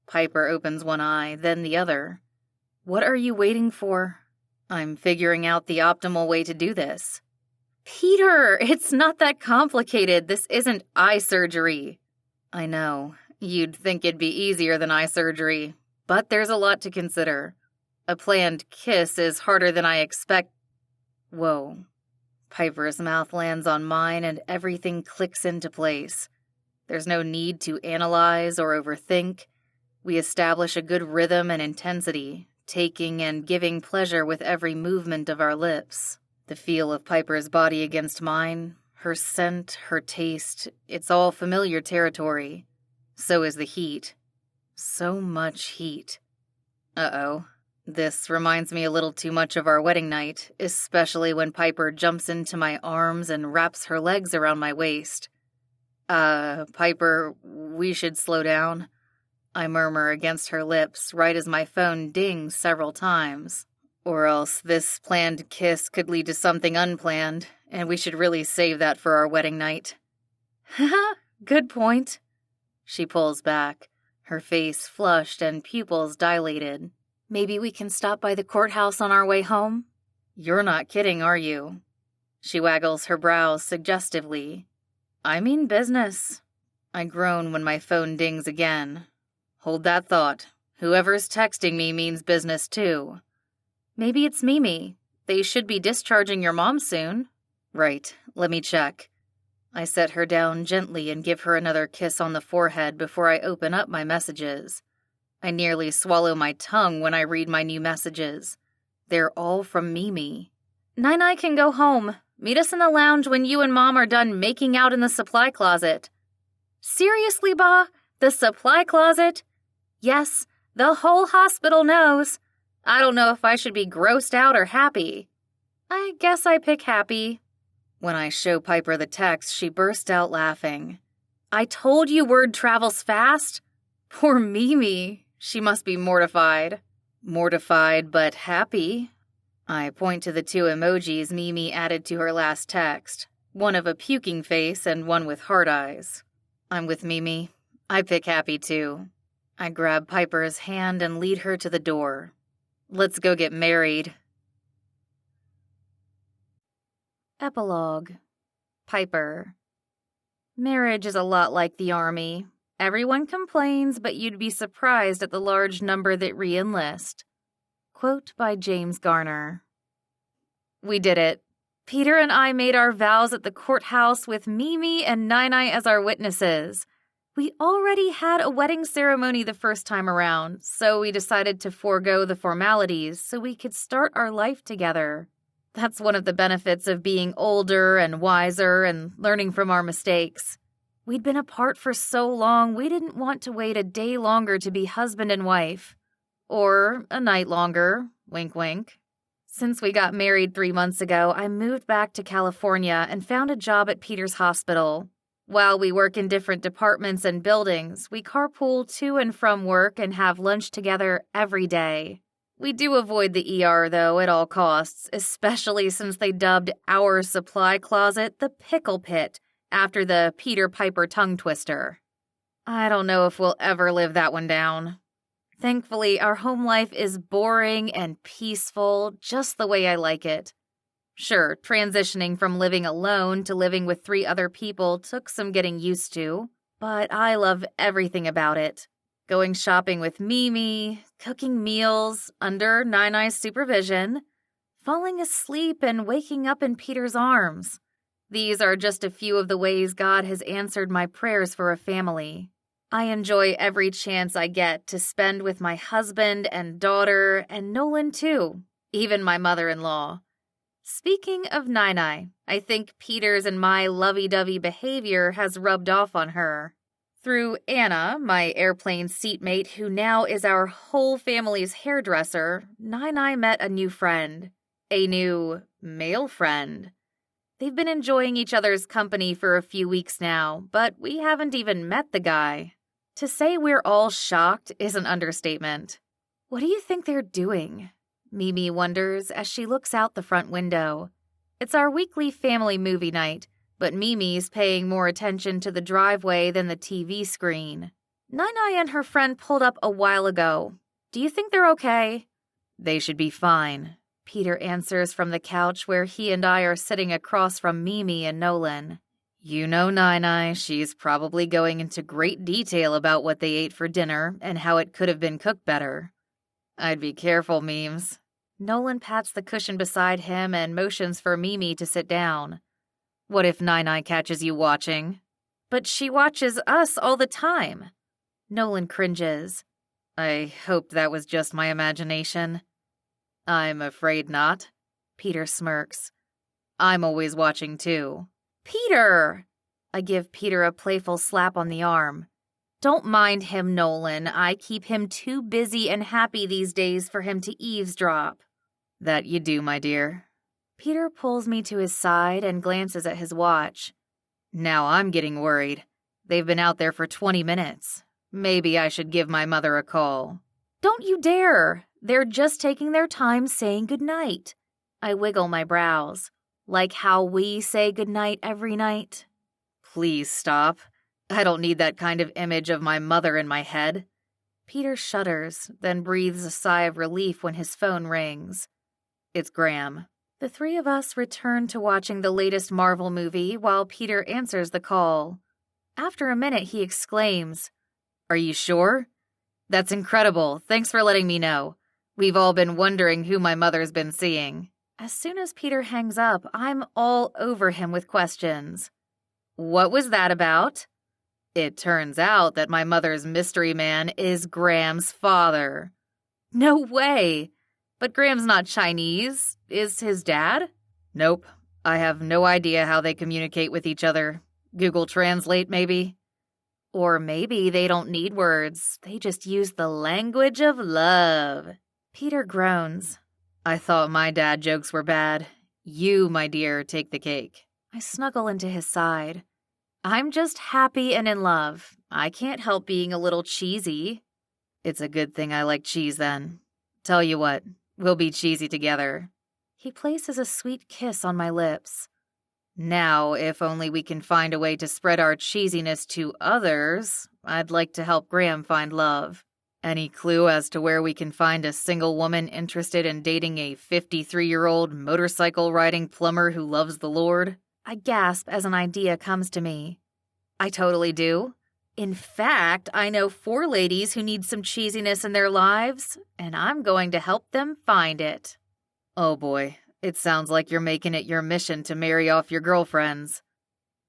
Piper opens one eye, then the other. What are you waiting for? I'm figuring out the optimal way to do this. Peter, it's not that complicated. This isn't eye surgery. I know. You'd think it'd be easier than eye surgery. But there's a lot to consider. A planned kiss is harder than I expect. Whoa. Piper's mouth lands on mine and everything clicks into place. There's no need to analyze or overthink. We establish a good rhythm and intensity, taking and giving pleasure with every movement of our lips. The feel of Piper's body against mine, her scent, her taste, it's all familiar territory. So is the heat. So much heat. Uh-oh. This reminds me a little too much of our wedding night, especially when Piper jumps into my arms and wraps her legs around my waist. Piper, we should slow down. I murmur against her lips right as my phone dings several times. Or else this planned kiss could lead to something unplanned, and we should really save that for our wedding night. Haha, good point. She pulls back, her face flushed and pupils dilated. Maybe we can stop by the courthouse on our way home? You're not kidding, are you? She waggles her brows suggestively. I mean business. I groan when my phone dings again. Hold that thought. Whoever's texting me means business too. Maybe it's Mimi. They should be discharging your mom soon. Right, let me check. I set her down gently and give her another kiss on the forehead before I open up my messages. I nearly swallow my tongue when I read my new messages. They're all from Mimi. Nai can go home. Meet us in the lounge when you and Mom are done making out in the supply closet. Seriously, Ba? The supply closet? Yes, the whole hospital knows. I don't know if I should be grossed out or happy. I guess I pick happy. When I show Piper the text, she bursts out laughing. I told you word travels fast. Poor Mimi. She must be mortified. Mortified but happy. I point to the two emojis Mimi added to her last text, one of a puking face and one with heart eyes. I'm with Mimi. I pick happy too. I grab Piper's hand and lead her to the door. Let's go get married. Epilogue. Piper. Marriage is a lot like the army. Everyone complains, but you'd be surprised at the large number that re-enlist. Quote by James Garner. We did it. Peter and I made our vows at the courthouse with Mimi and Nai as our witnesses. We already had a wedding ceremony the first time around, so we decided to forego the formalities so we could start our life together. That's one of the benefits of being older and wiser and learning from our mistakes. We'd been apart for so long, we didn't want to wait a day longer to be husband and wife. Or a night longer, wink wink. Since we got married 3 months ago, I moved back to California and found a job at Peter's hospital. While we work in different departments and buildings, we carpool to and from work and have lunch together every day. We do avoid the ER, though, at all costs, especially since they dubbed our supply closet the pickle pit after the Peter Piper tongue twister. I don't know if we'll ever live that one down. Thankfully, our home life is boring and peaceful, just the way I like it. Sure, transitioning from living alone to living with 3 other people took some getting used to, but I love everything about it. Going shopping with Mimi, cooking meals under Nai's supervision, falling asleep and waking up in Peter's arms. These are just a few of the ways God has answered my prayers for a family. I enjoy every chance I get to spend with my husband and daughter, and Nolan too, even my mother-in-law. Speaking of Nai, I think Peter's and my lovey-dovey behavior has rubbed off on her. Through Anna, my airplane seatmate who now is our whole family's hairdresser, Nai met a new friend. A new male friend. They've been enjoying each other's company for a few weeks now, but we haven't even met the guy. To say we're all shocked is an understatement. What do you think they're doing? Mimi wonders as she looks out the front window. It's our weekly family movie night, but Mimi's paying more attention to the driveway than the TV screen. Nai and her friend pulled up a while ago. Do you think they're okay? They should be fine, Peter answers from the couch where he and I are sitting across from Mimi and Nolan. You know Nai, she's probably going into great detail about what they ate for dinner and how it could have been cooked better. I'd be careful, Memes. Nolan pats the cushion beside him and motions for Mimi to sit down. What if Nai catches you watching? But she watches us all the time. Nolan cringes. I hope that was just my imagination. I'm afraid not. Peter smirks. I'm always watching too. Peter! I give Peter a playful slap on the arm. Don't mind him, Nolan. I keep him too busy and happy these days for him to eavesdrop. That you do, my dear. Peter pulls me to his side and glances at his watch. Now I'm getting worried. They've been out there for 20 minutes. Maybe I should give my mother a call. Don't you dare! They're just taking their time saying goodnight. I wiggle my brows. Like how we say goodnight every night. Please stop. I don't need that kind of image of my mother in my head. Peter shudders, then breathes a sigh of relief when his phone rings. It's Graham. The 3 of us return to watching the latest Marvel movie while Peter answers the call. After a minute, he exclaims, Are you sure? That's incredible. Thanks for letting me know. We've all been wondering who my mother's been seeing. As soon as Peter hangs up, I'm all over him with questions. What was that about? It turns out that my mother's mystery man is Graham's father. No way! But Graham's not Chinese. Is his dad? Nope. I have no idea how they communicate with each other. Google Translate, maybe? Or maybe they don't need words. They just use the language of love. Peter groans. I thought my dad jokes were bad. You, my dear, take the cake. I snuggle into his side. I'm just happy and in love. I can't help being a little cheesy. It's a good thing I like cheese, then. Tell you what, we'll be cheesy together. He places a sweet kiss on my lips. Now, if only we can find a way to spread our cheesiness to others, I'd like to help Graham find love. Any clue as to where we can find a single woman interested in dating a 53-year-old motorcycle-riding plumber who loves the Lord? I gasp as an idea comes to me. I totally do. In fact, I know 4 ladies who need some cheesiness in their lives, and I'm going to help them find it. Oh boy, it sounds like you're making it your mission to marry off your girlfriends.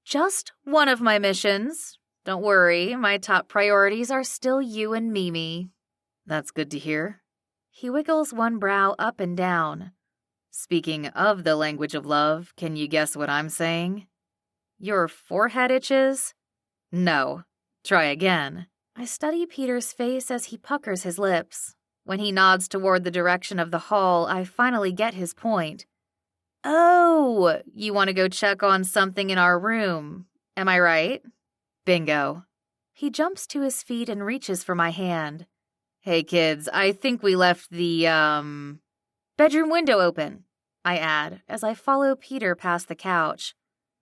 Just one of my missions. Don't worry, my top priorities are still you and Mimi. That's good to hear. He wiggles one brow up and down. Speaking of the language of love, can you guess what I'm saying? Your forehead itches? No. Try again. I study Peter's face as he puckers his lips. When he nods toward the direction of the hall, I finally get his point. Oh, you want to go check on something in our room. Am I right? Bingo. He jumps to his feet and reaches for my hand. Hey kids, I think we left the, bedroom window open, I add as I follow Peter past the couch.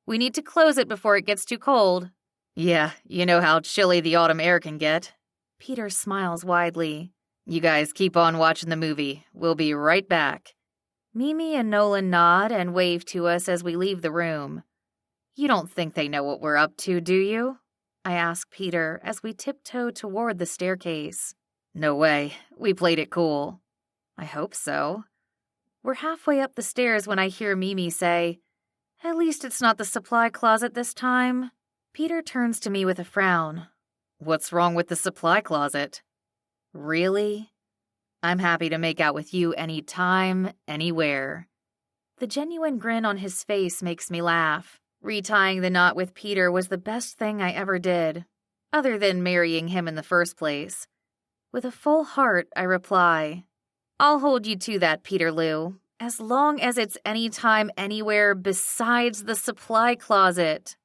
We need to close it before it gets too cold. Yeah, you know how chilly the autumn air can get. Peter smiles widely. You guys keep on watching the movie. We'll be right back. Mimi and Nolan nod and wave to us as we leave the room. You don't think they know what we're up to, do you? I ask Peter as we tiptoe toward the staircase. No way. We played it cool. I hope so. We're halfway up the stairs when I hear Mimi say, At least it's not the supply closet this time. Peter turns to me with a frown. What's wrong with the supply closet? Really? I'm happy to make out with you anytime, anywhere. The genuine grin on his face makes me laugh. Retying the knot with Peter was the best thing I ever did, other than marrying him in the first place. With a full heart, I reply, I'll hold you to that, Peterloo, as long as it's anytime, anywhere besides the supply closet.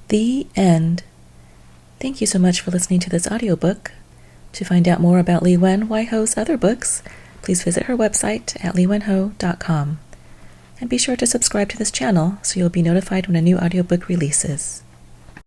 The end. Thank you so much for listening to this audiobook. To find out more about Liwen Waiho's other books, please visit her website at liwenho.com. And be sure to subscribe to this channel so you'll be notified when a new audiobook releases.